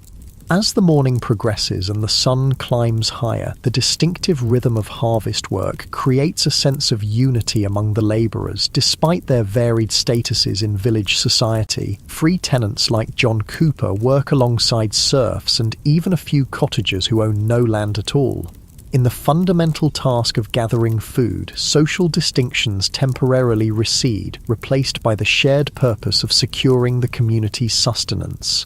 As the morning progresses and the sun climbs higher, the distinctive rhythm of harvest work creates a sense of unity among the labourers. Despite their varied statuses in village society, free tenants like John Cooper work alongside serfs and even a few cottagers who own no land at all. In the fundamental task of gathering food, social distinctions temporarily recede, replaced by the shared purpose of securing the community's sustenance.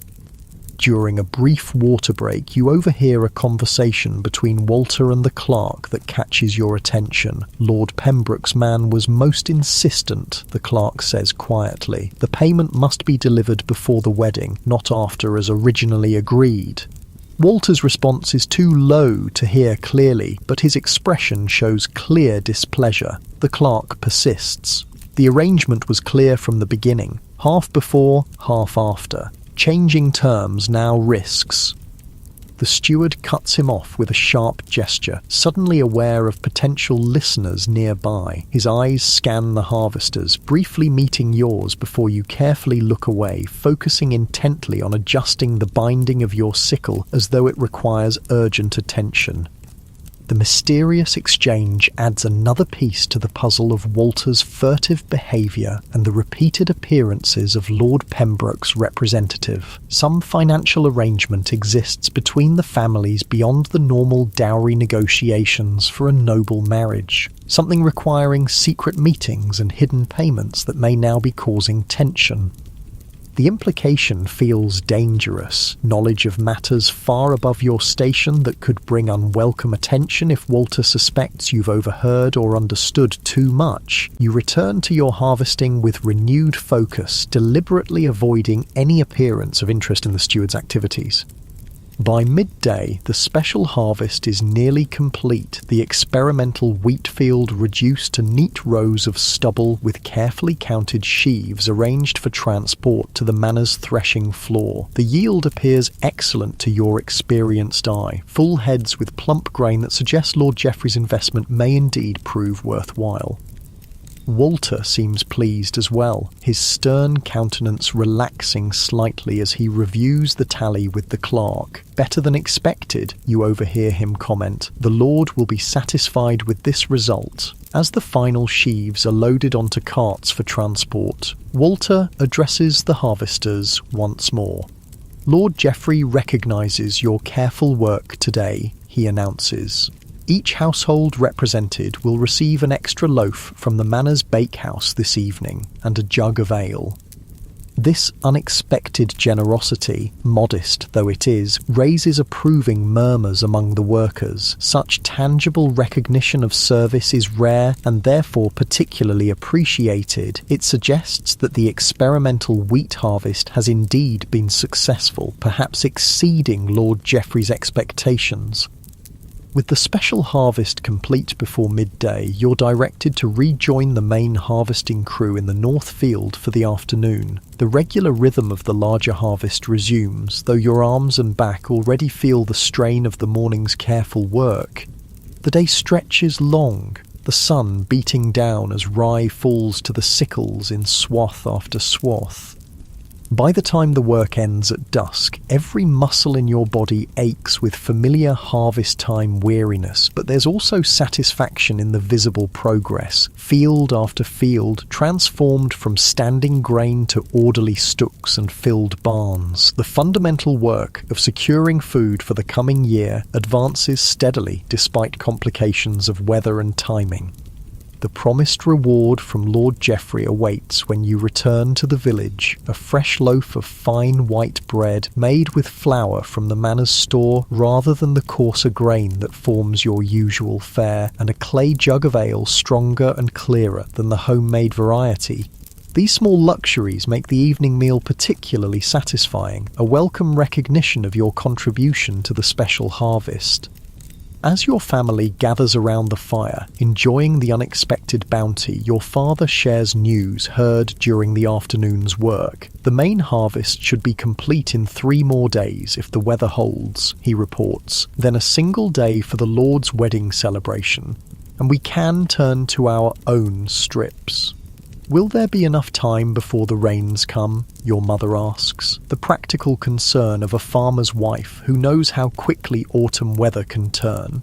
During a brief water break, you overhear a conversation between Walter and the clerk that catches your attention. Lord Pembroke's man was most insistent, the clerk says quietly. The payment must be delivered before the wedding, not after as originally agreed. Walter's response is too low to hear clearly, but his expression shows clear displeasure. The clerk persists. The arrangement was clear from the beginning, half before, half after. Changing terms now risks. The steward cuts him off with a sharp gesture, suddenly aware of potential listeners nearby. His eyes scan the harvesters, briefly meeting yours before you carefully look away, focusing intently on adjusting the binding of your sickle as though it requires urgent attention. The mysterious exchange adds another piece to the puzzle of Walter's furtive behaviour and the repeated appearances of Lord Pembroke's representative. Some financial arrangement exists between the families beyond the normal dowry negotiations for a noble marriage, something requiring secret meetings and hidden payments that may now be causing tension. The implication feels dangerous, knowledge of matters far above your station that could bring unwelcome attention if Walter suspects you've overheard or understood too much. You return to your harvesting with renewed focus, deliberately avoiding any appearance of interest in the steward's activities. By midday, the special harvest is nearly complete, the experimental wheat field reduced to neat rows of stubble with carefully counted sheaves arranged for transport to the manor's threshing floor. The yield appears excellent to your experienced eye, full heads with plump grain that suggests Lord Geoffrey's investment may indeed prove worthwhile. Walter seems pleased as well, his stern countenance relaxing slightly as he reviews the tally with the clerk. Better than expected, you overhear him comment. The Lord will be satisfied with this result. As the final sheaves are loaded onto carts for transport, Walter addresses the harvesters once more. Lord Geoffrey recognises your careful work today, he announces. Each household represented will receive an extra loaf from the manor's bakehouse this evening and a jug of ale. This unexpected generosity, modest though it is, raises approving murmurs among the workers. Such tangible recognition of service is rare and therefore particularly appreciated. It suggests that the experimental wheat harvest has indeed been successful, perhaps exceeding Lord Geoffrey's expectations. With the special harvest complete before midday, you're directed to rejoin the main harvesting crew in the north field for the afternoon. The regular rhythm of the larger harvest resumes, though your arms and back already feel the strain of the morning's careful work. The day stretches long, the sun beating down as rye falls to the sickles in swath after swath. By the time the work ends at dusk, every muscle in your body aches with familiar harvest time weariness, but there's also satisfaction in the visible progress. Field after field, transformed from standing grain to orderly stooks and filled barns. The fundamental work of securing food for the coming year advances steadily despite complications of weather and timing. The promised reward from Lord Geoffrey awaits when you return to the village, a fresh loaf of fine white bread made with flour from the manor's store rather than the coarser grain that forms your usual fare, and a clay jug of ale stronger and clearer than the homemade variety. These small luxuries make the evening meal particularly satisfying, a welcome recognition of your contribution to the special harvest. As your family gathers around the fire, enjoying the unexpected bounty, your father shares news heard during the afternoon's work. The main harvest should be complete in 3 more days if the weather holds, he reports, then a single day for the Lord's wedding celebration, and we can turn to our own strips. Will there be enough time before the rains come? Your mother asks, the practical concern of a farmer's wife who knows how quickly autumn weather can turn.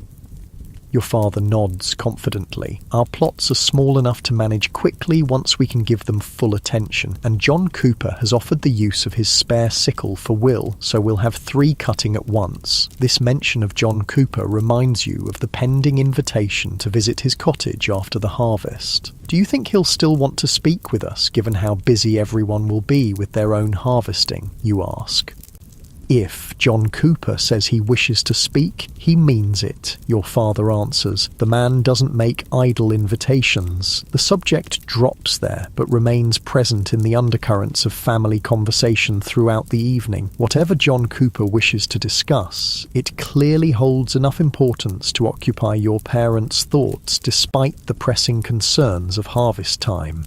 Your father nods confidently. Our plots are small enough to manage quickly once we can give them full attention, and John Cooper has offered the use of his spare sickle for Will, so we'll have 3 cutting at once. This mention of John Cooper reminds you of the pending invitation to visit his cottage after the harvest. Do you think he'll still want to speak with us, given how busy everyone will be with their own harvesting, you ask? If John Cooper says he wishes to speak, he means it, your father answers. The man doesn't make idle invitations. The subject drops there, but remains present in the undercurrents of family conversation throughout the evening. Whatever John Cooper wishes to discuss, it clearly holds enough importance to occupy your parents' thoughts despite the pressing concerns of harvest time.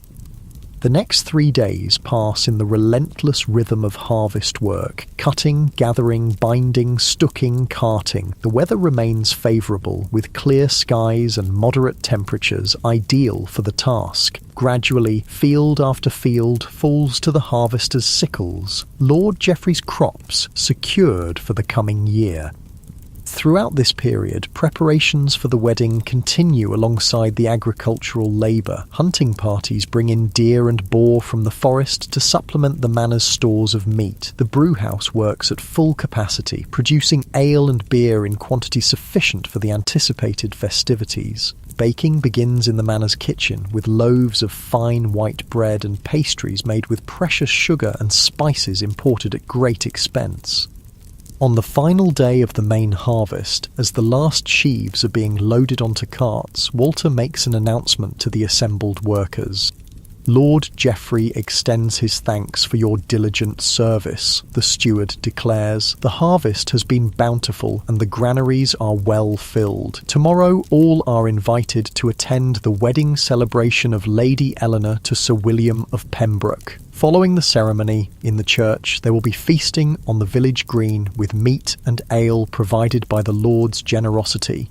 The next 3 days pass in the relentless rhythm of harvest work, cutting, gathering, binding, stooking, carting. The weather remains favourable, with clear skies and moderate temperatures ideal for the task. Gradually, field after field falls to the harvester's sickles, Lord Geoffrey's crops secured for the coming year. Throughout this period, preparations for the wedding continue alongside the agricultural labour. Hunting parties bring in deer and boar from the forest to supplement the manor's stores of meat. The brewhouse works at full capacity, producing ale and beer in quantity sufficient for the anticipated festivities. Baking begins in the manor's kitchen, with loaves of fine white bread and pastries made with precious sugar and spices imported at great expense. On the final day of the main harvest, as the last sheaves are being loaded onto carts, Walter makes an announcement to the assembled workers. Lord Geoffrey extends his thanks for your diligent service, the steward declares. The harvest has been bountiful and the granaries are well filled. Tomorrow all are invited to attend the wedding celebration of Lady Eleanor to Sir William of Pembroke. Following the ceremony, in the church, there will be feasting on the village green with meat and ale provided by the Lord's generosity.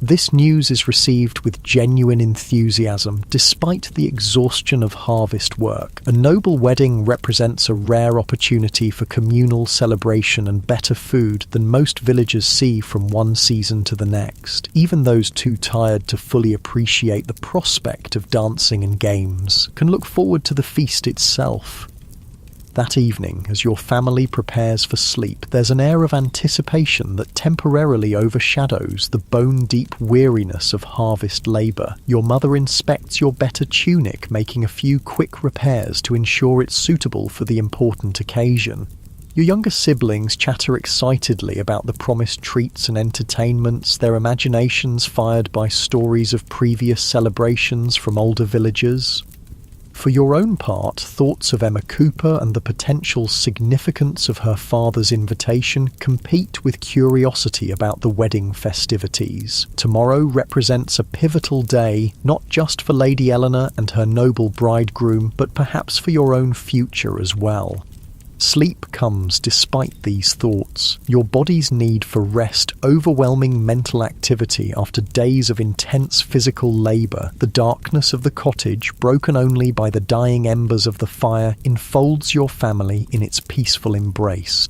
This news is received with genuine enthusiasm, despite the exhaustion of harvest work. A noble wedding represents a rare opportunity for communal celebration and better food than most villagers see from one season to the next. Even those too tired to fully appreciate the prospect of dancing and games can look forward to the feast itself. That evening, as your family prepares for sleep, there's an air of anticipation that temporarily overshadows the bone-deep weariness of harvest labour. Your mother inspects your better tunic, making a few quick repairs to ensure it's suitable for the important occasion. Your younger siblings chatter excitedly about the promised treats and entertainments, their imaginations fired by stories of previous celebrations from older villagers. For your own part, thoughts of Emma Cooper and the potential significance of her father's invitation compete with curiosity about the wedding festivities. Tomorrow represents a pivotal day, not just for Lady Eleanor and her noble bridegroom, but perhaps for your own future as well. Sleep comes despite these thoughts. Your body's need for rest, overwhelming mental activity after days of intense physical labour. The darkness of the cottage, broken only by the dying embers of the fire, enfolds your family in its peaceful embrace.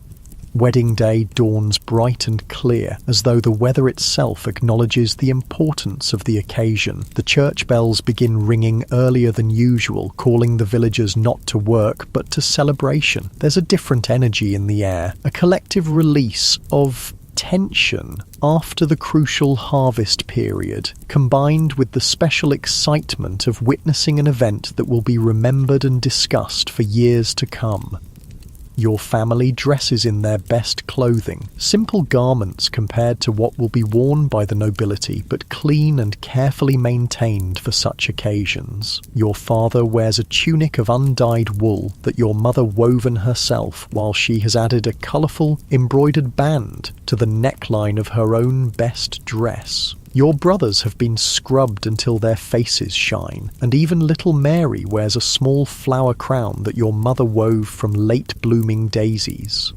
Wedding day dawns bright and clear, as though the weather itself acknowledges the importance of the occasion. The church bells begin ringing earlier than usual, calling the villagers not to work, but to celebration. There's a different energy in the air, a collective release of tension after the crucial harvest period, combined with the special excitement of witnessing an event that will be remembered and discussed for years to come. Your family dresses in their best clothing, simple garments compared to what will be worn by the nobility, but clean and carefully maintained for such occasions. Your father wears a tunic of undyed wool that your mother woven herself, while she has added a colourful, embroidered band to the neckline of her own best dress. Your brothers have been scrubbed until their faces shine, and even little Mary wears a small flower crown that your mother wove from late blooming daisies.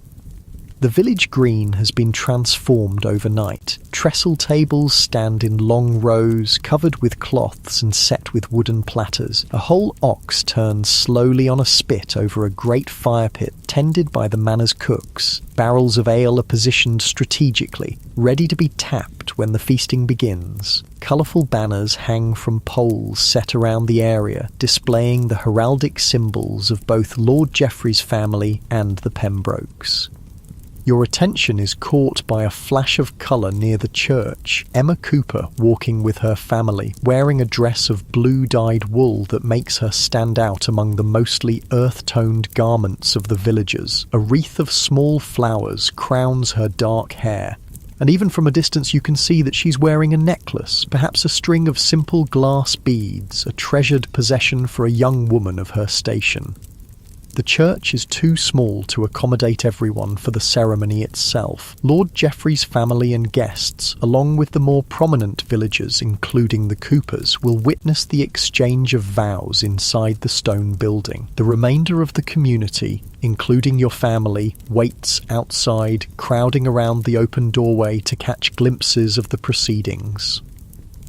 The village green has been transformed overnight. Trestle tables stand in long rows, covered with cloths and set with wooden platters. A whole ox turns slowly on a spit over a great fire pit tended by the manor's cooks. Barrels of ale are positioned strategically, ready to be tapped when the feasting begins. Colourful banners hang from poles set around the area, displaying the heraldic symbols of both Lord Geoffrey's family and the Pembrokes. Your attention is caught by a flash of colour near the church. Emma Cooper walking with her family, wearing a dress of blue-dyed wool that makes her stand out among the mostly earth-toned garments of the villagers. A wreath of small flowers crowns her dark hair, and even from a distance you can see that she's wearing a necklace, perhaps a string of simple glass beads, a treasured possession for a young woman of her station. The church is too small to accommodate everyone for the ceremony itself. Lord Geoffrey's family and guests, along with the more prominent villagers, including the Coopers, will witness the exchange of vows inside the stone building. The remainder of the community, including your family, waits outside, crowding around the open doorway to catch glimpses of the proceedings.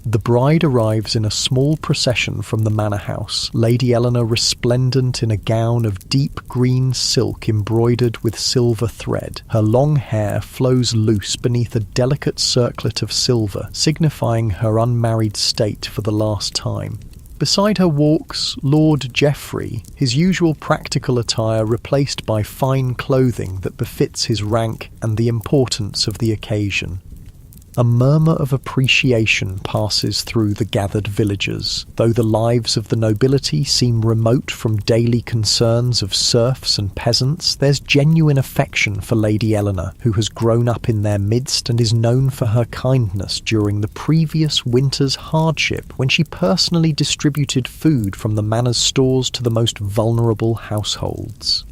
The bride arrives in a small procession from the manor house, Lady Eleanor resplendent in a gown of deep green silk embroidered with silver thread. Her long hair flows loose beneath a delicate circlet of silver, signifying her unmarried state for the last time. Beside her walks Lord Geoffrey, his usual practical attire replaced by fine clothing that befits his rank and the importance of the occasion. A murmur of appreciation passes through the gathered villagers. Though the lives of the nobility seem remote from daily concerns of serfs and peasants, there's genuine affection for Lady Eleanor, who has grown up in their midst and is known for her kindness during the previous winter's hardship when she personally distributed food from the manor's stores to the most vulnerable households.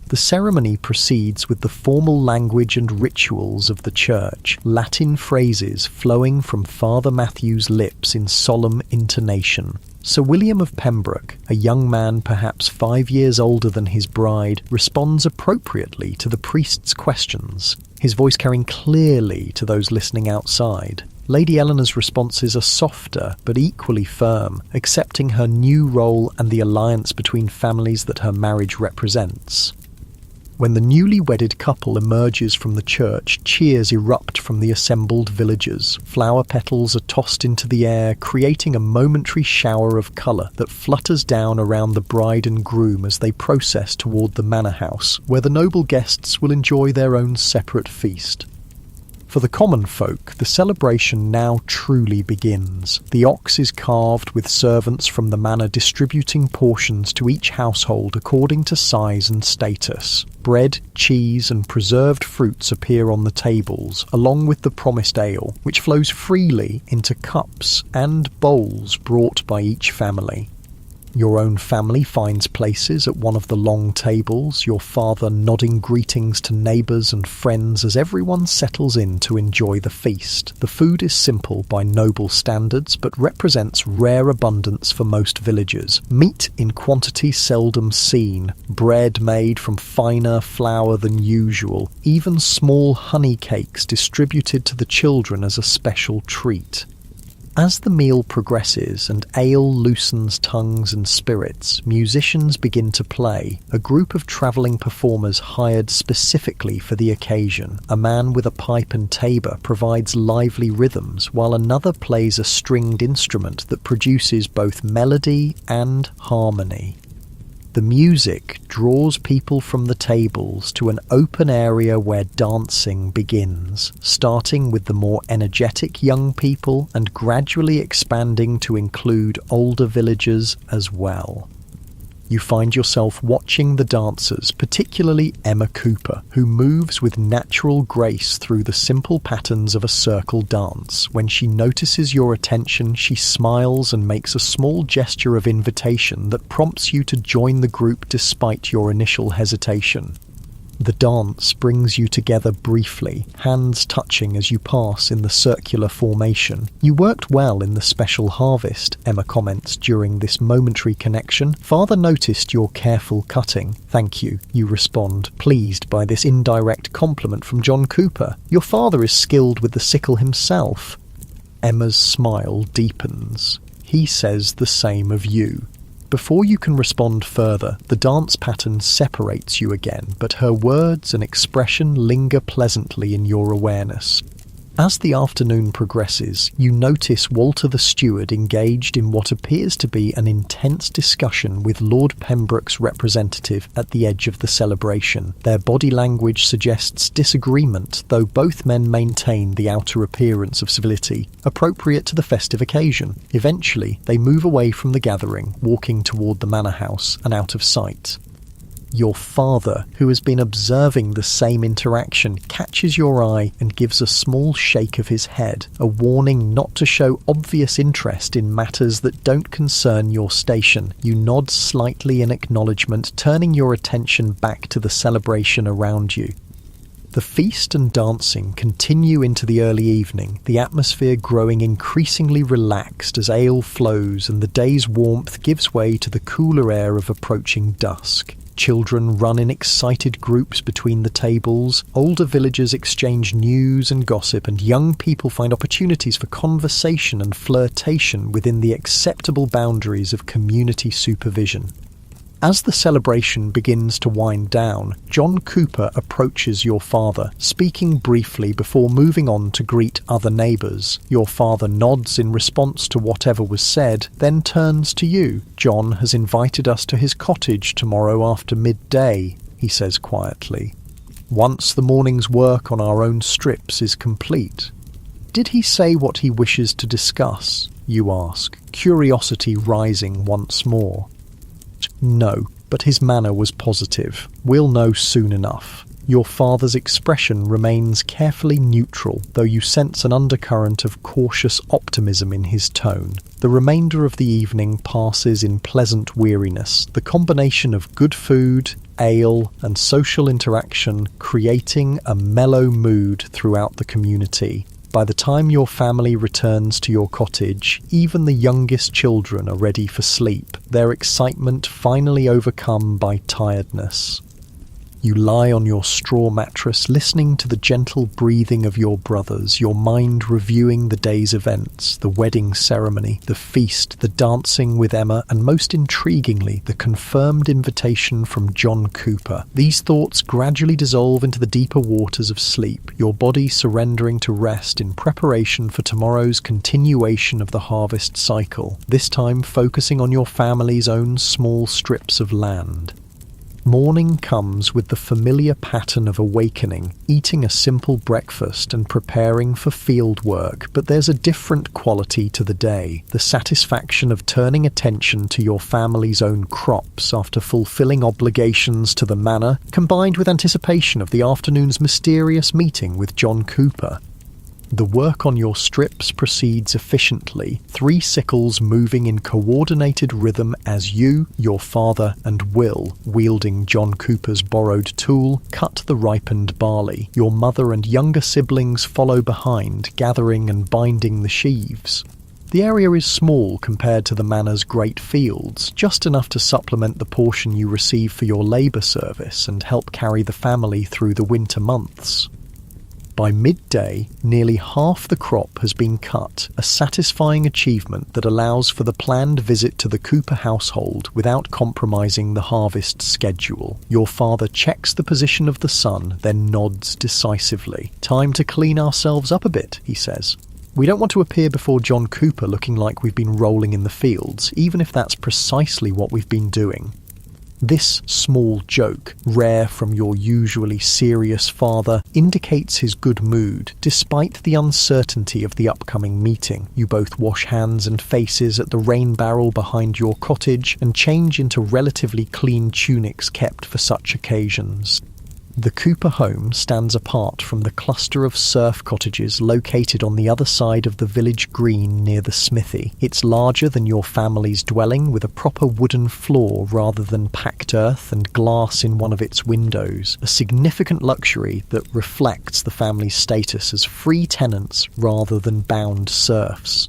The ceremony proceeds with the formal language and rituals of the church, Latin phrases flowing from Father Matthew's lips in solemn intonation. Sir William of Pembroke, a young man perhaps 5 years older than his bride, responds appropriately to the priest's questions, his voice carrying clearly to those listening outside. Lady Eleanor's responses are softer but equally firm, accepting her new role and the alliance between families that her marriage represents. When the newly wedded couple emerges from the church, cheers erupt from the assembled villagers. Flower petals are tossed into the air, creating a momentary shower of colour that flutters down around the bride and groom as they process toward the manor house, where the noble guests will enjoy their own separate feast. For the common folk, the celebration now truly begins. The ox is carved with servants from the manor distributing portions to each household according to size and status. Bread, cheese and preserved fruits appear on the tables, along with the promised ale, which flows freely into cups and bowls brought by each family. Your own family finds places at one of the long tables, your father nodding greetings to neighbours and friends as everyone settles in to enjoy the feast. The food is simple by noble standards, but represents rare abundance for most villagers. Meat in quantity seldom seen, bread made from finer flour than usual, even small honey cakes distributed to the children as a special treat. As the meal progresses and ale loosens tongues and spirits, musicians begin to play. A group of travelling performers hired specifically for the occasion. A man with a pipe and tabor provides lively rhythms, while another plays a stringed instrument that produces both melody and harmony. The music draws people from the tables to an open area where dancing begins, starting with the more energetic young people and gradually expanding to include older villagers as well. You find yourself watching the dancers, particularly Emma Cooper, who moves with natural grace through the simple patterns of a circle dance. When she notices your attention, she smiles and makes a small gesture of invitation that prompts you to join the group despite your initial hesitation. The dance brings you together briefly, hands touching as you pass in the circular formation. You worked well in the special harvest, Emma comments during this momentary connection. Father noticed your careful cutting. Thank you, you respond, pleased by this indirect compliment from John Cooper. Your father is skilled with the sickle himself. Emma's smile deepens. He says the same of you. Before you can respond further, the dance pattern separates you again, but her words and expression linger pleasantly in your awareness. As the afternoon progresses, you notice Walter the steward engaged in what appears to be an intense discussion with Lord Pembroke's representative at the edge of the celebration. Their body language suggests disagreement, though both men maintain the outer appearance of civility, appropriate to the festive occasion. Eventually, they move away from the gathering, walking toward the manor house and out of sight. Your father, who has been observing the same interaction, catches your eye and gives a small shake of his head, a warning not to show obvious interest in matters that don't concern your station. You nod slightly in acknowledgement, turning your attention back to the celebration around you. The feast and dancing continue into the early evening, the atmosphere growing increasingly relaxed as ale flows and the day's warmth gives way to the cooler air of approaching dusk. Children run in excited groups between the tables, older villagers exchange news and gossip, and young people find opportunities for conversation and flirtation within the acceptable boundaries of community supervision. As the celebration begins to wind down, John Cooper approaches your father, speaking briefly before moving on to greet other neighbours. Your father nods in response to whatever was said, then turns to you. John has invited us to his cottage tomorrow after midday, he says quietly. Once the morning's work on our own strips is complete. Did he say what he wishes to discuss? You ask, curiosity rising once more. No, but his manner was positive. We'll know soon enough. Your father's expression remains carefully neutral, though you sense an undercurrent of cautious optimism in his tone. The remainder of the evening passes in pleasant weariness, the combination of good food, ale, and social interaction creating a mellow mood throughout the community. By the time your family returns to your cottage, even the youngest children are ready for sleep, their excitement finally overcome by tiredness. You lie on your straw mattress, listening to the gentle breathing of your brothers, your mind reviewing the day's events, the wedding ceremony, the feast, the dancing with Emma, and most intriguingly, the confirmed invitation from John Cooper. These thoughts gradually dissolve into the deeper waters of sleep, your body surrendering to rest in preparation for tomorrow's continuation of the harvest cycle, this time focusing on your family's own small strips of land. Morning comes with the familiar pattern of awakening, eating a simple breakfast and preparing for field work, but there's a different quality to the day, the satisfaction of turning attention to your family's own crops after fulfilling obligations to the manor, combined with anticipation of the afternoon's mysterious meeting with John Cooper. The work on your strips proceeds efficiently, 3 sickles moving in coordinated rhythm as you, your father, and Will, wielding John Cooper's borrowed tool, cut the ripened barley. Your mother and younger siblings follow behind, gathering and binding the sheaves. The area is small compared to the manor's great fields, just enough to supplement the portion you receive for your labour service and help carry the family through the winter months. By midday, nearly half the crop has been cut, a satisfying achievement that allows for the planned visit to the Cooper household without compromising the harvest schedule. Your father checks the position of the sun, then nods decisively. Time to clean ourselves up a bit, he says. We don't want to appear before John Cooper looking like we've been rolling in the fields, even if that's precisely what we've been doing. This small joke, rare from your usually serious father, indicates his good mood, despite the uncertainty of the upcoming meeting. You both wash hands and faces at the rain barrel behind your cottage and change into relatively clean tunics kept for such occasions. The Cooper home stands apart from the cluster of serf cottages located on the other side of the village green near the smithy. It's larger than your family's dwelling, with a proper wooden floor rather than packed earth and glass in one of its windows, a significant luxury that reflects the family's status as free tenants rather than bound serfs.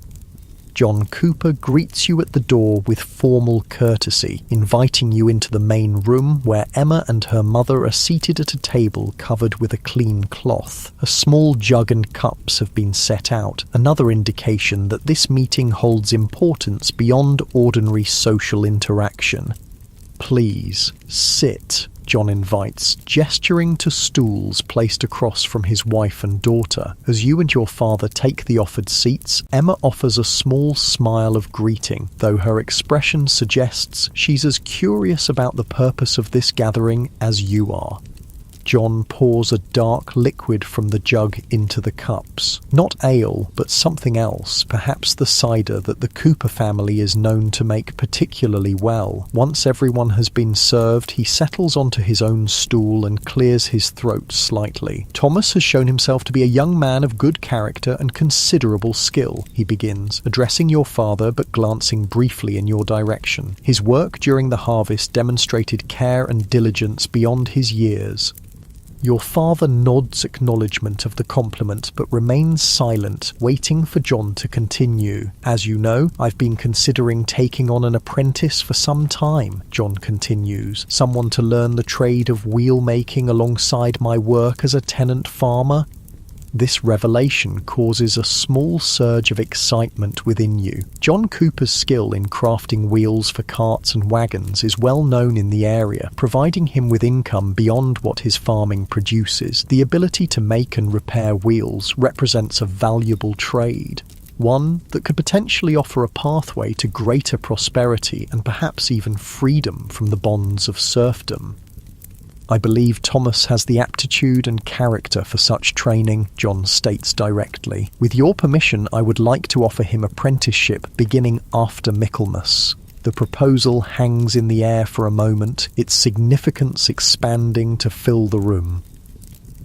John Cooper greets you at the door with formal courtesy, inviting you into the main room where Emma and her mother are seated at a table covered with a clean cloth. A small jug and cups have been set out, another indication that this meeting holds importance beyond ordinary social interaction. "Please, sit," John invites, gesturing to stools placed across from his wife and daughter. As you and your father take the offered seats, Emma offers a small smile of greeting, though her expression suggests she's as curious about the purpose of this gathering as you are. John pours a dark liquid from the jug into the cups. Not ale, but something else, perhaps the cider that the Cooper family is known to make particularly well. Once everyone has been served, he settles onto his own stool and clears his throat slightly. "Thomas has shown himself to be a young man of good character and considerable skill," he begins, addressing your father but glancing briefly in your direction. "His work during the harvest demonstrated care and diligence beyond his years." Your father nods acknowledgement of the compliment but remains silent, waiting for John to continue. "As you know, I've been considering taking on an apprentice for some time," John continues, "someone to learn the trade of wheel making alongside my work as a tenant farmer." This revelation causes a small surge of excitement within you. John Cooper's skill in crafting wheels for carts and wagons is well known in the area, providing him with income beyond what his farming produces. The ability to make and repair wheels represents a valuable trade, one that could potentially offer a pathway to greater prosperity and perhaps even freedom from the bonds of serfdom. "I believe Thomas has the aptitude and character for such training," John states directly. "With your permission, I would like to offer him apprenticeship beginning after Michaelmas." The proposal hangs in the air for a moment, its significance expanding to fill the room.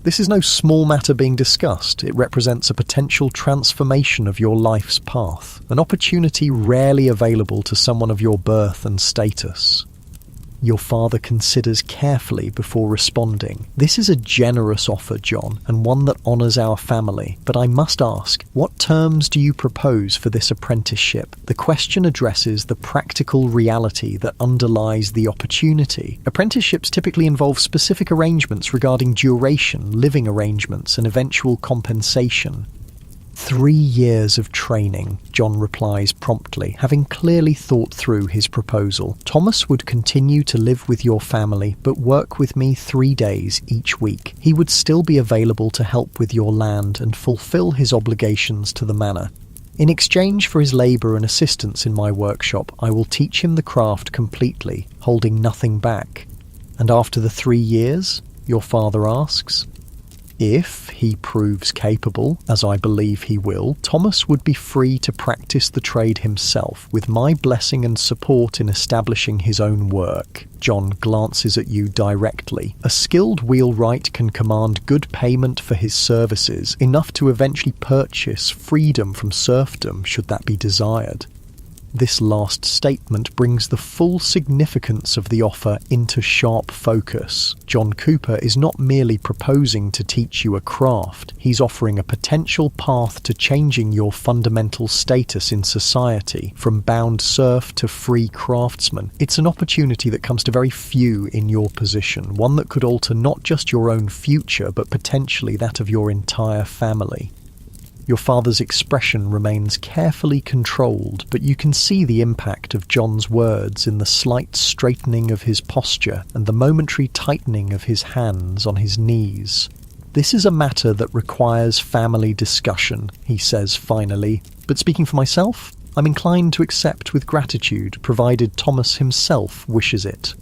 This is no small matter being discussed. It represents a potential transformation of your life's path, an opportunity rarely available to someone of your birth and status. Your father considers carefully before responding. "This is a generous offer, John, and one that honours our family. But I must ask, what terms do you propose for this apprenticeship?" The question addresses the practical reality that underlies the opportunity. Apprenticeships typically involve specific arrangements regarding duration, living arrangements, and eventual compensation. 3 years of training, John replies promptly, having clearly thought through his proposal. "Thomas would continue to live with your family, but work with me 3 days each week. He would still be available to help with your land and fulfill his obligations to the manor. In exchange for his labour and assistance in my workshop, I will teach him the craft completely, holding nothing back." "And after the 3 years?" your father asks. "If he proves capable, as I believe he will, Thomas would be free to practice the trade himself, with my blessing and support in establishing his own work." John glances at you directly. A skilled wheelwright can command good payment for his services, enough to eventually purchase freedom from serfdom should that be desired. This last statement brings the full significance of the offer into sharp focus. John Cooper is not merely proposing to teach you a craft, he's offering a potential path to changing your fundamental status in society, from bound serf to free craftsman. It's an opportunity that comes to very few in your position, one that could alter not just your own future, but potentially that of your entire family. Your father's expression remains carefully controlled, but you can see the impact of John's words in the slight straightening of his posture and the momentary tightening of his hands on his knees. "This is a matter that requires family discussion," he says finally, "but speaking for myself, I'm inclined to accept with gratitude, provided Thomas himself wishes it."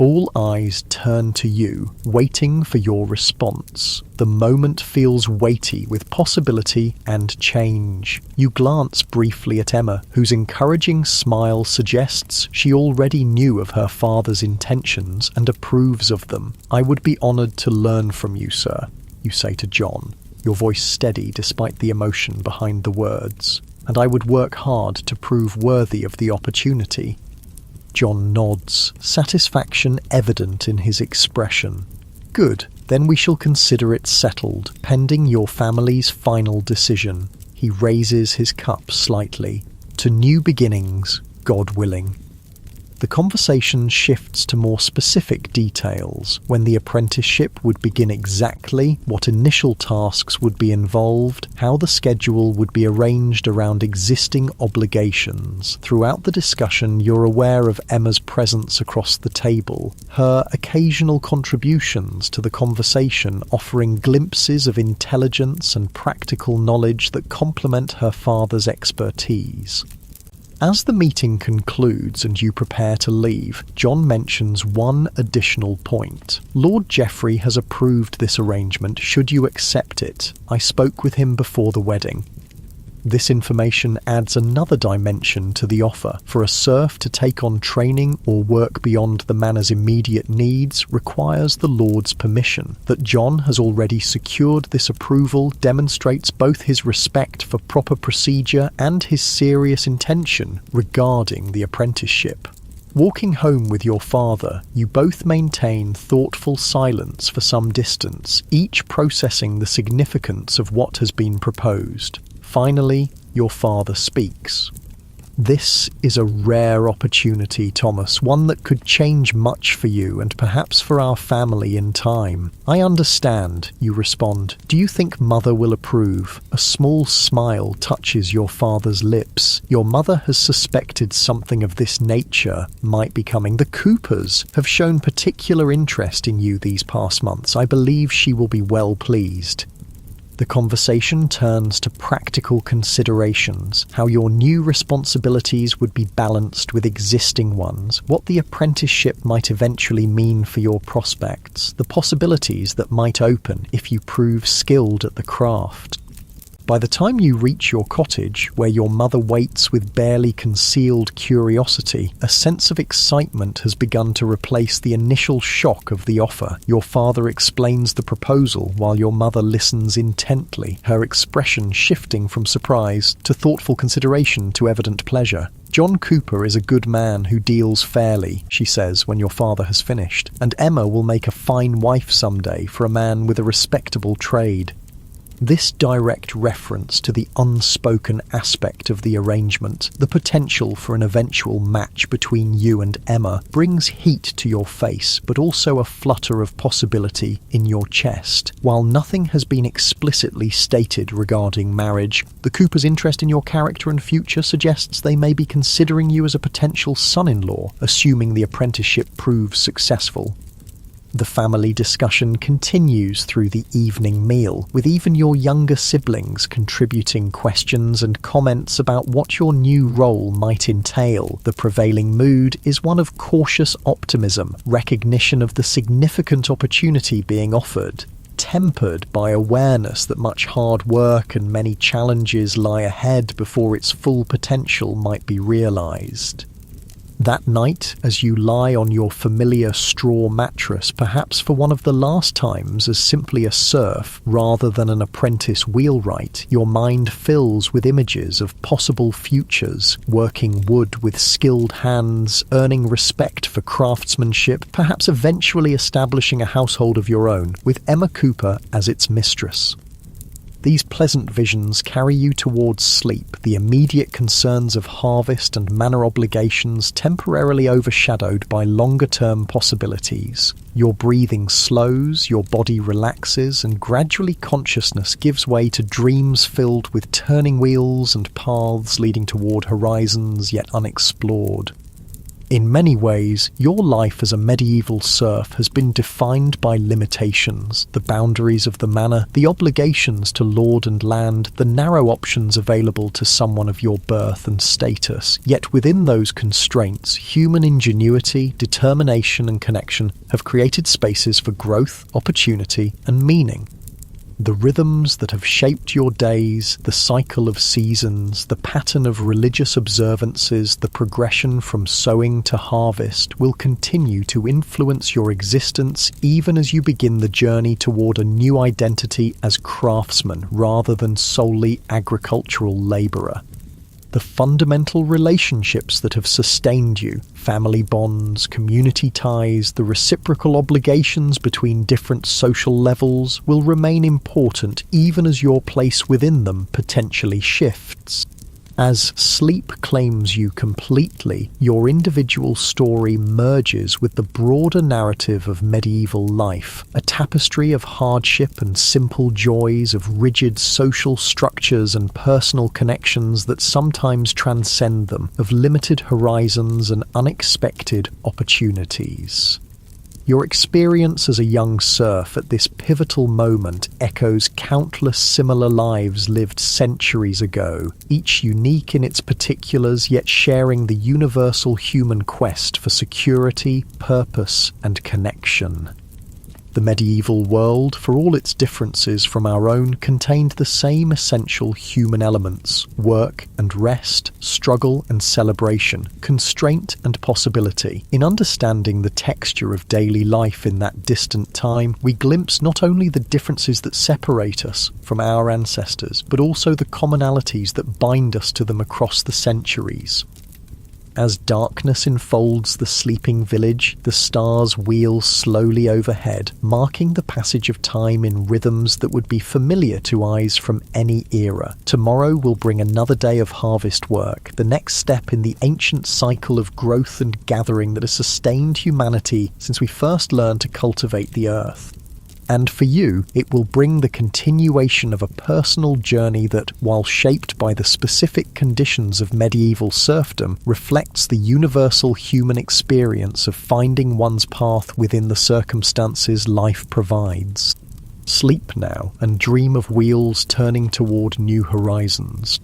All eyes turn to you, waiting for your response. The moment feels weighty with possibility and change. You glance briefly at Emma, whose encouraging smile suggests she already knew of her father's intentions and approves of them. "I would be honoured to learn from you, sir," you say to John, your voice steady despite the emotion behind the words. "And I would work hard to prove worthy of the opportunity." John nods, satisfaction evident in his expression. "Good, then we shall consider it settled, pending your family's final decision." He raises his cup slightly. "To new beginnings, God willing." The conversation shifts to more specific details, when the apprenticeship would begin exactly, what initial tasks would be involved, how the schedule would be arranged around existing obligations. Throughout the discussion, you're aware of Emma's presence across the table, her occasional contributions to the conversation offering glimpses of intelligence and practical knowledge that complement her father's expertise. As the meeting concludes and you prepare to leave, John mentions one additional point. "Lord Geoffrey has approved this arrangement should you accept it. I spoke with him before the wedding." This information adds another dimension to the offer. For a serf to take on training or work beyond the manor's immediate needs requires the Lord's permission. That John has already secured this approval demonstrates both his respect for proper procedure and his serious intention regarding the apprenticeship. Walking home with your father, you both maintain thoughtful silence for some distance, each processing the significance of what has been proposed. Finally, your father speaks. "This is a rare opportunity, Thomas, one that could change much for you and perhaps for our family in time." "I understand," you respond. "Do you think Mother will approve?" A small smile touches your father's lips. Your mother has suspected something of this nature might be coming. "The Coopers have shown particular interest in you these past months. I believe she will be well pleased." The conversation turns to practical considerations, how your new responsibilities would be balanced with existing ones, what the apprenticeship might eventually mean for your prospects, the possibilities that might open if you prove skilled at the craft. By the time you reach your cottage, where your mother waits with barely concealed curiosity, a sense of excitement has begun to replace the initial shock of the offer. Your father explains the proposal while your mother listens intently, her expression shifting from surprise to thoughtful consideration to evident pleasure. "John Cooper is a good man who deals fairly," she says when your father has finished, "and Emma will make a fine wife someday for a man with a respectable trade." This direct reference to the unspoken aspect of the arrangement, the potential for an eventual match between you and Emma, brings heat to your face, but also a flutter of possibility in your chest. While nothing has been explicitly stated regarding marriage, the Cooper's interest in your character and future suggests they may be considering you as a potential son-in-law, assuming the apprenticeship proves successful. The family discussion continues through the evening meal, with even your younger siblings contributing questions and comments about what your new role might entail. The prevailing mood is one of cautious optimism, recognition of the significant opportunity being offered, tempered by awareness that much hard work and many challenges lie ahead before its full potential might be realized. That night, as you lie on your familiar straw mattress, perhaps for one of the last times as simply a serf rather than an apprentice wheelwright, your mind fills with images of possible futures, working wood with skilled hands, earning respect for craftsmanship, perhaps eventually establishing a household of your own, with Emma Cooper as its mistress. These pleasant visions carry you towards sleep, the immediate concerns of harvest and manor obligations temporarily overshadowed by longer-term possibilities. Your breathing slows, your body relaxes, and gradually consciousness gives way to dreams filled with turning wheels and paths leading toward horizons yet unexplored. In many ways, your life as a medieval serf has been defined by limitations, the boundaries of the manor, the obligations to lord and land, the narrow options available to someone of your birth and status. Yet within those constraints, human ingenuity, determination and connection have created spaces for growth, opportunity and meaning. The rhythms that have shaped your days, the cycle of seasons, the pattern of religious observances, the progression from sowing to harvest will continue to influence your existence even as you begin the journey toward a new identity as craftsman rather than solely agricultural labourer. The fundamental relationships that have sustained you, family bonds, community ties, the reciprocal obligations between different social levels will remain important even as your place within them potentially shifts. As sleep claims you completely, your individual story merges with the broader narrative of medieval life, a tapestry of hardship and simple joys, of rigid social structures and personal connections that sometimes transcend them, of limited horizons and unexpected opportunities. Your experience as a young serf at this pivotal moment echoes countless similar lives lived centuries ago, each unique in its particulars yet sharing the universal human quest for security, purpose, and connection. The medieval world, for all its differences from our own, contained the same essential human elements: work and rest, struggle and celebration, constraint and possibility. In understanding the texture of daily life in that distant time, we glimpse not only the differences that separate us from our ancestors, but also the commonalities that bind us to them across the centuries. As darkness enfolds the sleeping village, the stars wheel slowly overhead, marking the passage of time in rhythms that would be familiar to eyes from any era. Tomorrow will bring another day of harvest work, the next step in the ancient cycle of growth and gathering that has sustained humanity since we first learned to cultivate the earth. And for you, it will bring the continuation of a personal journey that, while shaped by the specific conditions of medieval serfdom, reflects the universal human experience of finding one's path within the circumstances life provides. Sleep now and dream of wheels turning toward new horizons.